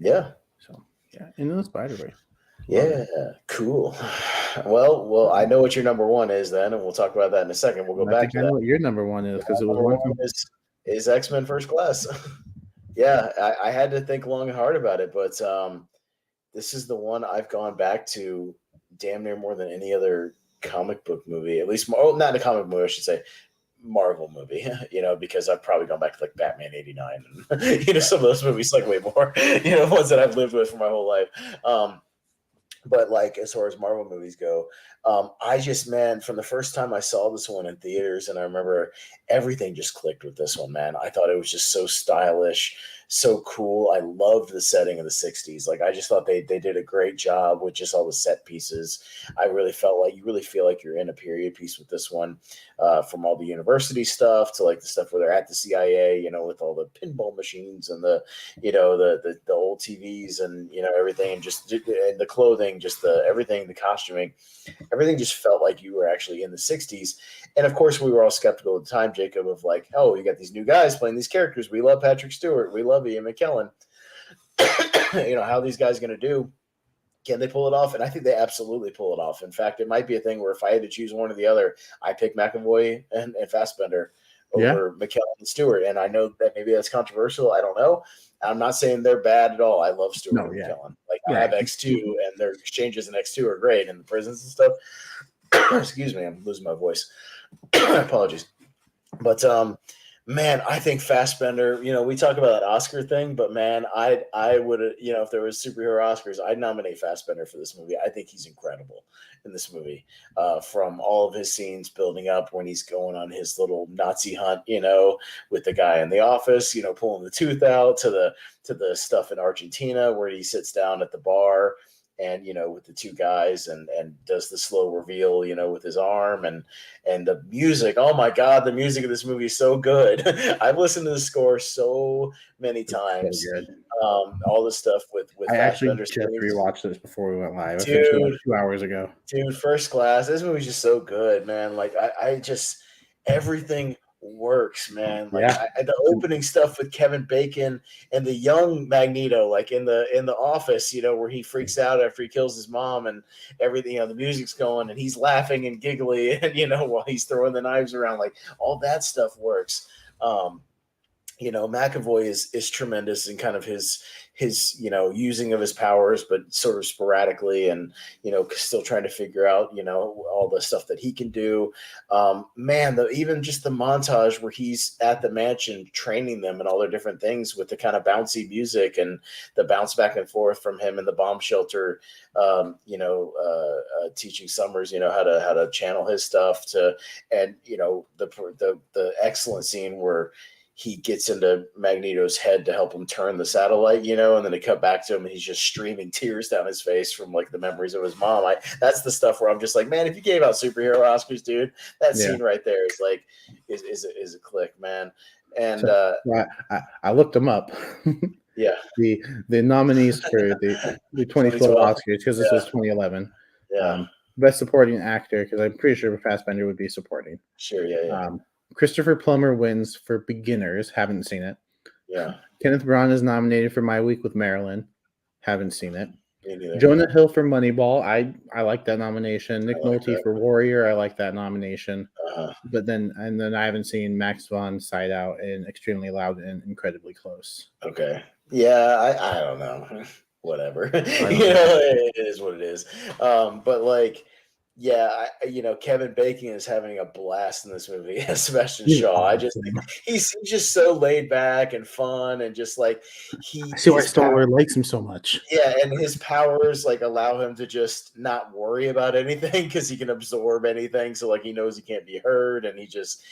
Yeah, So yeah, Into the Spider-Verse. Love it. yeah, cool. Well, I know what your number one is then, and we'll talk about that in a second. We'll go I think back to I know that. what your number one is because it was Number one one from is X-Men First Class. Yeah, I had to think long and hard about it, but this is the one I've gone back to damn near more than any other comic book movie, at least not a comic movie, I should say, Marvel movie, because I've probably gone back to like Batman '89 and some of those movies like way more, ones that I've lived with for my whole life. But like as far as Marvel movies go, I just, man, from the first time I saw this one in theaters, and I remember everything just clicked with this one, man. I thought it was just so stylish, so cool. I loved the setting of the '60s. Like I just thought they did a great job with just all the set pieces. I really felt like you really feel like you're in a period piece with this one, from all the university stuff to like the stuff where they're at the CIA, with all the pinball machines and the old TVs and everything, and just and the clothing, just the everything, the costuming, everything just felt like you were actually in the '60s. And of course, we were all skeptical at the time, Jacob, of like, oh, you got these new guys playing these characters. We love Patrick Stewart. We love Ian McKellen. How are these guys going to do? Can they pull it off? And I think they absolutely pull it off. In fact, it might be a thing where if I had to choose one or the other, I pick McAvoy and Fassbender yeah. over McKellen and Stewart. And I know that maybe that's controversial. I don't know. I'm not saying they're bad at all. I love Stewart No, and yeah, McKellen. Like I yeah. have X2 and their exchanges in X2 are great, and the prisons and stuff. Excuse me, I'm losing my voice. Apologies. But man, I think Fassbender, we talk about that Oscar thing, but man, I would, if there was superhero Oscars, I'd nominate Fassbender for this movie. I think he's incredible in this movie, from all of his scenes building up when he's going on his little Nazi hunt, with the guy in the office, pulling the tooth out, to the stuff in Argentina where he sits down at the bar and with the two guys and does the slow reveal, with his arm, and the music. Oh my god, the music of this movie is so good. I've listened to the score so many It's so times. good. All the stuff with I actually Fassbender's just themes. rewatched this before we went live. I finished it like Dude, 2 hours ago. First Class, this movie's just so good, man. Like I just, everything works, man. Like Yeah, the opening stuff with Kevin Bacon and the young Magneto, like in the office, where he freaks out after he kills his mom and everything. The music's going and he's laughing and giggly, and while he's throwing the knives around, like all that stuff works. McAvoy is tremendous in kind of his using of his powers, but sort of sporadically, and still trying to figure out all the stuff that he can do. Man, even just the montage where he's at the mansion training them and all their different things with the kind of bouncy music and the bounce back and forth from him in the bomb shelter, teaching Summers how to channel his stuff and the excellent scene where he gets into Magneto's head to help him turn the satellite, and then they cut back to him and he's just streaming tears down his face from like the memories of his mom. That's the stuff where I'm just like, man, if you gave out superhero Oscars, dude, that yeah. scene right there is like, is a click, man. And So I looked them up. yeah, the nominees for the 2012 2012. Oscars, because this was 2011. Yeah, Best Supporting Actor, because I'm pretty sure Fassbender would be supporting. sure. Yeah. Christopher Plummer wins for Beginners. Haven't seen it. Yeah. Kenneth Branagh is nominated for My Week with Marilyn. Haven't seen it. Me neither. Jonah Hill for Moneyball. I like that nomination. Nick I like Nolte that. for Warrior. I like that nomination. Uh-huh. But then I haven't seen Max von Sydow in Extremely Loud and Incredibly Close. Okay. Yeah, I don't know. Whatever. I don't know. It is what it is. But like, Yeah, Kevin Bacon is having a blast in this movie as Sebastian He's Shaw. I just think awesome. he's just so laid back and fun, and just like I he see why his Star power. Lord likes him so much. Yeah, and his powers like allow him to just not worry about anything because he can absorb anything. So like he knows he can't be hurt, and he just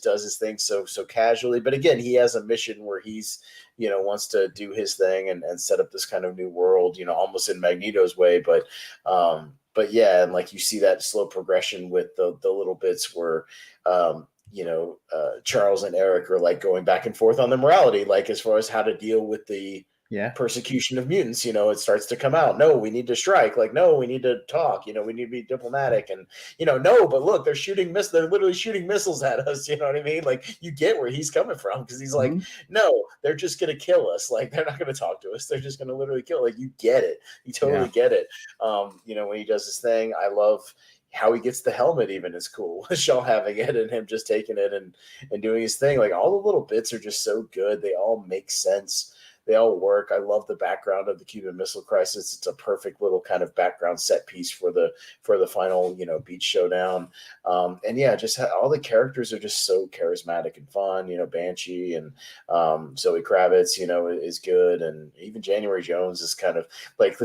does his thing so casually. But again, he has a mission where he's wants to do his thing and set up this kind of new world. Almost in Magneto's way, but yeah, and like you see that slow progression with the little bits where. Charles and Eric are like going back and forth on the morality, like as far as how to deal with the Yeah. persecution of mutants. It starts to come out. No, we need to strike. Like, no, we need to talk. We need to be diplomatic. And no, but look, they're literally shooting missiles at us. You know what I mean? Like, you get where he's coming from, because he's like, Mhm. no, they're just gonna kill us. Like, they're not gonna talk to us. They're just gonna literally kill. Like, you get it. You Yeah. totally get it. When he does his thing, I love how he gets the helmet. Even is cool. Shaw having it and him just taking it and doing his thing. Like, all the little bits are just so good. They all make sense. They all work. I love the background of the Cuban Missile Crisis. It's a perfect little kind of background set piece for the final beach showdown. And yeah, just all the characters are just so charismatic and fun. Banshee and Zoe Kravitz is good, and even January Jones is kind of like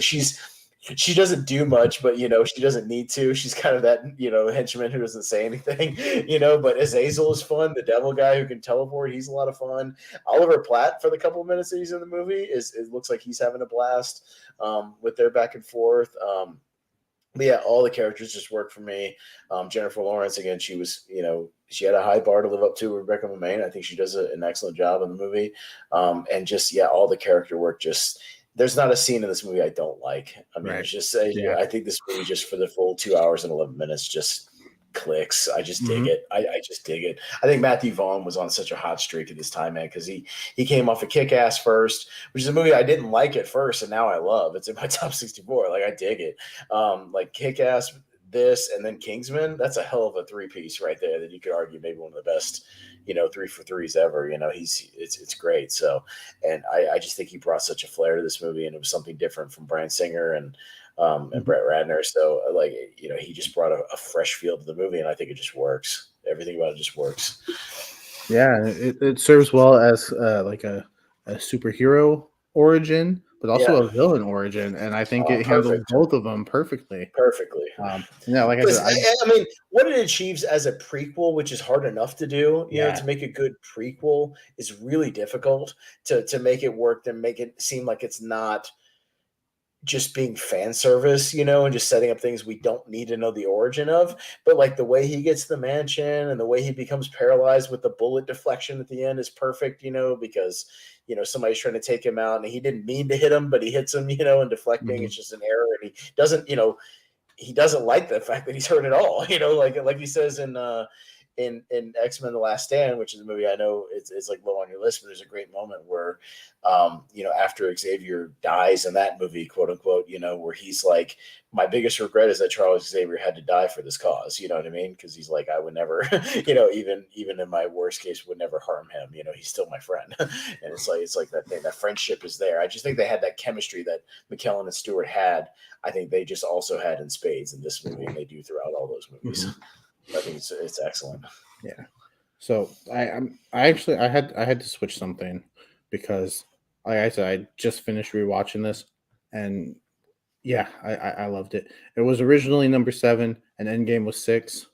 she doesn't do much, but she doesn't need to. She's kind of that henchman who doesn't say anything, But Azazel is fun. The devil guy who can teleport, he's a lot of fun. Oliver Platt, for the couple of minutes that he's in the movie, it looks like he's having a blast with their back and forth. But yeah, all the characters just work for me. Jennifer Lawrence, again, she had a high bar to live up to. Rebecca Romijn, I think she does an excellent job in the movie. And just yeah, all the character work just. There's not a scene in this movie I don't like. I mean, Right. it's just Yeah. I think this movie just for the full 2 hours and 11 minutes just clicks. I just dig Mhm. it. I just dig it. I think Matthew Vaughn was on such a hot streak at this time, man, because he came off of Kick Ass first, which is a movie I didn't like at first, and now I love. It's in my top 64. Like, I dig it. Like Kick Ass, this, and then Kingsman. That's a hell of a three piece right there. That you could argue maybe one of the best, 3 for 3s ever. It's great. So, and I just think he brought such a flair to this movie, and it was something different from Bryan Singer and Mhm. Brett Ratner. So like, he just brought a fresh feel to the movie, and I think it just works. Everything about it just works. Yeah, it serves well as like a superhero origin, but also Yeah. a villain origin, and I think it handles Perfect. both of them perfectly. Perfectly. Yeah, like I said, Because I mean, what it achieves as a prequel, which is hard enough to do, yeah, to make a good prequel is really difficult to make it work, to make it seem like it's not just being fan service, and just setting up things we don't need to know the origin of. But like the way he gets the mansion and the way he becomes paralyzed with the bullet deflection at the end is perfect, because somebody's trying to take him out and he didn't mean to hit him, but he hits him, and deflecting. mhm, It's just an error, and he doesn't like the fact that he's hurt at all. Like he says in X-Men: The Last Stand, which is a movie I know it's like low on your list, but there's a great moment where after Xavier dies in that movie, quote unquote, where he's like, my biggest regret is that Charles Xavier had to die for this cause. You know what I mean? Because he's like, I would never, even in my worst case, would never harm him. He's still my friend. And it's like that thing, that friendship is there. I just think they had that chemistry that McKellen and Stewart had. I think they just also had in spades in this movie, and they do throughout all those movies. mhm, I think it's excellent. yeah. So I had to switch something because, like I said, I just finished rewatching this, and yeah, I loved it. It was originally number 7, and Endgame was 6.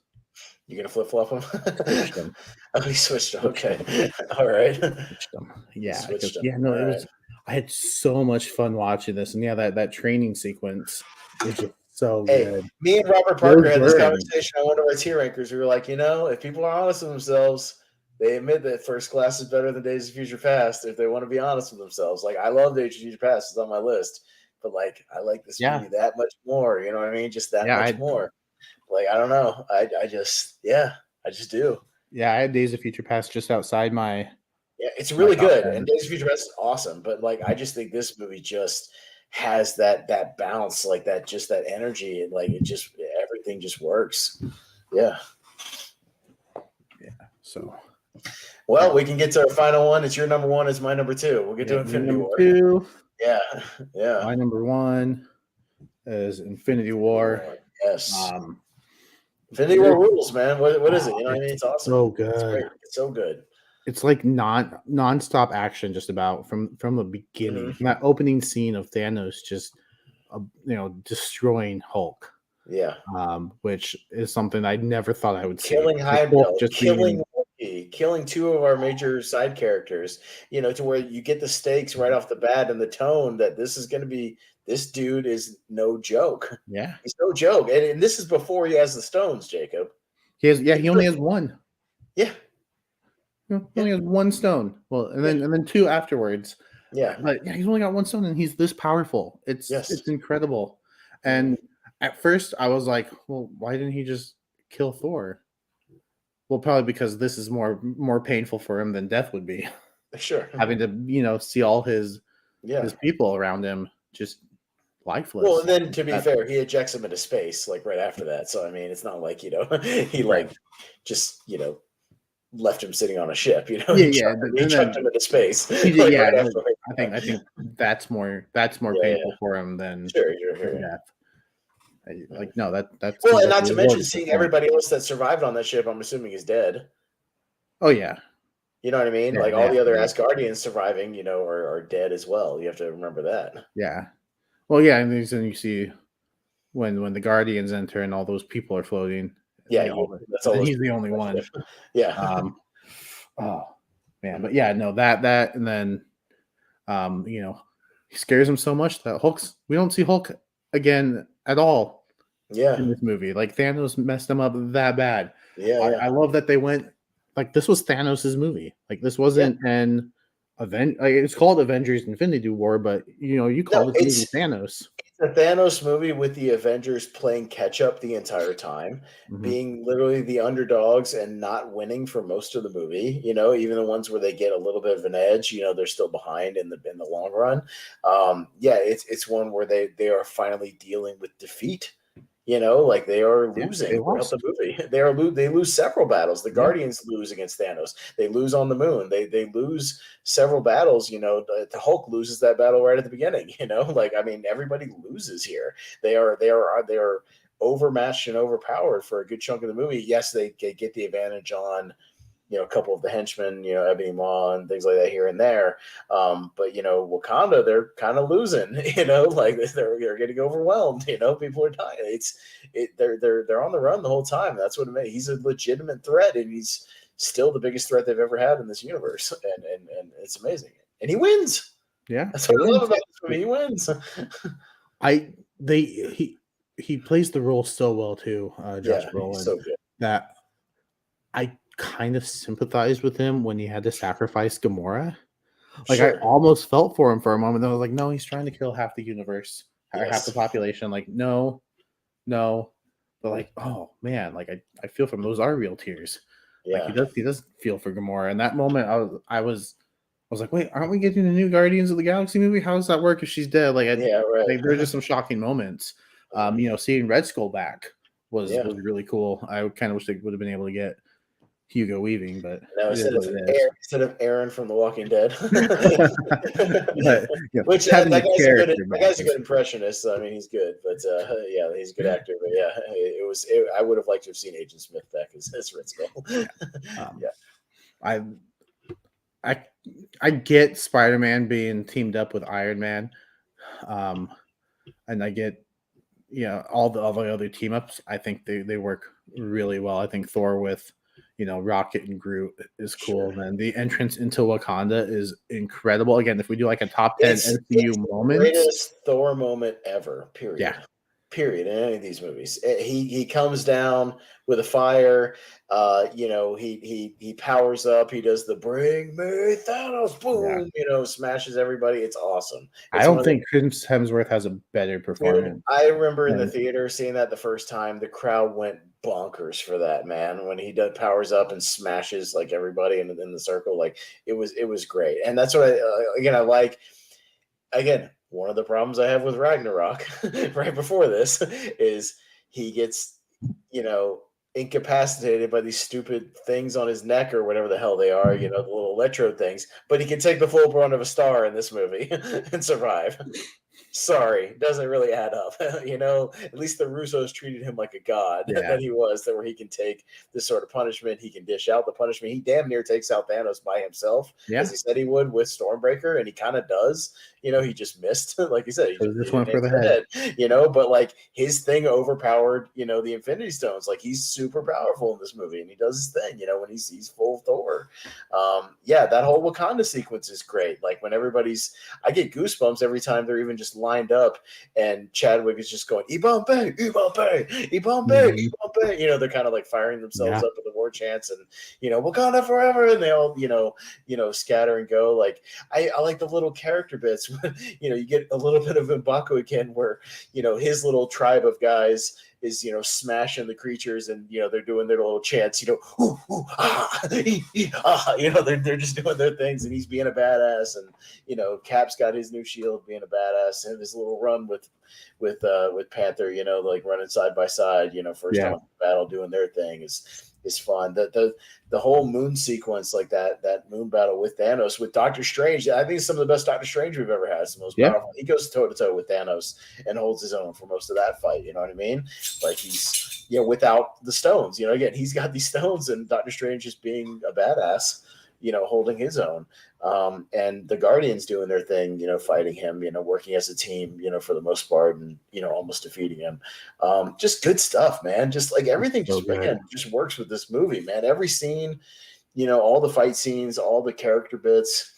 You gonna flip flop them? Switched them. Oh, we switched. Switched them. Okay, all right. Switched them. You Yeah, because switched them. yeah, no, All it right. was. I had so much fun watching this, and yeah, that training sequence is just so Hey, good. me and Robert Parker Rose had this Byrne. conversation on one of our tier rankers. We were like, if people are honest with themselves, they admit that First Class is better than Days of Future Past. If they want to be honest with themselves, like I love Days of Future Past; it's on my list. But like, I like this Yeah, movie that much more. You know what I mean? Just that yeah, much more. Like, I don't know. I just, yeah, I just do. I had Days of Future Past just outside Yeah, it's my really top good, and 10. Days of Future Past is awesome. But like, I just think this movie just has that bounce, like that energy, and like everything just works. Yeah. Yeah, so Well, we can get to our final one. It's your number one. It's my number two. We'll get yeah, to your Infinity number War. 2, Yeah, yeah. my number 1 is Infinity Infinity War. War. Yes. Um, Infinity War rules, man. What is it? Oh, You know what I mean? it's It's awesome. so It's good. great. It's so good. It's like non-stop action just about from the beginning. Hmm. From that opening scene of Thanos just destroying Hulk, Yeah. which is something I never thought I would see. Killing Like Hulk Heimdall, just killing being Loki, killing two of our major side characters, to where you get the stakes right off the bat and the tone that this dude is no joke. yeah. He's no joke. And this is before he has the stones, Jacob. He only has one. Yeah, He yeah, only has one stone. Well, and yeah, then two afterwards. yeah. But yeah, he's only got one stone and he's this powerful. Yes. It's incredible. Mhm. And at first I was like, well, why didn't he just kill Thor? Well, probably because this is more painful for him than death would be. Sure. Having to, see all his Yeah. people around him just Well, lifeless. and then to be That fair, he ejects him into space like right after that. So I mean, it's not like he right. like just left him sitting on a ship. Yeah, He yeah. he And chucked then him into space he did, like yeah. right after. I think that's more Yeah, yeah. painful for him Sure, sure, than sure. death. Mhm. Like no, that's Well, and not completely to mention avoided the seeing point. everybody else that survived on that ship, I'm assuming is dead. Oh yeah, You know what I mean? yeah, Like they all have the to other be. Asgardians surviving, are dead as well. You have to remember that. Yeah. Well, yeah, and then you see when the Guardians enter and all those people are floating, Yeah, that's and all then those he's the people only on that one. ship. Yeah. Um, oh man, but Mhm. yeah, no, that and then he scares him so much that we don't see Hulk again at all Yeah. in this movie. Like Thanos messed him up that bad. Yeah, yeah. I love that they went like this was Thanos's movie. Like this Yeah. wasn't an event. Like it's called Avengers Infinity War, but you No, call this movie it's Thanos. the Thanos movie with the Avengers playing catch up the entire time, Hmm. being literally the underdogs and not winning for most of the movie. Even the ones where they get a little bit of an edge, they're still behind in the long run. Yeah, it's one where they are finally dealing with defeat. Like they are Yeah, they losing throughout the lost. movie. They lose several battles. The Yeah, Guardians lose against Thanos. They lose on the moon. They lose several battles. The Hulk loses that battle right at the beginning. Like I mean, everybody loses here. They are overmatched and overpowered for a good chunk of the movie. Yes, they get the advantage on a couple of the henchmen, Ebony Maw and things like that here and there. But Wakanda, they're kind of losing, like they're getting overwhelmed. People are dying. They're on the run the whole time. That's what it made. He's a legitimate threat, and he's still the biggest threat they've ever had in this universe, and it's amazing. And he wins. yeah, That's he what I love wins. about this movie. He wins. I they he plays the role so well too, Josh Yeah, he's Brolin, so good. that I kind of sympathized with him when he had to sacrifice Gamora. Like I Sure. almost felt for him for a moment. I was like, no, he's trying to kill half the universe or half the Yes. population. Like, no, no. But like, oh man, like I feel for him. Those are real tears. Like Yeah. he does feel for Gamora. And that moment I was like, wait, aren't we getting a new Guardians of the Galaxy movie? How does that work if she's dead? Yeah. Right. Like there were just some shocking moments. Seeing Red Skull back Yeah. was really cool. I kind of wish they would have been able to get Hugo Weaving, but No, it is instead what of it is. Aaron from The Walking Dead, But which having that the guy's a good character that back guy's a is good impressionist. So, I mean, he's good, but yeah, he's a good actor. But yeah, I would have liked to have seen Agent Smith back as Red Skull. yeah. Um, Yeah, I I I get Spider-Man being teamed up with Iron Man, um, and I get all the other team ups. I think they work really well. I think Thor with Rocket and Groot is sure. cool. And the entrance into Wakanda is incredible. Again, if we do like a top 10 It's MCU the moments, greatest Thor moment ever. yeah, Period. Period. In any of these movies, he comes down with a fire. He powers up. He does the "Bring me Thanos!" yeah. Boom. Smashes everybody. It's awesome. I It's one don't of the think Chris Hemsworth has a better Dude, performance I remember in the than theater seeing that the first time. The crowd went bonkers for that, man. When he does powers up and smashes like everybody in the circle, like it was great. And that's what I like. Again, one of the problems I have with Ragnarok right before this is he gets, you know, incapacitated by these stupid things on his neck or whatever the hell they are, the little electrode things, but he can take the full brunt of a star in this movie and survive. Sorry, doesn't really add up. At least the Russos treated him like a god Yeah, that he was, that where he can take this sort of punishment, he can dish out the punishment. He damn near takes out Thanos by himself, as yeah. he said he would with Stormbreaker, and he kind of does. He just missed, like you said, he So just just hit it went for into the the head. head. But like his thing overpowered, the Infinity Stones. Like he's super powerful in this movie, and he does his thing, when he's full Thor. Yeah, that whole Wakanda sequence is great. Like when I get goosebumps every time they're even just lined up and Chadwick is just going, Ibambe, Ibambe, Ibambe, Mhm. Ibambe. They're kind of like firing themselves Yeah, up with the war chants and, Wakanda forever. And they all, scatter and go. Like, I like the little character bits. You get a little bit of M'Baku again where, his little tribe of guys is smashing the creatures and they're doing their little chants ooh, ooh, ah, ah, they're just doing their things and he's being a badass and Cap's got his new shield being a badass and his little run with Panther like running side by side first yeah. time battle doing their thing is fun. The whole moon sequence, like that moon battle with Thanos, with Doctor Strange, I think it's some of the best Doctor Strange we've ever had. It's the most Yeah. powerful. He goes toe to toe with Thanos and holds his own for most of that fight. You know what I mean? Like he's without the stones. Again, he's got these stones, and Doctor Strange just being a badass. Holding his own. And the Guardians doing their thing, fighting him, working as a team, for the most part, and almost defeating him. Just good stuff, man. Just like everything, So just good. again, just works with this movie, man. Every scene, all the fight scenes, all the character bits,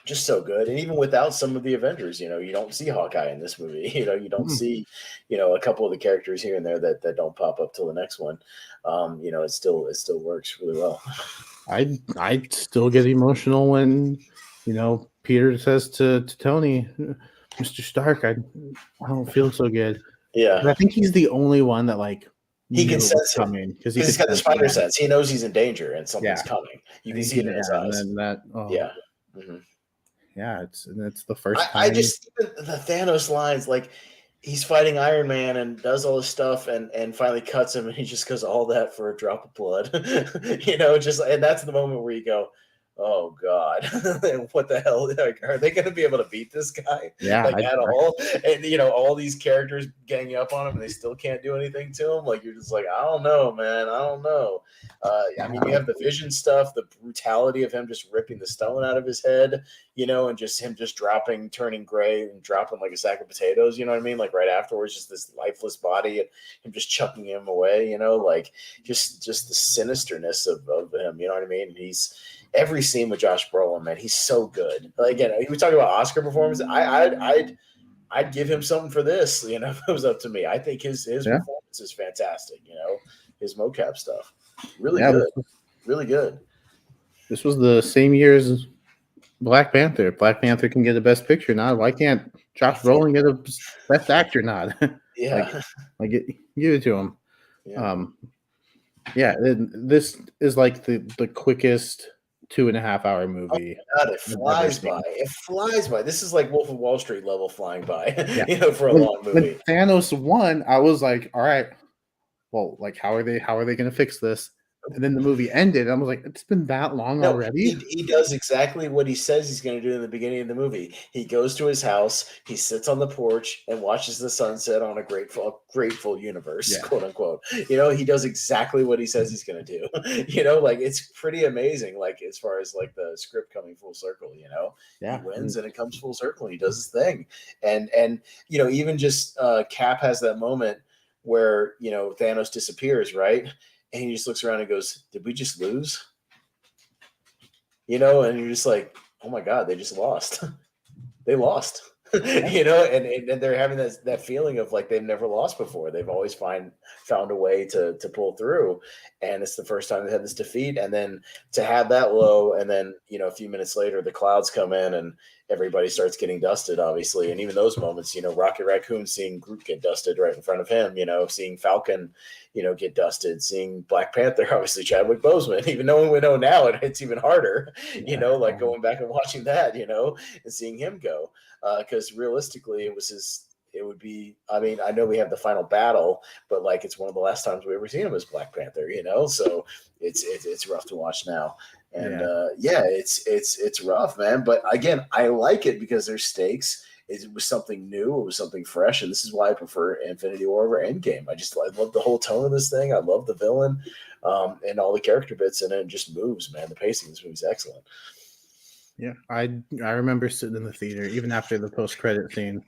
just so good. And even without some of the Avengers, you don't see Hawkeye in this movie. You don't Mm. see, a couple of the characters here and there that don't pop up till the next one. It still works really well. I still get emotional when Peter says to Tony, Mr. Stark, I don't feel so good. Yeah. And I think he's the only one that like He can knew it was sense it coming because he because he's could got the sense it. spider sense. He knows he's in danger and something's Yeah, coming. You and can see it in his and eyes. then that Yeah. Mhm. yeah, it's the I, first I time. just even the Thanos lines, like he's fighting Iron Man and does all this stuff and finally cuts him and he just goes all that for a drop of blood. Just and that's the moment where you go, oh God, what the hell? Like, are they going to be able to beat this guy Yeah, like at all? And all these characters ganging up on him and they still can't do anything to him. Like you're just like, I don't know, man, I don't know. I mean, you have the Vision stuff, the brutality of him just ripping the stone out of his head, and just him just dropping, turning gray and dropping like a sack of potatoes. You know what I mean? Like right afterwards, just this lifeless body and him just chucking him away. Like just the sinisterness of him. You know what I mean? And he's every scene with Josh Brolin, man, he's so good. Like again, we talk about Oscar performance. I'd give him something for this. If it was up to me, I think his yeah, performance is fantastic. His mocap stuff, really yeah. good, really good. This was the same year as Black Panther. Black Panther can get a Best Picture nod. Why can't Josh Brolin get a Best Actor nod? like, Yeah, give it to him. yeah. Um, yeah, this is like the quickest 2.5 hour movie God, it I've ever flies by. seen. It flies by. This is like Wolf of Wall Street level flying by, Yeah, for a long when movie. Thanos won, I was like, all right, well, like how are they going to fix this? And then the movie ended. I was like, it's been that long No, already. he does exactly what he says he's going to do in the beginning of the movie. He goes to his house, he sits on the porch and watches the sunset on a grateful universe, Yeah, quote unquote. He does exactly what he says he's going to do. Like it's pretty amazing. Like as far as like the script coming full circle, he yeah, wins and it comes full circle. And he does his thing, and even just Cap has that moment where Thanos disappears, right? And he just looks around and goes, "Did we just lose?" And you're just like, oh my God, they just lost. They lost. yeah, And they're having that feeling of like they've never lost before. They've always found a way to pull through. And it's the first time they had this defeat. And then to have that low, and then a few minutes later the clouds come in and everybody starts getting dusted, obviously. And even those moments, Rocket Raccoon seeing Groot get dusted right in front of him, seeing Falcon, get dusted, seeing Black Panther, obviously Chadwick Boseman, even though we know now it's even harder, like going back and watching that, and seeing him go. Because realistically, it would be. I mean, I know we have the final battle, but like it's one of the last times we ever seen him as Black Panther. So it's rough to watch now, and yeah. yeah, it's rough, man. But again, I like it because there's stakes it was something new, it was something fresh, and this is why I prefer Infinity War over Endgame. I love the whole tone of this thing. I love the villain, and all the character bits, and it just moves, man. The pacing in this movie is excellent. Yeah, I remember sitting in the theater even after the post credit scene,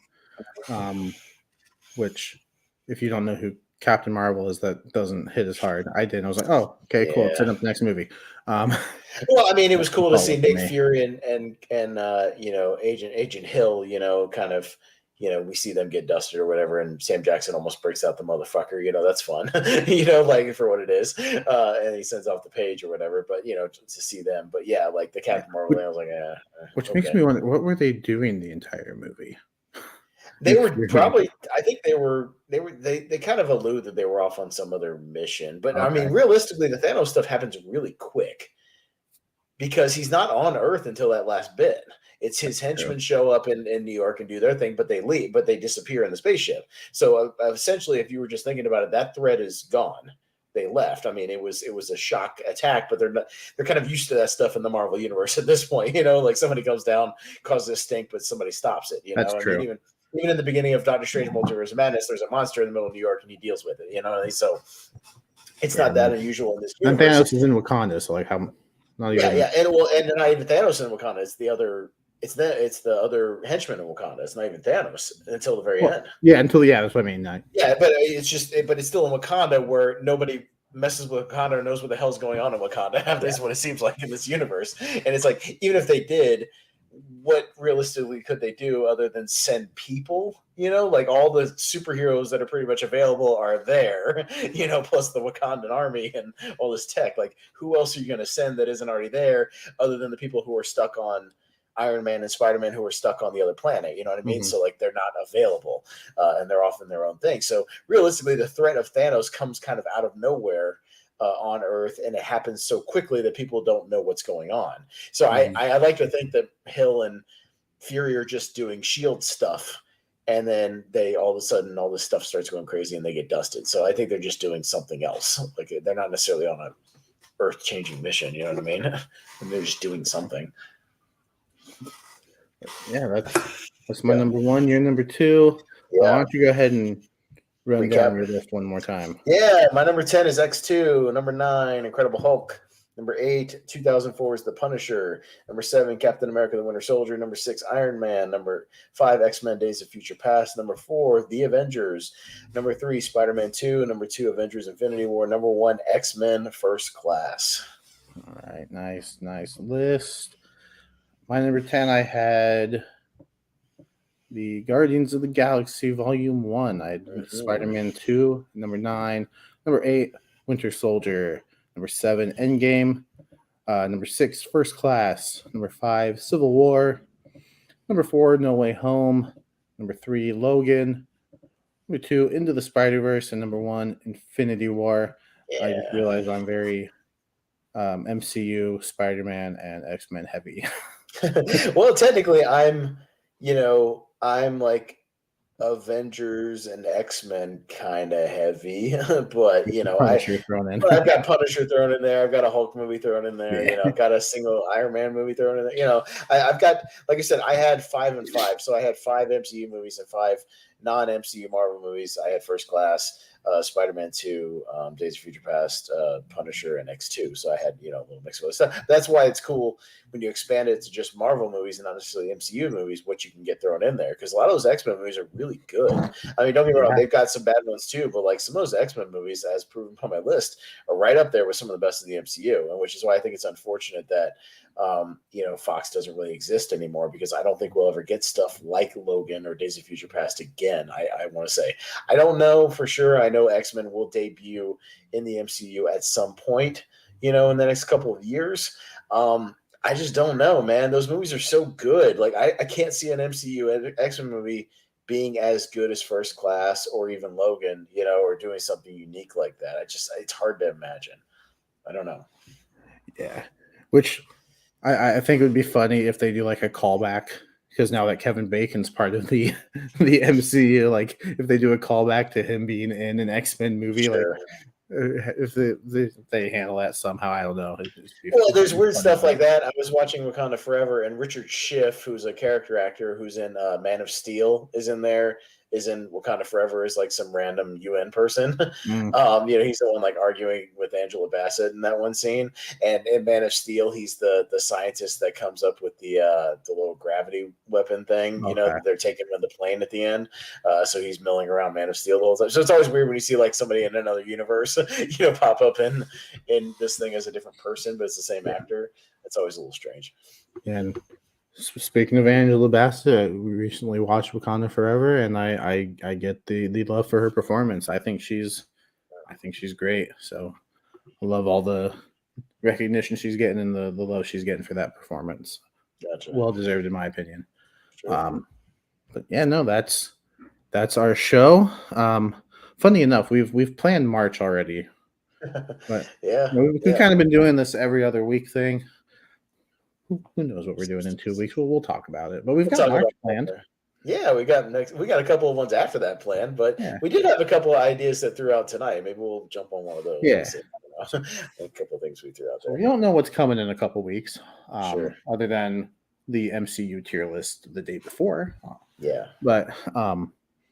which, if you don't know who Captain Marvel is, that doesn't hit as hard. I did. I was like, oh, okay, cool. It's Yeah. setting up the next movie. Well, I mean, it was cool to Follow see for Nick me. Fury and Agent Hill, kind of, we see them get dusted or whatever, and Sam Jackson almost breaks out the motherfucker. That's fun, like for what it is, and he sends off the page or whatever. But to see them, but yeah, like the Yeah. Captain Marvel thing, I was like, Which makes okay. me wonder, what were they doing the entire movie? They Nick were Fury. probably, I think they kind of allude that they were off on some other mission, but I Okay. mean, realistically, the Thanos stuff happens really quick, because he's not on Earth until that last bit. It's his True. henchmen show up in New York and do their thing, but they leave, but they disappear in the spaceship. So essentially, if you were just thinking about it, that threat is gone. They left. I mean, it was a shock attack, but they're kind of used to that stuff in the Marvel universe at this point. Like somebody comes down, causes a stink, but somebody stops it. That's I mean, true. even in the beginning of Doctor Strange Multiverse of Madness, there's a monster in the middle of New York and he deals with it. So it's Yeah. not that unusual in this And universe. Thanos is in Wakanda, so like how not Yeah, even. yeah, and not even Thanos in Wakanda. It's the other. It's the other henchman in Wakanda. It's not even Thanos until the very Well, end. yeah, that's what I mean. Yeah, but it's still in Wakanda where nobody messes with Wakanda or knows what the hell's going on in Wakanda. That's what it seems like in this universe. And it's like, even if they did, what realistically could they do other than send people? Like all the superheroes that are pretty much available are there, plus the Wakandan army and all this tech. Like, who else are you going to send that isn't already there, other than the people who are stuck on Iron Man and Spider-Man, who are stuck on the other planet? You know what I mean? Mhm. So like, they're not available, and they're off in their own thing. So realistically, the threat of Thanos comes kind of out of nowhere. On Earth, and it happens so quickly that people don't know what's going on. So Mhm. I like to think that Hill and Fury are just doing shield stuff, and then they all of a sudden all this stuff starts going crazy and they get dusted. So I think they're just doing something else. Like, they're not necessarily on a earth changing mission. You know what I mean? And they're just doing something. Yeah, that's my Yeah. number one. Your number two. Why Yeah. don't you go ahead and run down Recap. your list one more time? Yeah, my number 10 is X2. Number 9, Incredible Hulk. Number 8, 2004 is The Punisher. Number 7, Captain America the Winter Soldier. Number 6, Iron Man. Number 5, X-Men Days of Future Past. Number 4, The Avengers. Number 3, Spider-Man 2. Number 2, Avengers Infinity War. Number 1, X-Men First Class. All right, nice list. My number 10, I had the Guardians of the Galaxy Volume 1. I had Spider-Man 2. Number 9. Number 8, Winter Soldier. Number 7, Endgame. Number 6, First Class. Number 5, Civil War. Number 4, No Way Home. Number 3, Logan. Number 2, Into the Spider-Verse. And number 1, Infinity War. I just Yeah. realized I'm very MCU, Spider-Man, and X-Men heavy. Well, technically, I'm like Avengers and X-Men kind of heavy, but Punisher thrown in. but I've got Punisher thrown in there. I've got a Hulk movie thrown in there. Yeah. I've got a single Iron Man movie thrown in there. I've got, like I said, I had 5 and 5, so I had 5 MCU movies and 5 non-MCU Marvel movies. I had First Class, Spider-Man 2, Days of Future Past, Punisher, and X2. So I had a little mix of stuff. That's why it's cool when you expand it to just Marvel movies and not necessarily MCU movies, what you can get thrown in there, because a lot of those X-Men movies are really good. I mean, don't get me wrong, they've got some bad ones too, but like some of those X-Men movies, as proven by my list, are right up there with some of the best of the MCU, and which is why I think it's unfortunate that Fox doesn't really exist anymore, because I don't think we'll ever get stuff like Logan or Days of Future Past again. I want to say, I don't know for sure. I know X-Men will debut in the MCU at some point, in the next couple of years. I just don't know, man. Those movies are so good. Like, I can't see an MCU X-Men movie being as good as First Class or even Logan, or doing something unique like that. It's hard to imagine. I don't know. Yeah. Which I think it would be funny if they do like a callback, because now that Kevin Bacon's part of the MCU, like if they do a callback to him being in an X-Men movie, like Sure. If they handle that somehow, I don't know. Well, there's weird Funny stuff to like me. that. I was watching Wakanda Forever, and Richard Schiff, who's a character actor who's in Man of Steel, is in there. Is in Wakanda Forever is like some random UN person. Mm, He's the one like arguing with Angela Bassett in that one scene. And in Man of Steel, he's the scientist that comes up with the little gravity weapon thing. okay. That they're taking on the plane at the end. So he's milling around Man of Steel the whole time. So it's always weird when you see like somebody in another universe, pop up in this thing as a different person, but it's the same Yeah. actor. It's always a little strange. And speaking of Angela Bassett, we recently watched Wakanda Forever, and I get the love for her performance. I think she's great. So I love all the recognition she's getting and the love she's getting for that performance. Gotcha. Well deserved, in my opinion. Sure. But yeah, no, that's our show. Funny enough, we've planned March already, but Yeah. we've Yeah. kind of been doing this every other week thing. Who knows what we're doing in 2 weeks? We'll talk about it. But we've We'll got talk March about that planned. there. Yeah, we got a couple of ones after that plan, but Yeah, we did have a couple of ideas that threw out tonight. Maybe we'll jump on one of those. We'll yeah. see. I don't know. A couple of things we threw out So we there. don't know what's coming in a couple weeks, Sure. other than the MCU tier list the day before. Yeah. But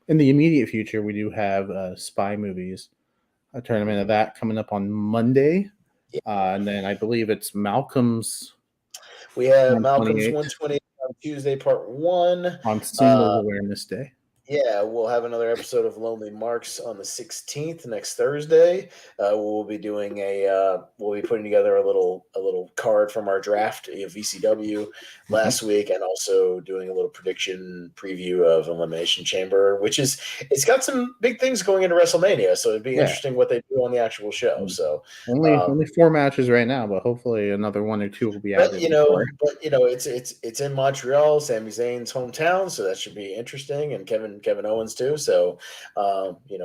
in the immediate future, we do have spy movies, a tournament of that coming up on Monday, Yeah. and then I believe it's Malcolm's We have on Malcolm's 28th 120 on Tuesday, part one. on Singles Awareness Day. Yeah, we'll have another episode of Lonely Marks on the 16th next Thursday. We'll be doing we'll be putting together a little card from our draft of VCW last week, and also doing a little prediction preview of Elimination Chamber, it's got some big things going into WrestleMania, so it'd be Yeah, interesting what they do on the actual show. So only 4 matches right now, but hopefully another 1 or 2 will be But added before. it's in Montreal, Sami Zayn's hometown, so that should be interesting, and Kevin Owens too. So,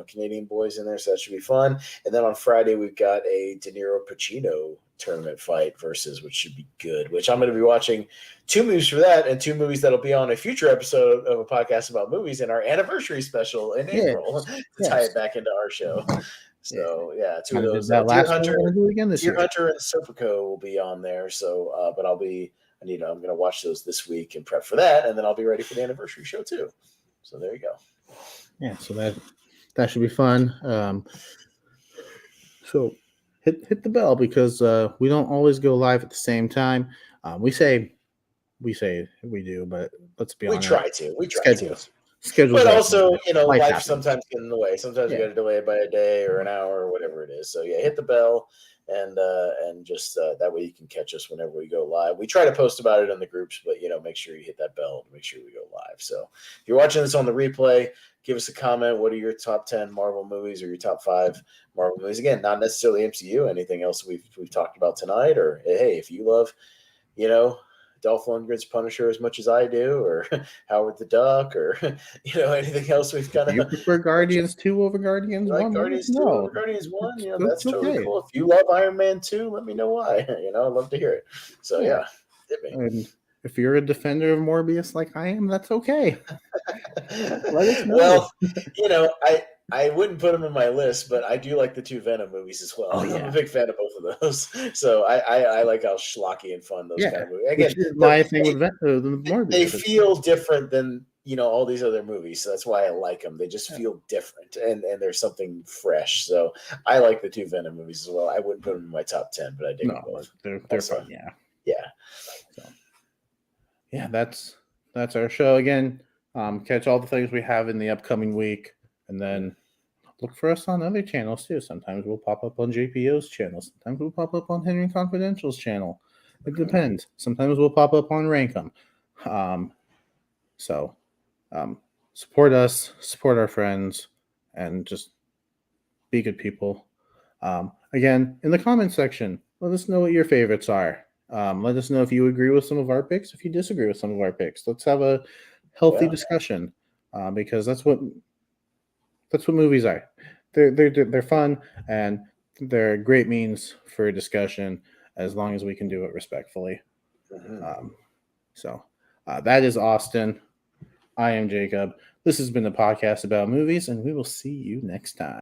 Canadian boys in there, so that should be fun. And then on Friday we've got a De Niro Pacino tournament fight which should be good. Which I'm going to be watching 2 movies for that, and 2 movies that'll be on a future episode of a podcast about movies in our anniversary special in April to tie it back into our show. So yeah, 2 of those. That Deer last one Hunter. we're gonna do again this Deer year. Hunter and Serpico will be on there. So, but I'm going to watch those this week and prep for that, and then I'll be ready for the anniversary show too. So there you go. Yeah, so that should be fun. So hit the bell, because we don't always go live at the same time. We say we do, but let's be honest. We try Schedules. to. Schedules. But also, life happens. sometimes gets in the way. Sometimes you got to delay it by a day or an hour or whatever it is. So yeah, hit the bell, and just that way you can catch us whenever we go live. We try to post about it in the groups, but make sure you hit that bell to make sure we go live. So if you're watching this on the replay, give us a comment. What are your top 10 Marvel movies or your top 5 Marvel movies? Again, not necessarily MCU. Anything else we've talked about tonight, or hey, if you love, Dolph Lundgren's Punisher as much as I do, or Howard the Duck, or anything else we've kind of. You prefer Guardians 2 over Guardians 1? Guardians 2 over Guardians 1, that's totally okay. cool. If you love Iron Man 2, let me know why. I'd love to hear it. So yeah, hit me. And if you're a defender of Morbius like I am, that's okay. Let us know. Well, I wouldn't put them in my list, but I do like the 2 Venom movies as well. Oh, yeah. I'm a big fan of both of those. So I like how schlocky and fun those kind of movies. Again, my thing with Morbius. They feel different than all these other movies, so that's why I like them. They just feel different, and there's something fresh. So I like the 2 Venom movies as well. I wouldn't put them in my top 10, but I dig them both. They're fun. Yeah. So, yeah, that's our show again. Catch all the things we have in the upcoming week, and then look for us on other channels too. Sometimes we'll pop up on JPO's channel. Sometimes we'll pop up on Henry Confidential's channel. It depends. Sometimes we'll pop up on Rankum. So support us, support our friends, and just be good people. Again, in the comment section, let us know what your favorites are. Let us know if you agree with some of our picks, if you disagree with some of our picks. Let's have a healthy discussion, because that's what movies are. They're fun, and they're great means for discussion, as long as we can do it respectfully. So that is Austin. I am Jacob. This has been the podcast about movies, and we will see you next time.